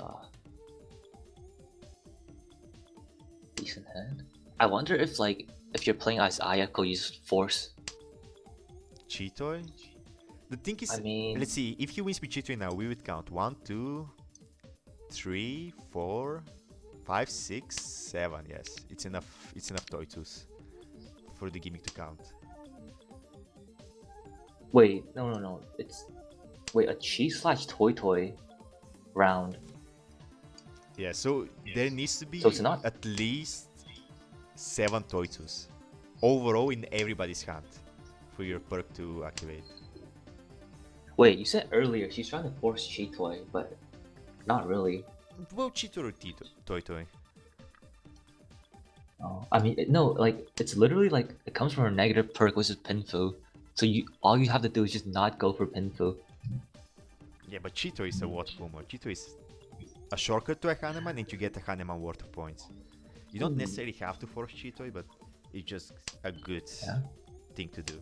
decent hand. I wonder if if you're playing as Ayako, you just force. Chitoy? The thing is, I mean, let's see, if he wins with Chitoy now, we would count 1, 2, 3, 4, 5, 6, 7. Yes, it's enough Toitus for the gimmick to count. wait, no. It's Wait, a cheese slash toy round. Yeah, so there needs to be So it's not- at least 7 Toitus overall in everybody's hand for your perk to activate. Wait, you said earlier she's trying to force cheat toy, but not really. Well, Cheetor or Toy Toy. Oh, I mean, no, like it's literally like it comes from a negative perk, which is Pinfu. So all you have to do is just not go for Pinfu. Yeah, but Cheetor is a water former. Cheetor is a shortcut to a Haneman and you get a Haneman worth of points. You don't necessarily have to force Cheetoy, but it's just a good thing to do.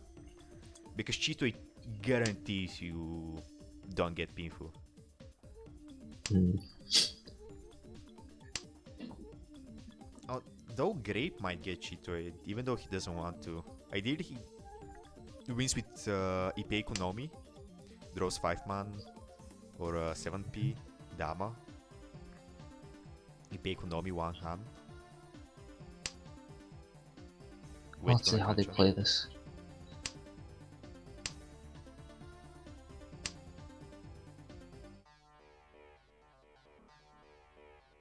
Because Cheetoy guarantees you don't get Pinfu. Oh, though Grape might get Cheetoy, even though he doesn't want to. Ideally, he wins with Ipe Economy, draws 5 man or 7p Dama. Ipe Economy 1 hand. Let's see how they play this.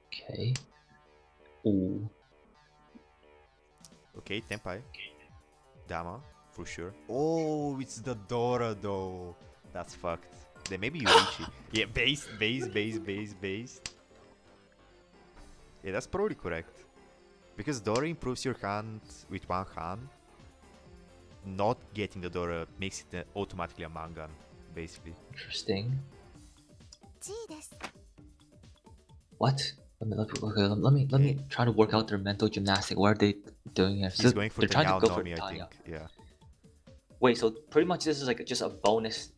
Okay. Ooh. Okay, Tenpai. Dama, for sure. Oh, it's the Dora though. That's fucked. Then maybe Yurichi. Yeah, base. Yeah, that's probably correct. Because Dora improves your hand with 1 hand. Not getting the Dora makes it automatically a Mangan, basically. Interesting. What? Let me try to work out their mental gymnastics. What are they doing here? He's going for they're trying to go for Nomi, I Tanya. think. Yeah. Wait, so pretty much this is like just a bonus,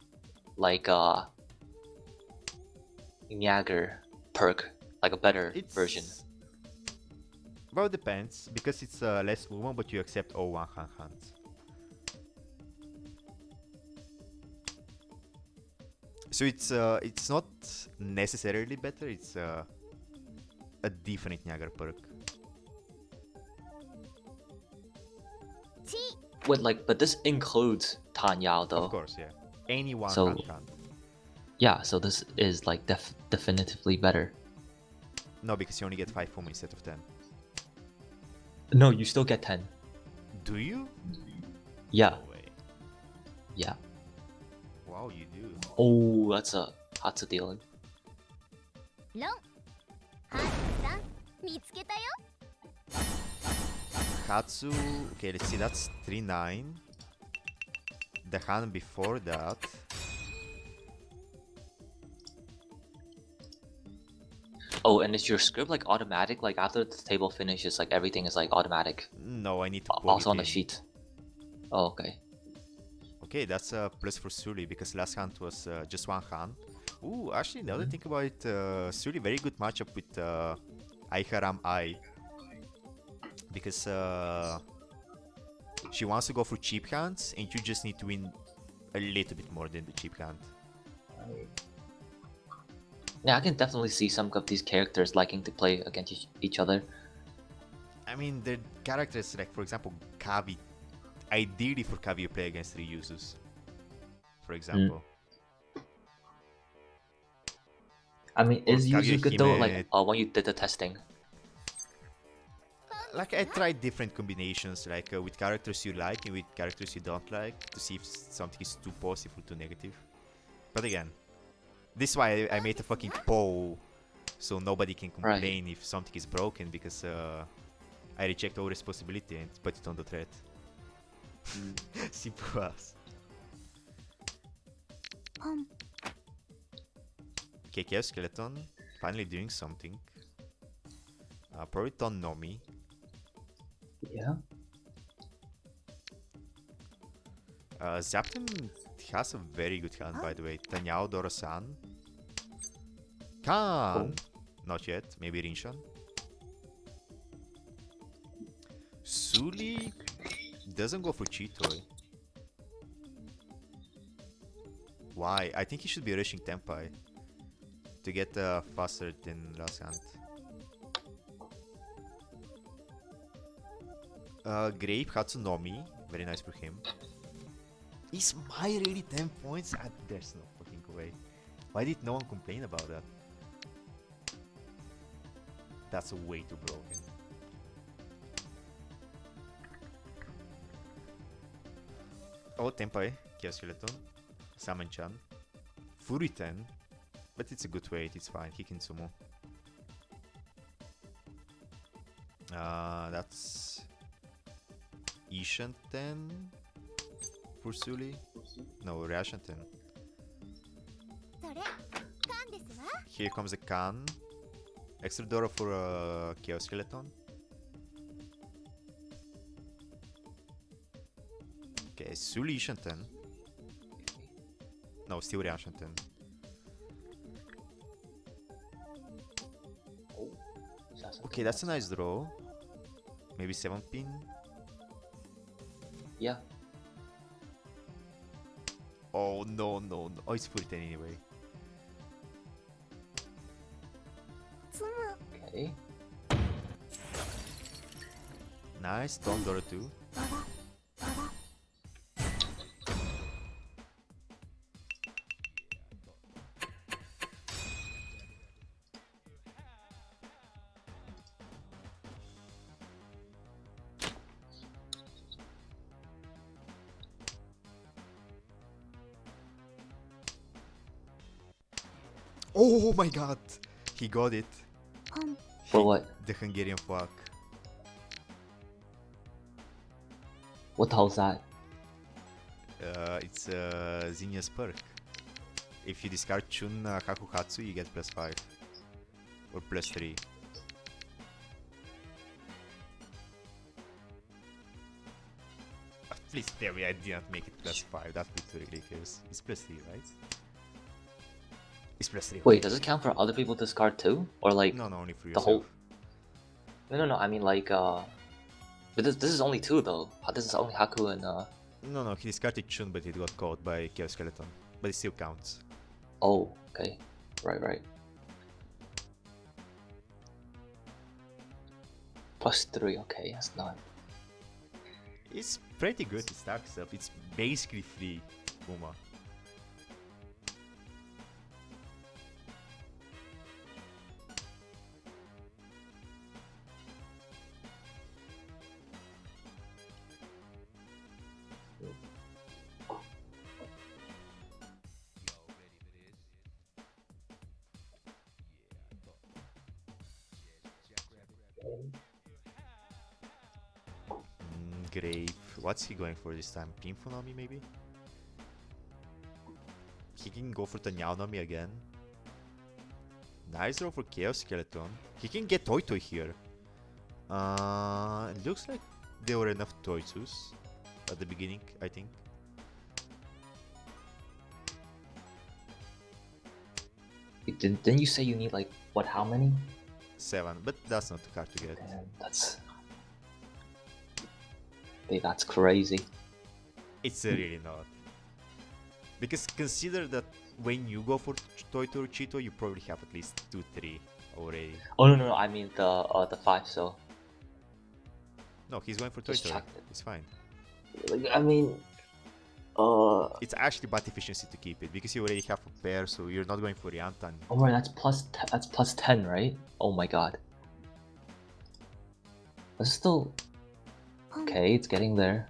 like Niagara perk, like a better version. Well, it depends, because it's less woman, but you accept all 1 hand hands. So it's not necessarily better, it's a different Niagara perk. Wait, like, but this includes Tanyao though. Of course, yeah. Any 1 So- hand hand. Yeah, so this is like definitively better. No, because you only get 5 women instead of 10. No, you still get 10. Do you? Yeah, No way. yeah. Wow, you do. Oh, that's a deal. Hatsu, okay, let's see, that's 3-9. The hand before that. Oh, and is your script like automatic? Like after the table finishes, like everything is like automatic. No, I need to pull Also it on the in. sheet. Oh, okay. Okay, that's a plus for Suli, because last hand was just 1 hand. Ooh, actually, now that I think about it, Suli very good matchup with Aiharam Ai. Because she wants to go for cheap hands, and you just need to win a little bit more than the cheap hand. Yeah, I can definitely see some of these characters liking to play against each other. I mean, the characters, like for example, Kavi. Ideally for Kavi, you play against Ryuzus, for example. I mean, Or is Yuzu good though? Like Kaguya-hime. when you did the testing. Like, I tried different combinations, like with characters you like and with characters you don't like, to see if something is too positive or too negative. But again, this is why I made a fucking poll, so nobody can complain if something is broken, because I reject all responsibility and put it on the thread. Simple as. Okay, Chaos Skeleton, finally doing something. Probably Ton Nomi. Yeah. Zapton has a very good hand, by the way. Tanyao Dora-san. Kan! Not yet. Maybe Rinshan. Suli doesn't go for Cheetoy. Why? I think he should be rushing Tenpai to get faster than last hand. Grape Hatsunomi. Very nice for him. Is my really 10 points? There's no fucking way. way. Why did no one complain about that? That's way too broken. Oh, Tenpai, Chaos Skeleton, Salmon-chan, Furiten, but it's a good weight, it's fine, he can sumo. That's Ishanten for Suli. No, Rashanten. Here comes a Khan. Extra Dora for Chaos Skeleton. Okay, Suli Ishanten. No, still Rashanten. Okay, that's a nice draw. Maybe 7 pin. Yeah. Oh no, no, no. Oh, it's 10 anyway. Okay. Nice, Dawn Dora 2. Oh my god! He got it. For what? The Hungarian fuck. What the hell's that? It's Zinya's perk. If you discard Chun Hakuhatsu, you get +5. Or +3. Please tell me I didn't make it +5. That would be ridiculous. It's +3, right? It's +3. Wait, does it count for other people discard too? Or like No, no, only for the yourself. whole... No, I mean like but this is only 2 though. This is only Haku and No, no, he discarded Chun, but it got caught by Chaos Skeleton. But it still counts. Oh, okay. Right. +3, okay, that's not... It's pretty good, it stacks up. It's basically free Uma. Grave. What's he going for this time? Pinfunomi maybe? He can go for Tanyaonomi again. Nice draw for Chaos Skeleton. He can get Toy Toy here. It looks like there were enough Toitsus at the beginning, I think. Didn't you say you need like, what, how many? 7, but that's not too hard to get. Damn, that's... Hey, that's crazy. It's really not. Because consider that when you go for Toito or Cheeto, you probably have at least 2-3 already. Oh no, I mean the 5, so... No, he's going for Just Toito. chucked it. It's fine. Like, I mean... It's actually bad efficiency to keep it, because you already have a pair, so you're not going for Yantan. Oh right, that's plus 10, right? Oh my god. That's still... Okay, it's getting there.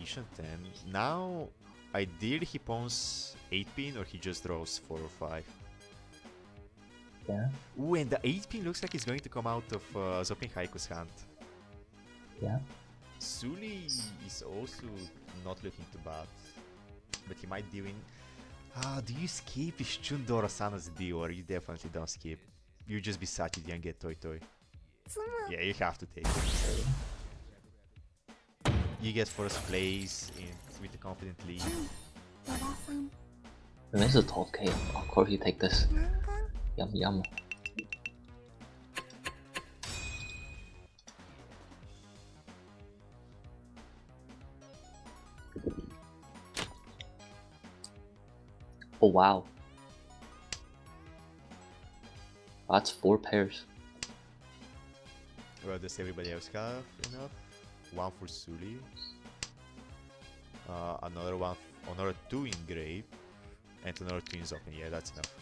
Ishan 10. Now, ideally he pawns 8 pin or he just draws 4 or 5. Yeah. Ooh, and the 8 pin looks like it's going to come out of Zopin Haiku's hand. Yeah. Suli is also not looking too bad, but he might deal in... do you skip if Chun Dora-sana's deal, or you definitely don't skip? You just be sad you didn't get Toy Toy. Yeah, you have to take it. You get first place with a confident lead. This is 12k. Of course you take this. Yum. Oh wow. That's 4 pairs. Well, does everybody else have enough? One for Suli. Another 2 in Grave. And another twins open, yeah, that's enough.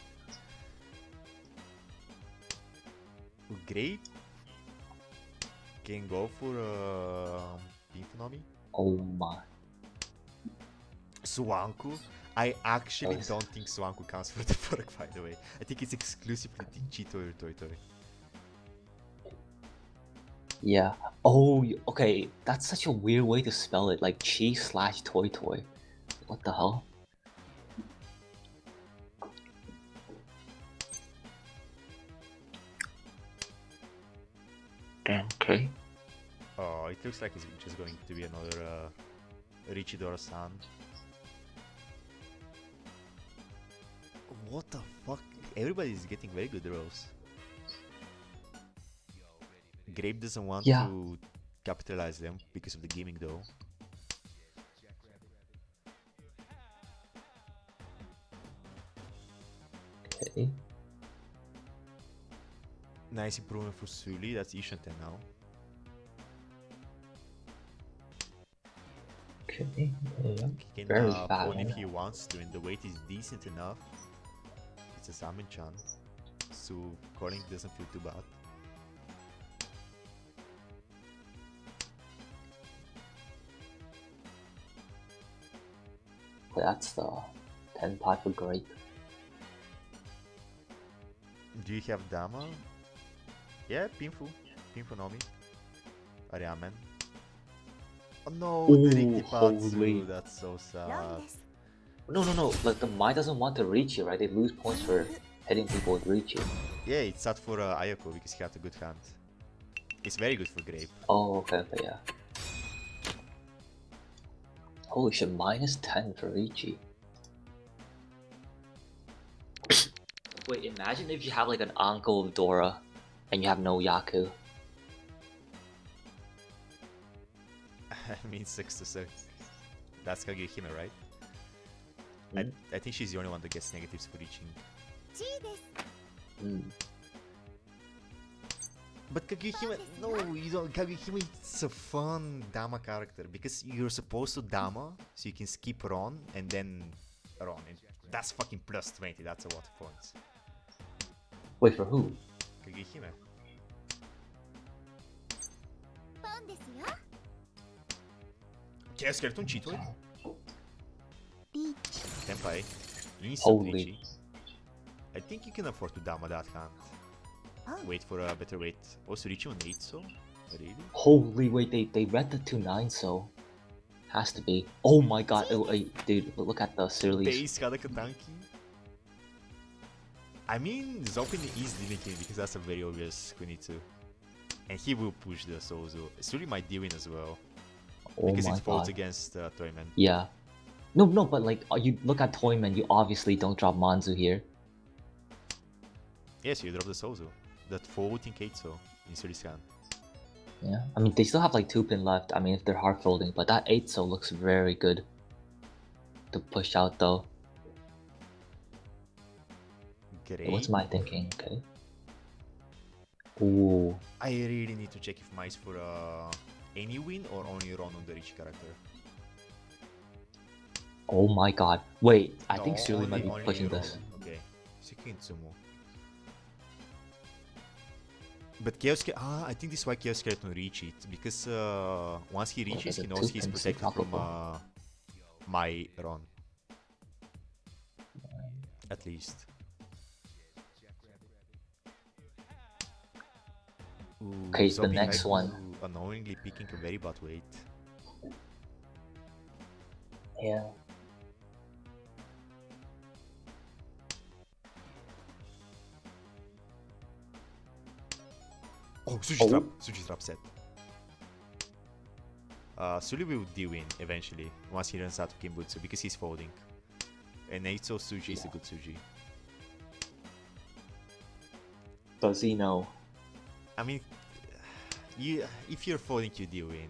Great. Can go for Infonomy. Oh my. Swanku. I actually Nice. don't think Swanku counts for the perk, by the way. I think it's exclusively Chito or Toy Toy. Yeah. Oh, okay. That's such a weird way to spell it. Like chi slash toy toy. What the hell? Damn. Okay. Oh, it looks like it's just going to be another Richidora-san. What the fuck? Everybody's getting very good rolls. Grape doesn't want Yeah. to capitalize them because of the gaming though. Okay. Nice improvement for Sully, that's Ishanten now. Okay. Yeah. He can Very phone bad. if he wants to, and the weight is decent enough. It's a Salmon-chan, so calling doesn't feel too bad. Okay, that's the 10 type of grape. Do you have Dama? Yeah, Pinfu. Pinfu Nomi. Ariamen. Oh no, the Ooh, Rikipatsu, holy. that's so sad. No. Like the Mai doesn't want to reach you, right? They lose points for hitting people with reach you. Yeah, it's sad for Ayako because he had a good hand. It's very good for Grape. Oh, okay, yeah. Holy shit, minus 10 for Richie. Wait, imagine if you have like an uncle of Dora and you have no Yaku. I mean 6 to 6. That's Kagehime, right? Hmm? I think she's the only one that gets negatives for reaching. Hmm. But Kagehime, no, you don't. Kagehime is a fun Dama character because you're supposed to Dama, so you can skip Ron and then Ron. And that's fucking plus 20, that's a lot of points. Wait, for who? Kagehime. Chaos Skeleton Cheetoy? Tenpai. Instant Holy. Richie. I think you can afford to Dama that hand. Wait for a better weight. Also, Richie on 8, so? Really? Holy, wait, they read the 2-9, so has to be. Oh my god, oh, wait, dude, look at the series. Base Kadakatanki. I mean, Zopin is limiting because that's a very obvious Kunitsu. And he will push the Sozo. Suri might D-win as well. Oh Because my it folds god. against Toyman. Yeah. No, but like, you look at Toyman, you obviously don't drop Manzu here. Yes, you drop the Sozo. That folding Keitso in Suri's hand. Yeah, I mean, they still have like 2 pin left, I mean, if they're hard folding, but that 8 so looks very good to push out though. Great. What's my thinking? Okay. Ooh. I really need to check if Mice for any win or only Ron on the Rich character. Oh my god. Wait, I No, think Surly might be only pushing Ron. this. Okay. Shikintsumu. But Chaos I think this is why Chaos Skeleton reach it. Because once he reaches, there's he a knows he's 2-pin protected from Sukakubo. my Ron. At least. Ooh, Okay, the Zombie next Haiku one. Unknowingly picking a very bad weight. Yeah. Oh, Sushi Oh. Trap. Sushi Trap set. Sully will D-win eventually once he runs out of Kimbutsu because he's folding. And Neitsu Suji is a good Suji. Does he know? I mean, if you're folding, you D-win.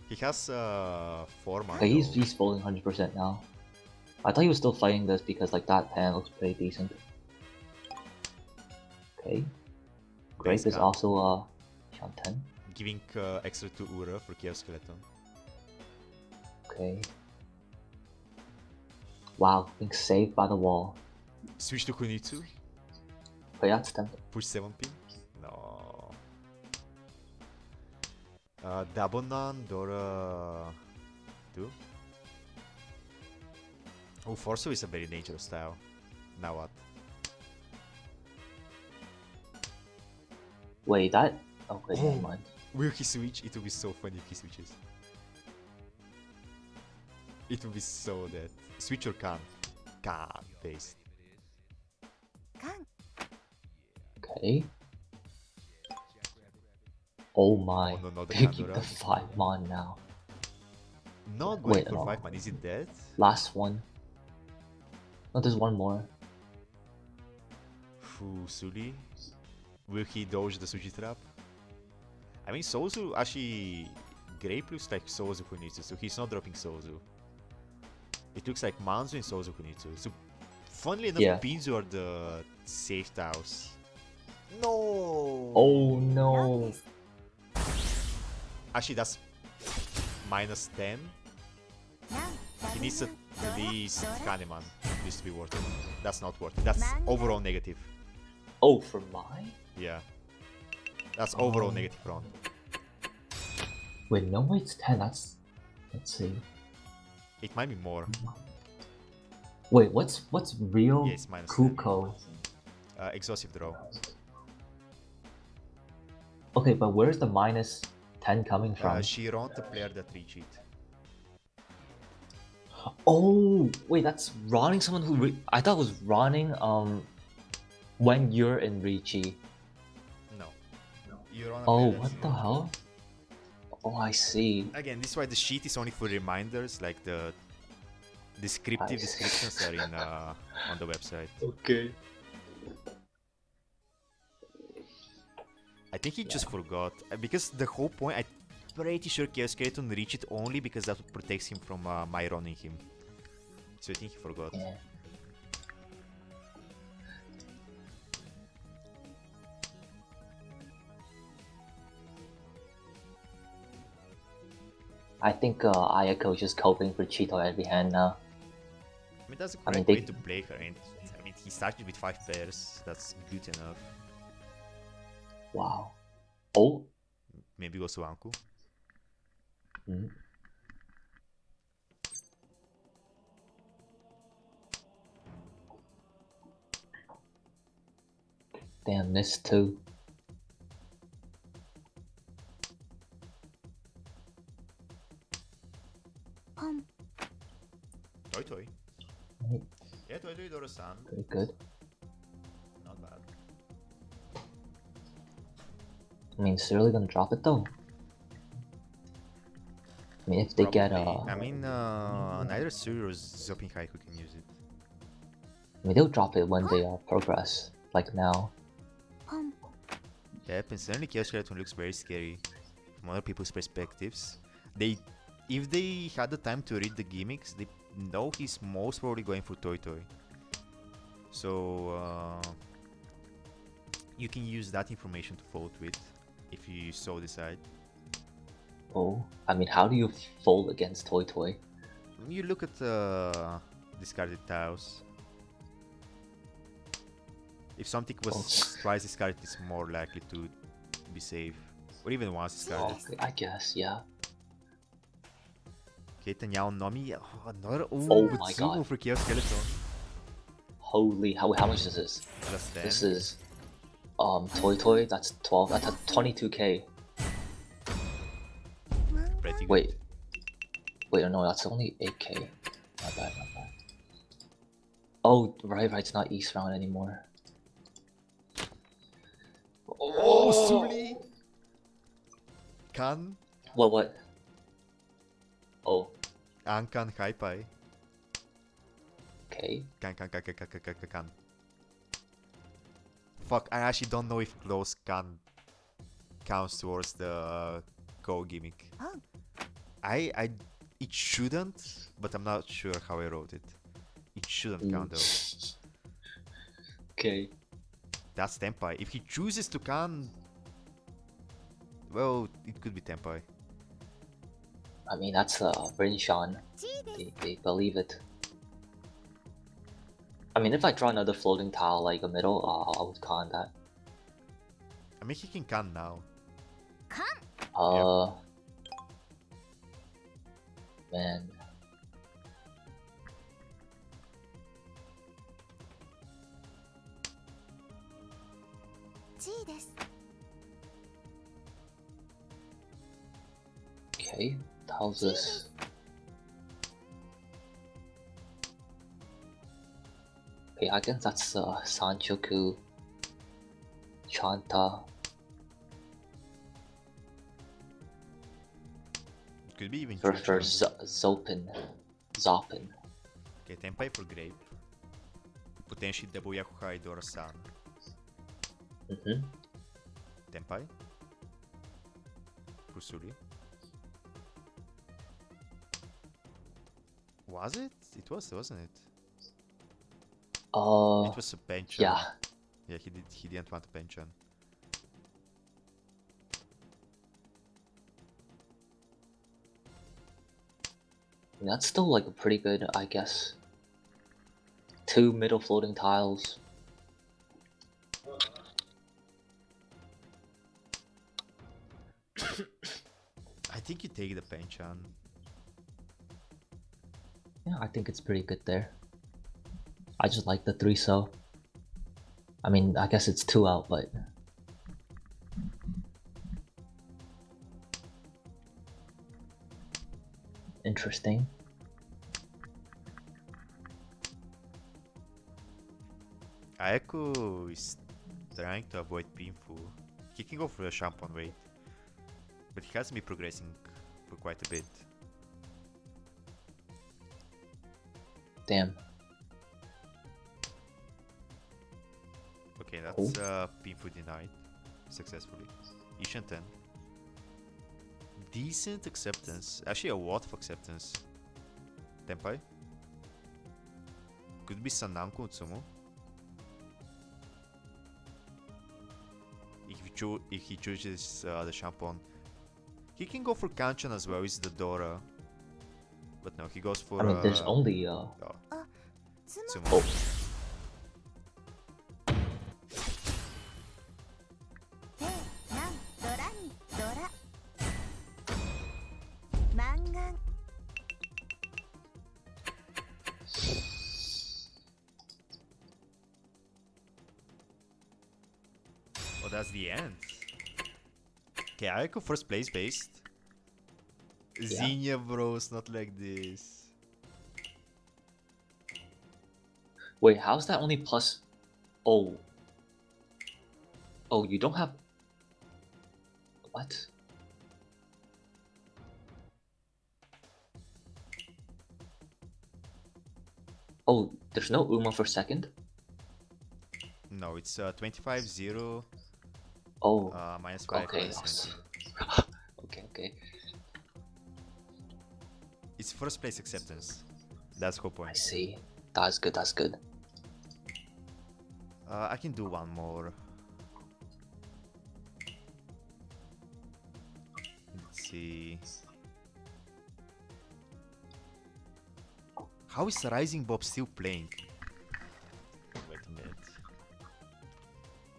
He has 4 mana. Okay, though. he's folding 100% now. I thought he was still fighting this because like that pan looks pretty decent. Okay. Grape is Base card. also Shanten. Giving extra to Ura for Chaos Skeleton. Okay. Wow, being saved by the wall. Switch to Kunitsu. But yeah, it's tempting. Push 7 pin. No. Double non, Dora 2. Oh, Forso is a very dangerous style. Now what? Wait, that. Okay, never mind. Will he switch? It would be so funny if he switches. It would be so dead. Switch or can? Can. Base. Okay. Oh my. Oh, no, no, the Picking Kandora. the 5 mon now. Not going Wait, for no. 5 man. Is it dead? Last one. No, there's one more. Suli. Will he dodge the Suji trap? I mean, Sozu actually. Grape looks like Sozu Kunitsu, so he's not dropping Sozu. It looks like Manzu and Sozu Kunitsu. So, funnily enough, Yeah. Pinzu are the safe tiles. No! Oh no. Actually, that's minus 10. He needs at least Kahneman. Needs to be worth it. That's not worth it. That's overall negative. Oh, for mine? Yeah. That's overall negative round. Wait, no, wait, it's 10. That's. Let's see. It might be more. Wait, what's real Yeah, it's minus 10. Kuko? Exhaustive draw. Okay, but where's the minus 10 coming from? She wrote the player that recheat. Oh, wait, that's running someone who I thought was running when you're in Richi. No. You're on a Oh, player what that's- the hell? Oh, I see. Again, this is why the sheet is only for reminders, like the descriptive I see. descriptions are in on the website. Okay. I think he just forgot because the whole point. I'm pretty sure Chaos Skeleton reached it only because that protects him from my running him. So I think he forgot. Yeah. I think Ayako is just coping for Cheeto every hand now. I mean, that's a I mean, great they- way to play her. And I mean, he started with 5 pairs. That's good enough. Wow. Oh. Maybe also Anku. Hmm. Damn, this too. Toy Toy. Mhm. Yeah, Toy Toy Doro-san. Pretty good. Not bad. I mean, is really gonna drop it though? I mean, if they get Probably. I mean, neither Suri or Zopping Haiku can use it. I mean, they'll drop it when they progress, like now. Yeah, and certainly Chaos Skeleton looks very scary from other people's perspectives. If they had the time to read the gimmicks, they know he's most probably going for Toy Toy. So you can use that information to vote with if you so decide. Oh, I mean, how do you fold against Toy Toy? You look at discarded tiles. If something was twice discarded, it's more likely to be safe. Or even once discarded. Okay, I guess, yeah. Okay, Tanyao Nomi. Oh, another. Oh Ooh, my Tsubo god. for Chaos Skeleton. Holy, how much is this? Plus 10. This is Toy Toy. That's 12. That's 22k. Pretty good. Wait, no, that's only 8k. Not bad, not bad. Oh, right, it's not East round anymore. Oh, Suli! Kan, What? Oh, Ankan, Haipai. okay. Kan. Fuck, I actually don't know if close can counts towards the go gimmick. It shouldn't, but I'm not sure how I wrote it. It shouldn't count though. Okay. That's Tenpai. If he chooses to can, well, it could be Tenpai. I mean, that's Rinshan. They believe it. I mean, if I draw another floating tile like a middle, I would con that. I mean, he can can now. Man. Okay, how's this? Okay, I guess that's Sanchoku, Chanta. Could be even For Chuchan. Zoppin. Okay, Tenpai for Grape. Potentially double Yakuhai Dora-san. Tenpai. Kusuri. Was it? It was, wasn't it? It was a Penchan. Yeah. Yeah, he didn't want a Penchan. That's still like a pretty good, I guess. 2 middle floating tiles. I think you take the Penchan. Yeah, I think it's pretty good there. I just like the 3 so. I mean, I guess it's 2 out, but... Interesting. Aeko is trying to avoid Pinfu. He can go for a Shampoo wait, but he hasn't been progressing for quite a bit. Damn. Okay, that's Pinfu denied successfully. Ishan 10. Decent acceptance. Actually, a lot of acceptance. Tenpai. Could be Sananko Utsumu. If he chooses the Shampoo, he can go for Kanchan as well. It's the Dora. But no, he goes for. I mean, there's only Tsumu. Oh. Oh, that's the end. Okay, Aiko first place based. Yeah. Xenia, bros, not like this. Wait, how's that only plus? Oh. Oh, you don't have... What? Oh, there's no Uma for second? No, it's 25-0. Oh. Minus 5. Okay. Minus 20. Okay. It's first place acceptance. That's the whole I point. see. That's good. I can do one more. Let's see. How is Rising Bob still playing? Wait a minute.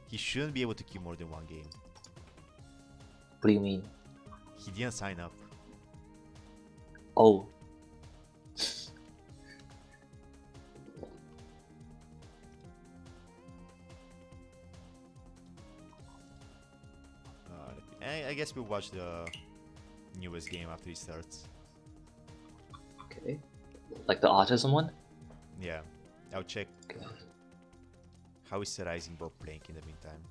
He shouldn't be able to kill more than one game. What do you mean? He didn't sign up. Oh. I guess we'll watch the newest game after he starts. Okay. Like the autism one? Yeah, I'll check Okay. how is the Rising Bob playing in the meantime.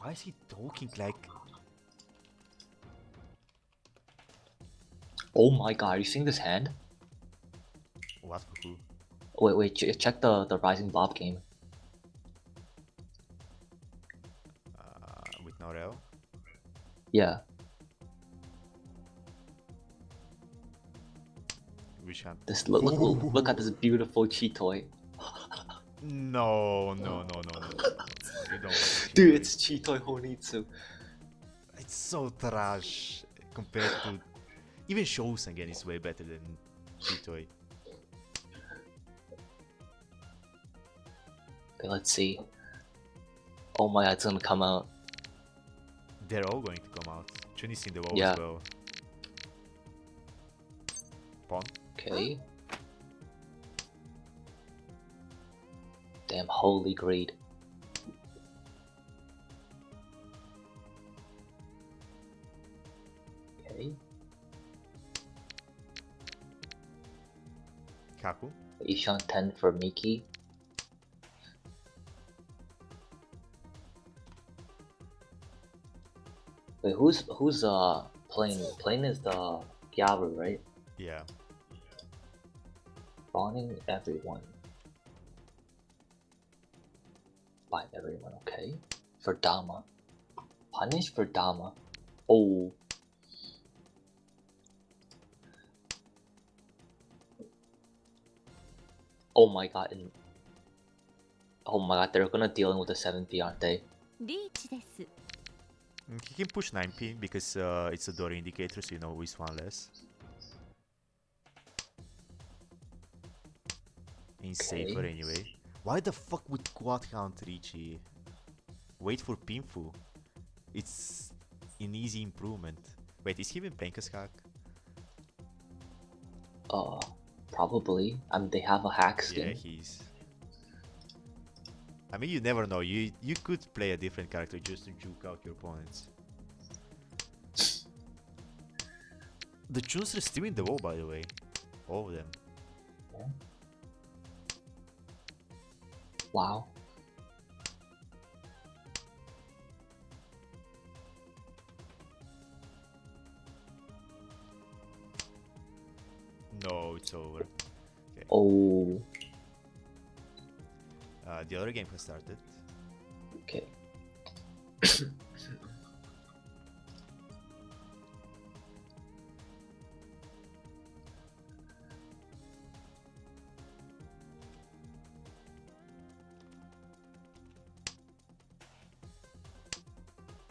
Why is he talking like... Oh my god, are you seeing this hand? What for who? Wait, check the Rising Bob game. With Norel? Yeah. Which one? This look at this beautiful cheat toy. No. You don't. Dude, it's cheat toy Honitsu. It's so trash compared to even Shousengen is way better than Chitoi. Okay, let's see. Oh my god, it's gonna come out. They're all going to come out. Chun is in the wall Yeah. as well. Pawn. Okay. Damn, holy greed. Okay. Kaku. Ishan 10 for Miki. Wait, who's playing? Playing is the Gyaru, right? Yeah. Spawning everyone. By everyone, okay. For Dama. Punish for Dama. Oh. Oh my god. Oh my god, they're gonna deal with the 7P, aren't they? He can push 9p because it's a door indicator, so you know which one less. In safer anyway. Why the fuck would quad count Richie? Wait for Pinfu. It's an easy improvement. Wait, is he even playing Kaskak? Probably. I mean, they have a hack skin. Yeah, he's. I mean, you never know. You could play a different character just to juke out your opponents. The Chuns are still in the wall, by the way. All of them. Yeah. Wow. No, it's over. Okay. Oh. The other game has started. Okay.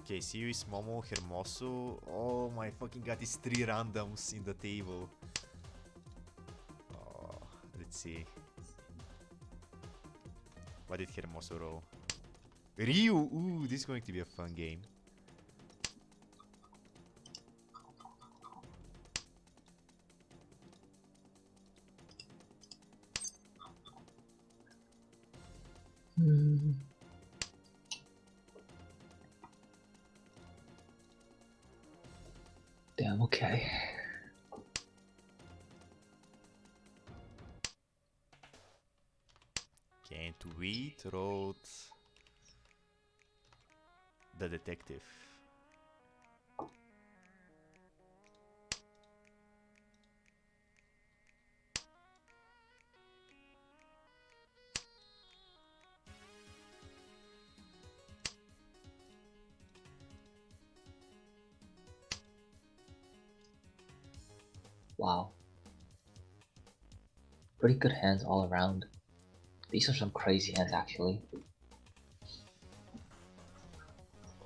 Okay, Sirius, Momo, Hermoso. Oh my fucking god, it's 3 randoms in the table. Oh, let's see. What did Hermoso roll? Ryu! Ooh, this is going to be a fun game. Damn, okay. Can't wait, wrote the detective. Wow. Pretty good hands all around. These are some crazy hands, actually.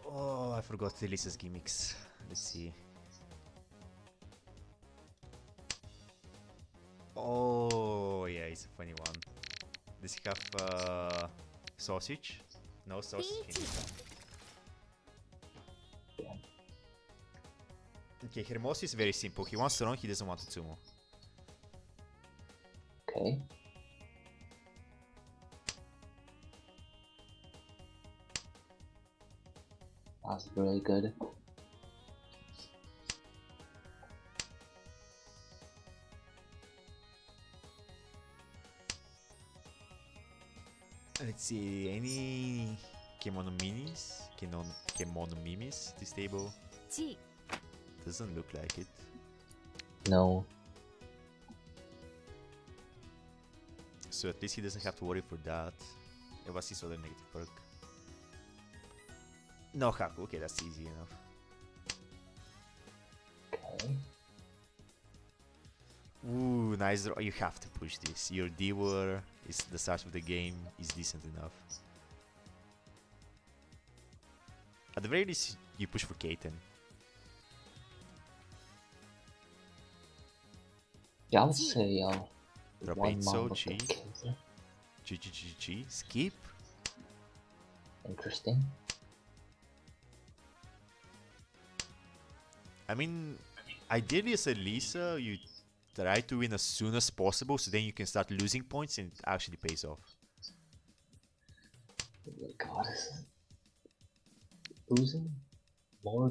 Oh, I forgot Elisa's gimmicks. Let's see. Oh, yeah, it's a funny one. Does he have sausage? No sausage. Okay, Hermoso is very simple. He wants to run, he doesn't want to Tsumo. Okay. That's really good. Let's see, any Kemono Minis? Kemono Mimis this table? Doesn't look like it. No. So at least he doesn't have to worry for that. What's his other negative perk? No Haku, okay, that's easy enough. Okay. Ooh, nice draw. You have to push this. Your D-War is the start of the game is decent enough. At the very least, you push for Kaiten. Yeah, I would say Drop one 8 so Mamba Chi. Kaisen. Chi. Skip. Interesting. I mean, ideally as a Lisa, you try to win as soon as possible so then you can start losing points and it actually pays off. Oh my god. Losing more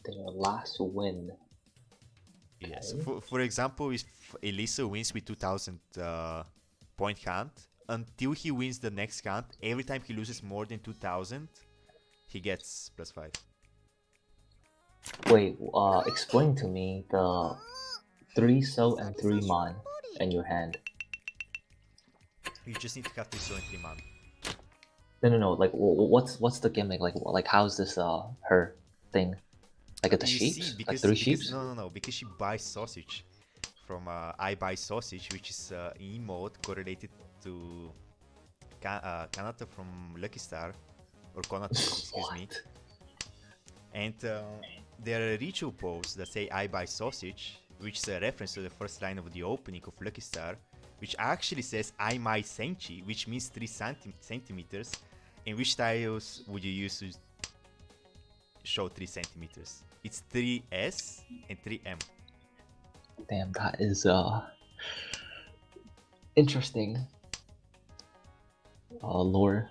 than your last win. Yes. Okay. For example, if Elisa wins with 2000 point count, until he wins the next count, every time he loses more than 2000, he gets +5. Wait, explain to me the 3 so and 3 mon in your hand. You just need to have 3 so and 3 man. No. Like, what's the gimmick? Like, how's this her thing? Like at the You sheep? see, Like 3 sheep? No, because she buys sausage from I Buy Sausage, which is emote correlated to Kanata from Lucky Star, or Konata, excuse me. And there are ritual posts that say I Buy Sausage, which is a reference to the first line of the opening of Lucky Star, which actually says I my senchi, which means 3 centimeters. And which tiles would you use to show 3 centimeters? It's 3S and 3M. Damn, that is interesting. Lore.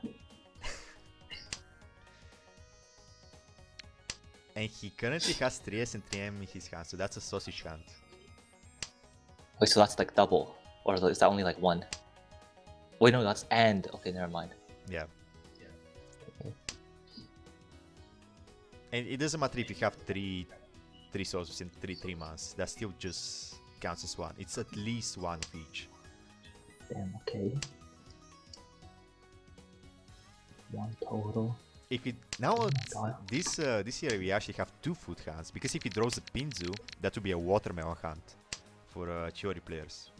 And he currently has 3S and 3M in his hand, so that's a sausage hand. Wait, so that's like double, or is that only like one? Wait, no, that's and. Okay, never mind. Yeah. Okay. And it doesn't matter if you have three sausages and 3 months, that still just counts as one. It's at least one of each. Damn. Okay. One total. If it now God. this year we actually have 2 food hands, because if he draws a Pinzu, that would be a watermelon hand for Chiori players.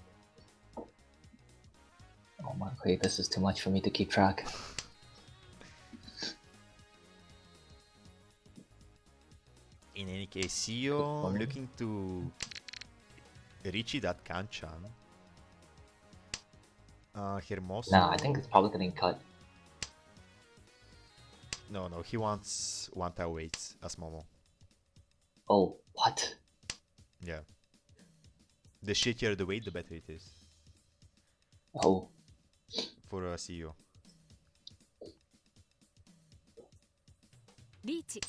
Oh my, okay, this is too much for me to keep track. In any case, Sio looking to Richie that Kanchan. Hermoso. Nah, I think it's probably getting cut. No, he wants 1 tile weights as Momo. Oh, what? Yeah. The shittier the weight, the better it is. Oh. For CEO. Wait,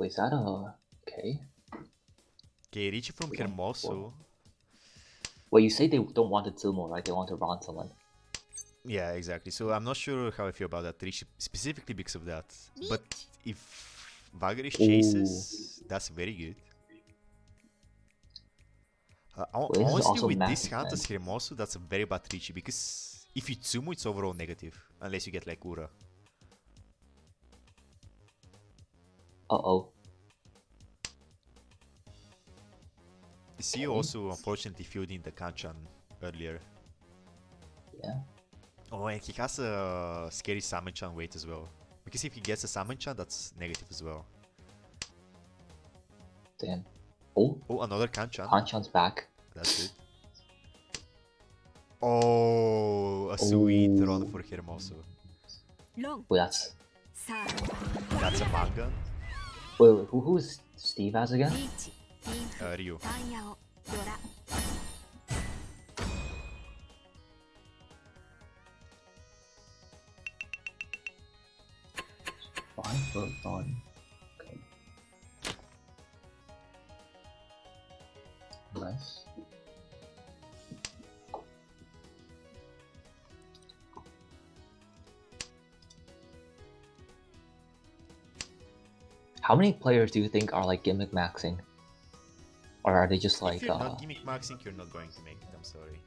is that a... Okay. Okay, Richie from Hermoso. Wait, you say they don't want to Tsumo, right? They want to run someone. Yeah, exactly. So I'm not sure how I feel about that Richie, specifically because of that. But if Vagarish chases, that's very good. Wait, honestly, with this massive, hand man. as Hermoso, that's a very bad Richie, because if you Tsumo, it's overall negative, unless you get like Ura. Uh-oh. CEO also unfortunately fielding the Kanchan earlier. Yeah. Oh, and he has a scary Samenchan weight as well. Because if he gets a Samenchan, that's negative as well. Damn. Oh, another Kanchan. Kanchan's back. That's good. Oh, a sweet run for Hermoso. Wait, that's... That's a manga. Wait, who's Steve as again? Ryu. Fine for fun. Okay. Nice. How many players do you think are like gimmick maxing? Or are they just like If you're not gimmick maxing, you're not going to make it, I'm sorry.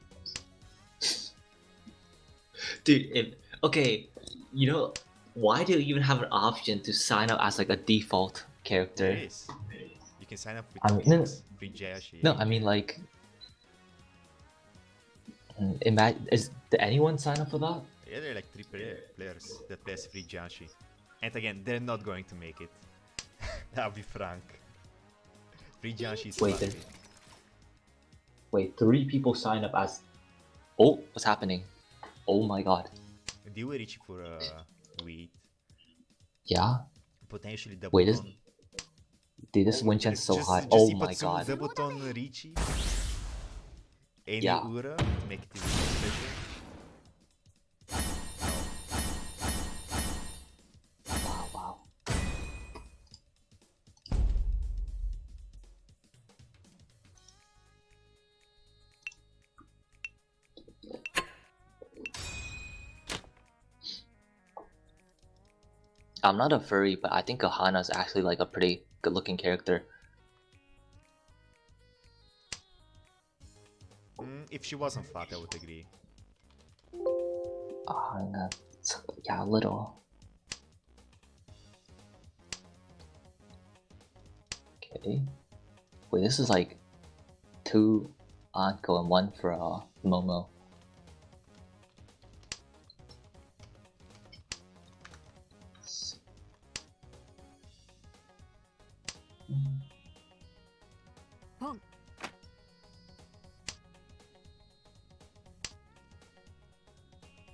Dude, okay, you know, why do you even have an option to sign up as like a default character? There is. You can sign up with I mean, no, free Jayashi. no, I mean like, imagine did anyone sign up for that? Yeah, there are like 3 players that plays free Jayashi. And again, they're not going to make it. I'll be frank. Free Jayashi is Wait, plastic. Wait, 3 people sign up as. Oh, what's happening? Oh my god. They were reaching for wheat. Yeah. Potentially double. Wait, dude, this win chance is so high. Just Oh my god. Double ton Richie. Any Yeah. Ura to make it even more special. Wow, wow. I'm not a furry, but I think Kahana is actually like a pretty good-looking character. If she wasn't fat, I would agree. Yeah, a little. Okay. Wait, this is like 2 Anko and 1 for Momo.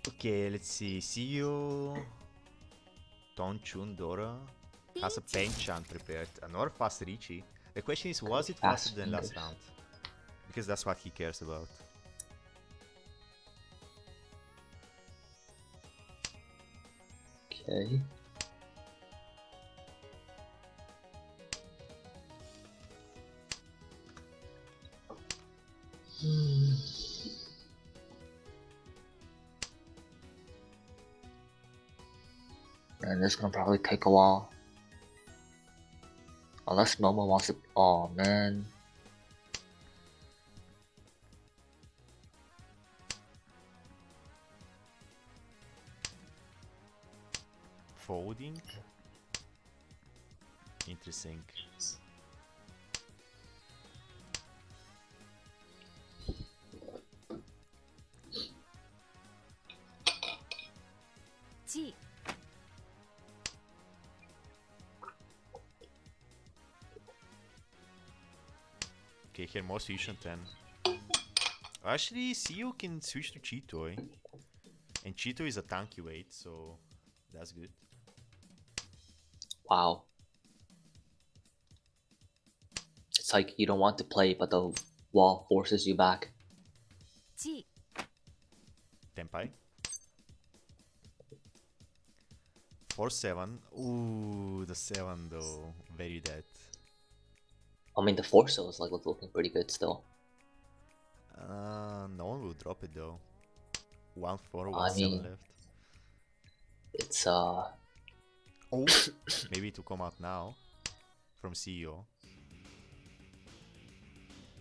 Okay, let's see. Siyo, Tonchun, Dora has a Penchan prepared. Another fast Richie. The question is, was it faster than last round? Because that's what he cares about. Okay. And this is gonna probably take a while. Unless Momo wants to. Oh man. Folding? Interesting. Okay, here more switch on 10. Actually, Siyo can switch to Cheetoy. And Cheetoy is a tanky weight, so that's good. Wow. It's like you don't want to play, but the wall forces you back. Tenpai. 4-7. Ooh, the 7 though. Very dead. I mean, the Forso is like looking pretty good still. No one will drop it though. 1-4, 1-7 mean, left. It's Oh, maybe it will come out now from CEO.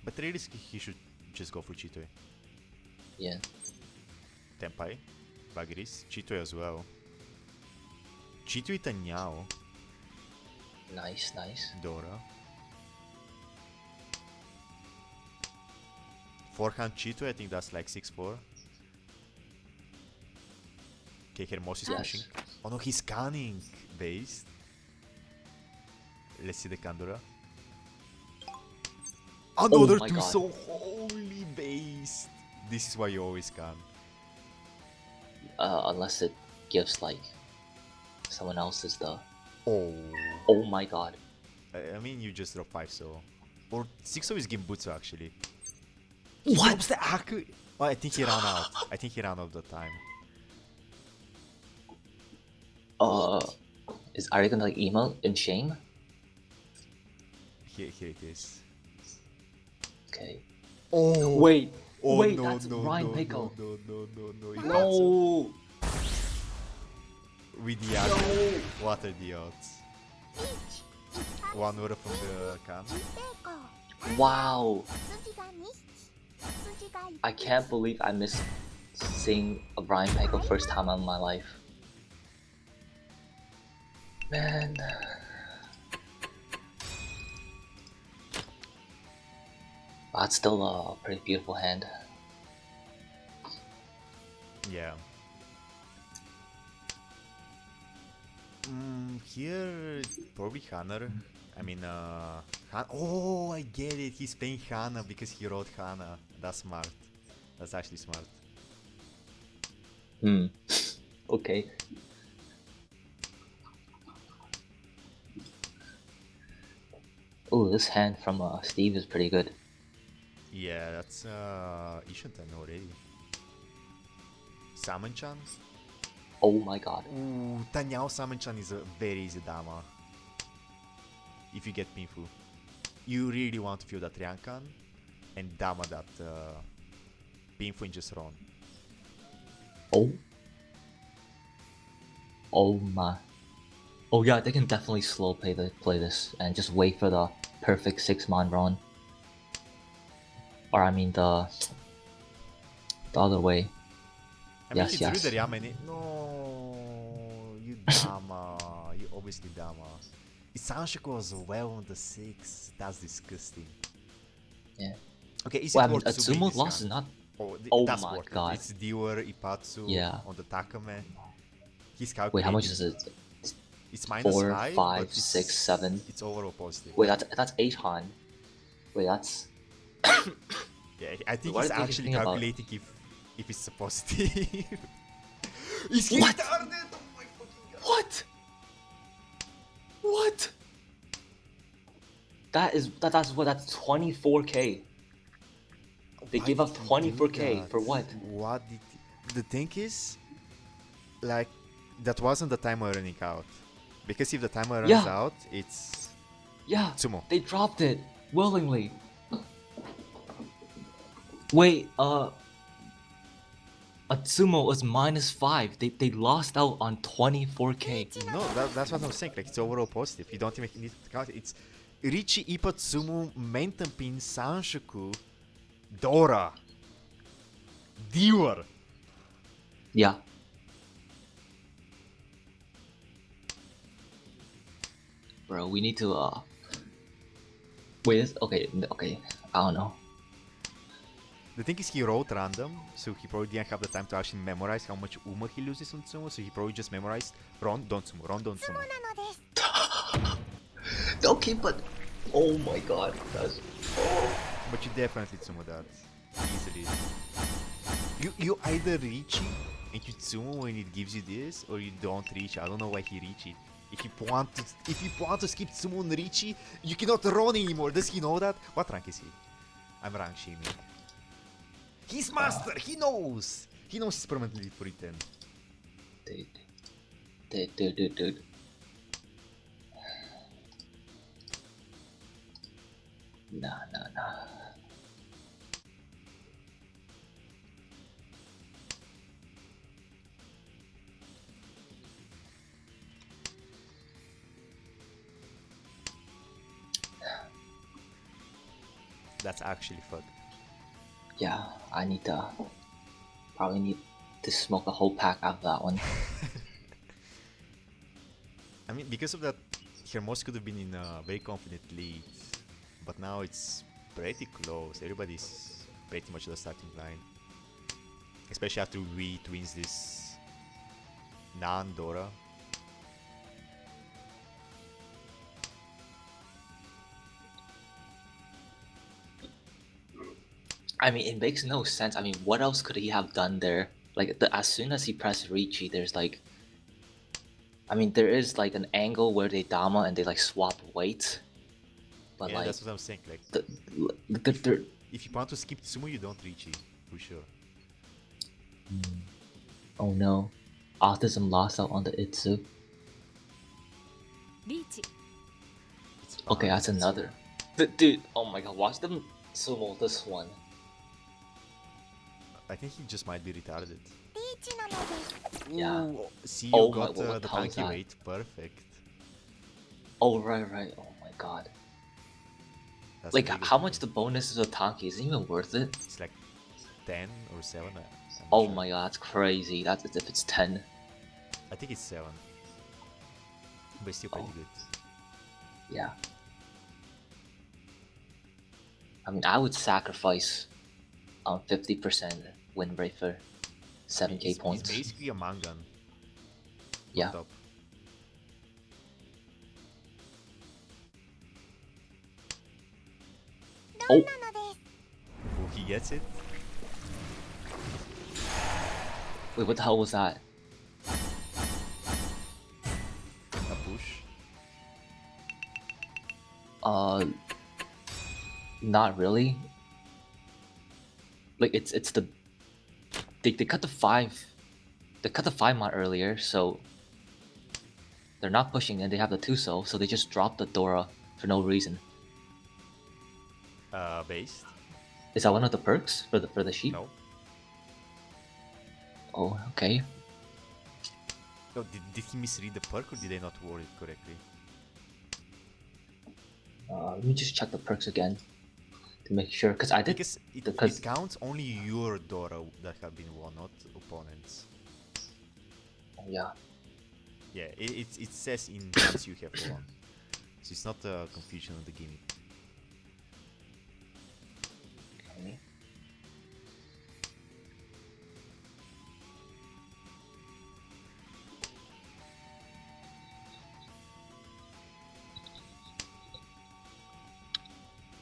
But realistically, he should just go for Cheetoy. yeah. Tenpai, Bagris, Cheetoy as well. Cheetoy Tanyao, Nice, nice. Dora. Forehand Cheetoy, I think that's like 6-4. Okay, Hermos is Yes. pushing. Oh no, he's scanning. Based. Let's see the Kandora. Another my 2, God. so holy based. This is why you always scan. Unless it gives like someone else's the. Oh. Oh my god. I mean, you just drop 5 so. Or 6 is Gimbutsu actually. What? Drops the Aku. Oh, I think he ran out. I think he ran out of the time. Are you gonna like emote in shame? Here it is. Okay. Oh. Wait. Oh, Wait, no, that's no, Ryan no, Pickle. No. You can't No. with the Aku. What are the odds? 1 order from the can. Wow. I can't believe I missed seeing a Brian Pego first time in my life. Man. That's still a pretty beautiful hand. Yeah. Here, probably Hana. I mean, oh, I get it. He's playing Hana because he wrote Hana. That's smart. That's actually smart. Okay. Oh, this hand from Steve is pretty good. Yeah, that's Ishantan already. Salmon-chan? Oh my god. Ooh, Tanyao Salmon-chan is a very easy dama. If you get Pinfu. You really want to feel that Ryankan and dama that Pinfu and just run. Oh. Oh my. Oh yeah, they can definitely slow play this and just wait for the perfect 6-man run. Or I mean the other way. I mean, Yes, it's yes. Ruder Yamane. No, you dama. You obviously dama. Isanshiku as well on the 6. That's disgusting. Yeah. Okay, is Well, it I mean, worth zooming Atsumo's this loss guy? is not. Oh, Oh that's my worth god. it. It's Dior, Ipatsu Yeah. on the Takame. He's calculating. Wait, how much is it? It's minus 4, 5, 5, but it's, 6, 7. It's overall positive. Wait, that's 8 Han. Wait, that's. Yeah, I think What he's did you actually think about- calculating if it's a positive. Is he What? retarded? Oh my fucking god. What? What? That's 24k. They Why give up did he do 24k that? for what? What did the thing is, like, that wasn't the timer running out. Because if the timer runs Yeah. out, it's Yeah, Sumo. they dropped it willingly. Wait, Atsumo was -5. They lost out on 24k. No, that's what I'm saying. Like, it's overall positive. You don't even need to count it. It's Richie, Ipatsumu, Mentempin, Sanshoku, Dora, Dior. Yeah. Bro, we need to wait. Okay. I don't know. The thing is, he wrote random, so he probably didn't have the time to actually memorize how much Uma he loses on Sumo, so he probably just memorized Ron, don't Sumo, Ron, don't Sumo. Okay, but oh my god, that's. But you definitely Sumo that easily. You either reach it and you Sumo when it gives you this, or you don't reach. I don't know why he reach it. If you want to skip Sumo and Richie, you cannot run anymore. Does he know that? What rank is he? I'm rank shaming. He's master. He knows. He knows he's permanently for it. Dude. Nah. That's actually fucked. Yeah, probably need to smoke a whole pack out of that one. I mean, because of that, Hermos could have been in a very confident lead, but now it's pretty close. Everybody's pretty much the starting line, especially after we wins this non-Dora. I mean, it makes no sense. I mean, what else could he have done there? Like, as soon as he pressed Ricci, there's like, I mean, there is like an angle where they Dama and they like swap weights. But Yeah, like, that's what I'm saying. Like, if if you want to skip Sumo, you don't reach it, for sure. oh no, Autism lost out on the Itsu. It's Okay, fine, that's it's another. Dude, oh my god, watch them sumo this one. I think he just might be retarded. Yeah. Ooh, see, you Oh my- got what the how is tanky that? rate. Perfect. Oh right. Oh my god. That's Like, pretty good. how much the bonus is with Tanki? Is it even worth it? It's like 10 or 7. I'm Oh Sure. my god, that's crazy. That's as if it's 10. I think it's 7. But it's still pretty good. Yeah. I mean, I would sacrifice 50% win rate for 7k It's points. basically a mangan. Yeah. On top. Oh, Oh, he gets it. wait, what the hell was that? A push. Not really. Like it's the they cut the 5. They cut the 5 mod earlier, so they're not pushing and they have the 2 so they just dropped the Dora for no reason. Based. Is that one of the perks for the sheep? No. Oh, okay. No, did he misread the perk or did I not word it correctly? Let me just check the perks again to make sure, because I did. Because it counts only your Dora that have been won, not opponents. Oh, yeah. Yeah, it says in ones you have won. So it's not a confusion of the gimmick. Okay.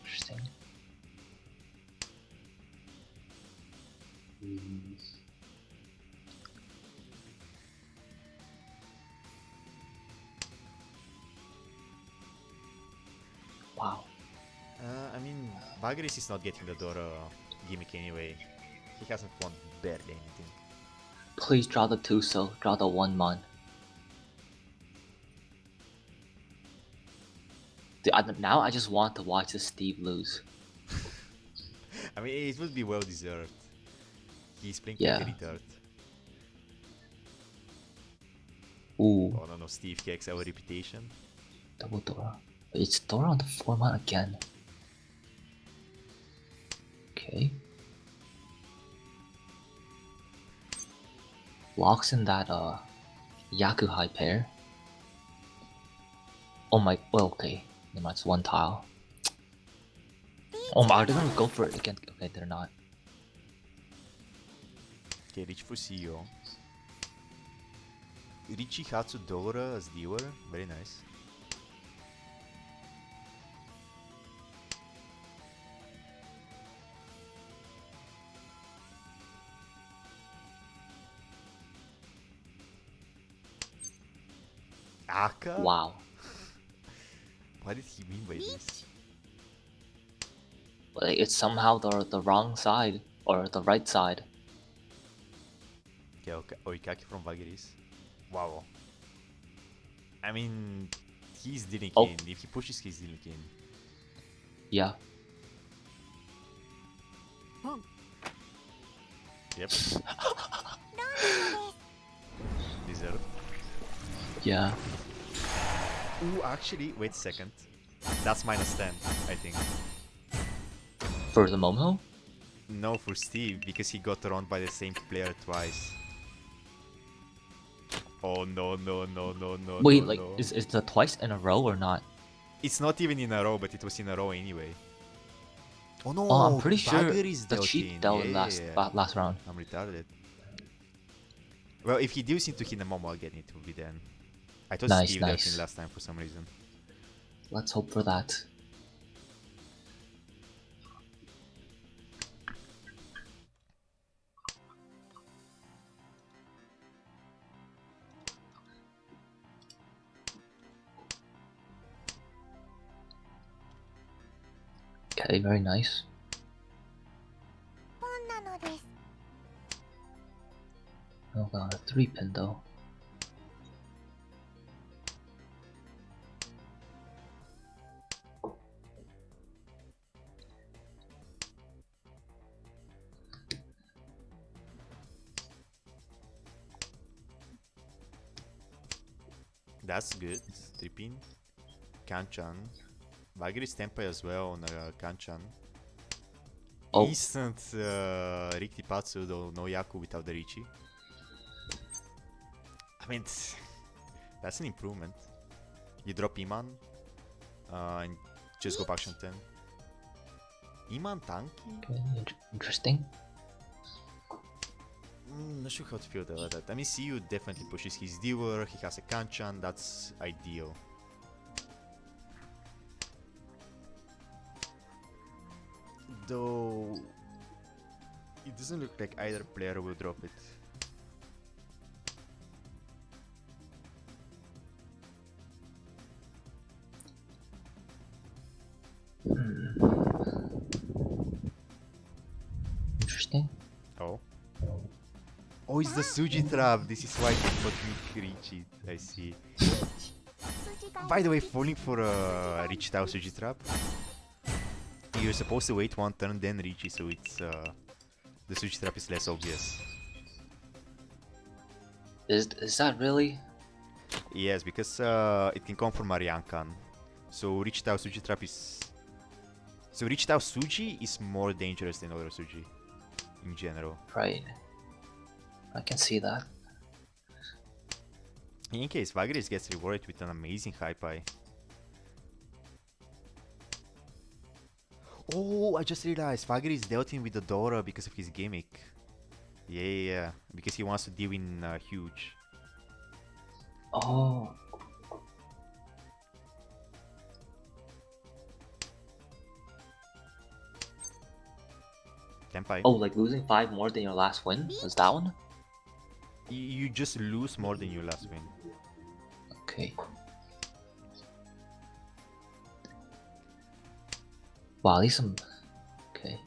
Interesting. Wow. I mean, Bagris is not getting the Dora gimmick anyway. He hasn't won barely anything. Please draw the 2 so draw the 1 mon. Dude, now I just want to watch this Steve lose. I mean, it would be well deserved. He's playing Yeah. pretty retard. Ooh, Oh no, Steve kicks our reputation. double Dora. It's Dora on the 4 mon again. Okay. Locks in that Yaku high pair. Oh my, well, okay. Never mind, it's 1 tile. Oh my, they're gonna go for it again. Okay, they're not. Okay, reach for CEO. Richie Hatsu Dora as dealer, very nice. Aka? Wow. What did he mean by this? Like, it's somehow the wrong side, or the right side. Okay, Oikaki from Vagiris. Wow. I mean, he's dealing Oh. in. If he pushes, he's dealing in. Yeah. Yep. Deserve. Yeah. Ooh, actually, wait a second. That's -10, I think. For the Momo? No, for Steve, because he got round by the same player twice. Oh no, no, no, no, no. Wait, no, like, no. is the twice in a row or not? It's not even in a row, but it was in a row anyway. Oh no, Oh, I'm pretty sure Baggeries the dealt cheap in. dealt Yeah, last yeah, yeah. last round. I'm retarded. Well, if he deals into Hinamomo again, it will be then. I thought Nice, Steve dealt nice. in last time for some reason. Let's hope for that. Okay, very nice. Oh god, a 3-pin though. That's good. 3-pin. Kanchan. Baggeries Tempai as well on Kanchan. Oh. instant Rikitipatsu though, no Yaku without the Richi. I mean, that's an improvement. You drop Iman and just go back to 10. Iman tanky? Okay, interesting. Not sure how to feel about that. I mean, CU definitely pushes his Dealer, he has a Kanchan, that's ideal. Though, it doesn't look like either player will drop it. Interesting. Oh. Oh, it's the Suji trap. This is why he couldn't reach it. I see. By the way, falling for a reach Tao Suji trap, you're supposed to wait one turn then reach it, so it's the Suji trap is less obvious. Is that really? Yes, because it can come from Mariankan. So reach Tao Suji trap is. So reach Tao Suji is more dangerous than other Suji in general. Right. I can see that. In any case, Vagris gets rewarded with an amazing high pie. Oh, I just realized Vagris dealt him with the Dora because of his gimmick. Yeah, because he wants to deal in huge. Oh. Tenpai. Oh, like losing 5 more than your last win? Was that one? You just lose more than your last win. Okay. Wow, at least some. Okay.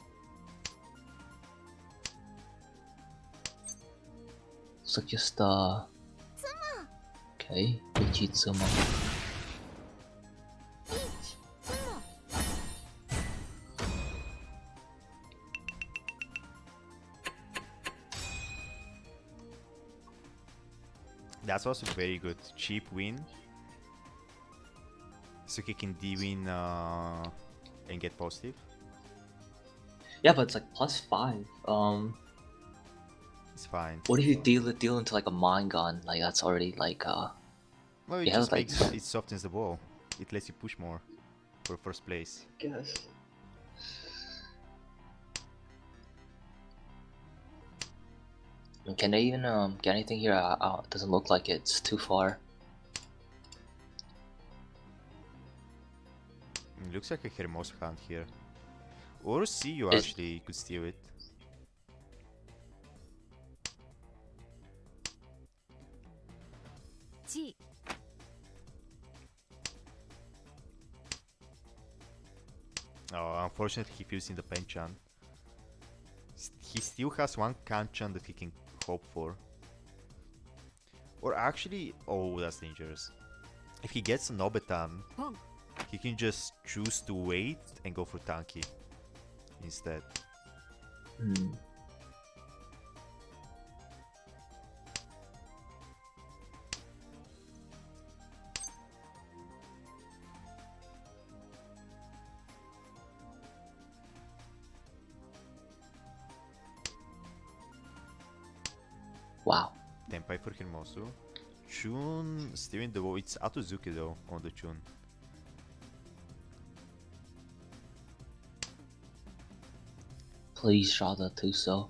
So just Okay, Ichitsuma. That's also very good. Cheap win. So he can D-win and get positive. Yeah, but it's like +5. It's fine. What if you deal into like a mind gun? Like that's already like Well, it yeah, just like makes it softens the ball. It lets you push more for first place. guess. Can they even get anything here? It doesn't look like it's too far. It looks like a Hermoso hand here. Or CU Is- actually could steal it. Oh, unfortunately he feels in the Penchan. He still has one Kanchan that he can hope for. Or actually, oh, that's dangerous. If he gets a Nobetan, he can just choose to wait and go for Tanky instead. Hmm. Wow. Tenpai for Hermoso. Chun steering the wall. It's Atozuki though on the Chun. Please draw the Tuso.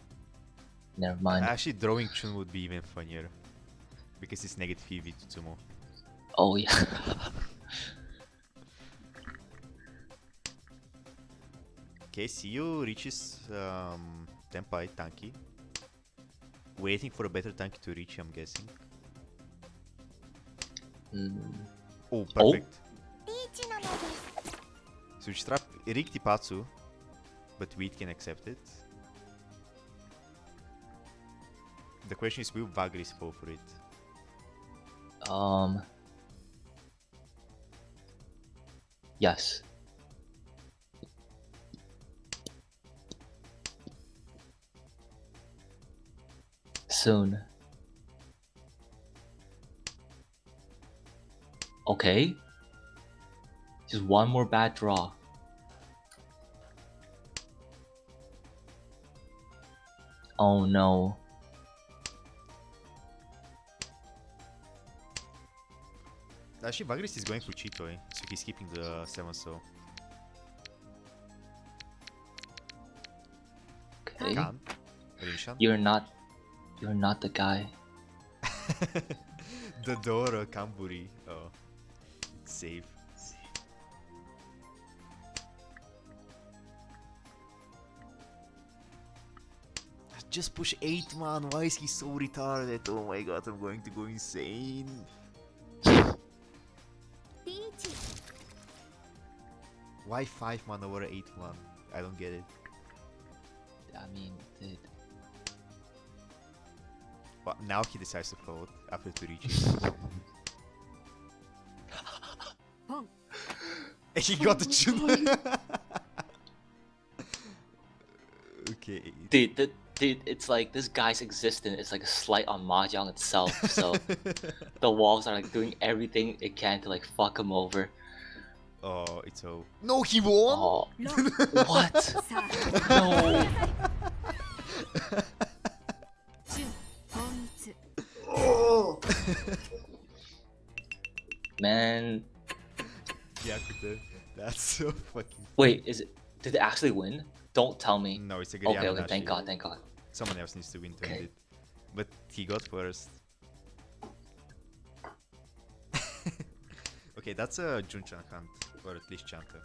Never mind. Actually, drawing Chun would be even funnier. Because it's negative EV to Tsumo. Oh yeah. Okay, CU reaches Tenpai Tanky. Waiting for a better Tanky to reach, I'm guessing. Oh, perfect. Switch trap, Rikitipatsu, but Wheat can accept it. The question is, will Vagris fall for it? Yes. Soon. Okay. Just one more bad draw. Oh no. Actually, Bagris is going for Cheetoy, so he's keeping the 7 so. Okay. Can't. Rinshan. You're not the guy. The Dora Kamburi. Oh. Save. Just push 8, man. Why is he so retarded? Oh my god, I'm going to go insane. Why 5 man over 8 man? I don't get it. I mean, dude. But now he decides to fold after 2 reaches. And he got the tune. Okay. Dude, it's like this guy's existence is like a slight on Mahjong itself. So the walls are like doing everything it can to like fuck him over. Oh, it's so. No, he won. Oh, what? No. Oh. Man. Yakuta. That's so fucking. Wait, did it actually win? Don't tell me. No, it's a good Okay, thank God. Someone else needs to win to Okay. end it. But he got first. Okay, that's a Junchan hunt, or at least Chanta.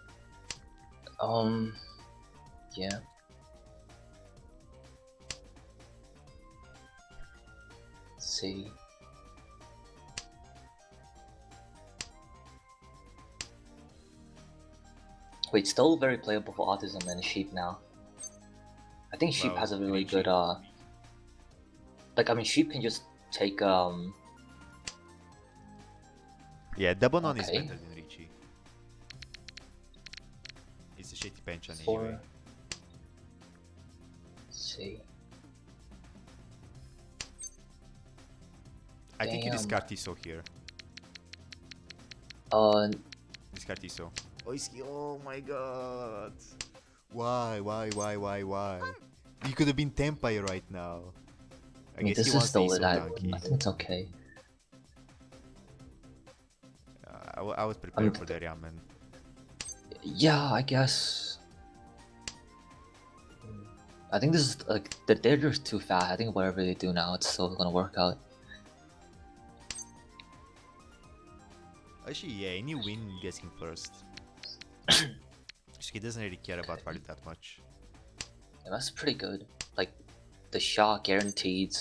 Yeah. Let's see. Wait, still very playable for autism and sheep now. I think sheep Well, has a really Richie. good like I mean sheep can just take Yeah, Dabonon is Okay. better than Richie. It's a shitty Penchan Four. anyway. Let's see. I think you Damn. discard Tiso here. Discard Tiso. Oh, oh my god. Why? You could have been Tempai right now. I mean, guess this he is wants the still Iso that. donkey. I think it's okay. I was prepared for the ramen. Yeah, I guess. I think this is like they're just too fast. I think whatever they do now, it's still gonna work out. Actually, yeah, any win gets him first. So he doesn't really care about value that much. Yeah, that's pretty good. Like the shot guaranteed.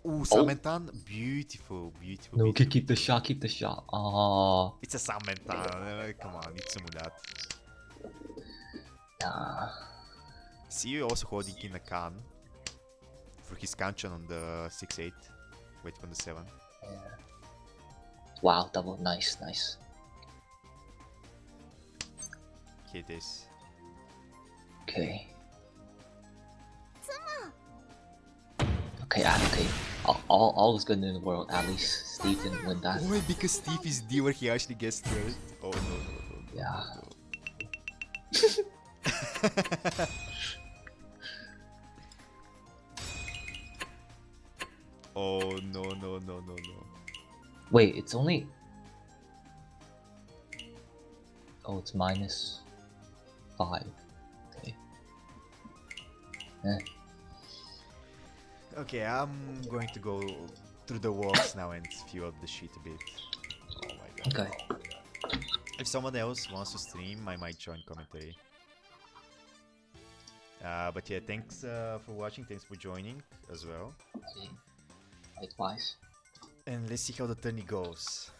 Ooh, Samentan, beautiful. No, keep the shot, keep the shot. Oh, It's a Samentan, come on, it's that. nah. See you also holding in a Khan for his Kanchan on the 6-8. Wait for the 7. Yeah. Wow, double, nice. Okay, this. Okay. Okay, okay. All is good in the world. At least Steve didn't win that. Why? Because Steve is D where he actually gets third. Oh no. Yeah. Oh no. Wait, it's only. Oh, it's -5. Okay. Okay, I'm going to go through the walks now and fill up the sheet a bit. Oh my god. Okay. If someone else wants to stream, I might join commentary. But yeah, thanks for watching, thanks for joining as well. Okay. Likewise. And let's see how the tourney goes.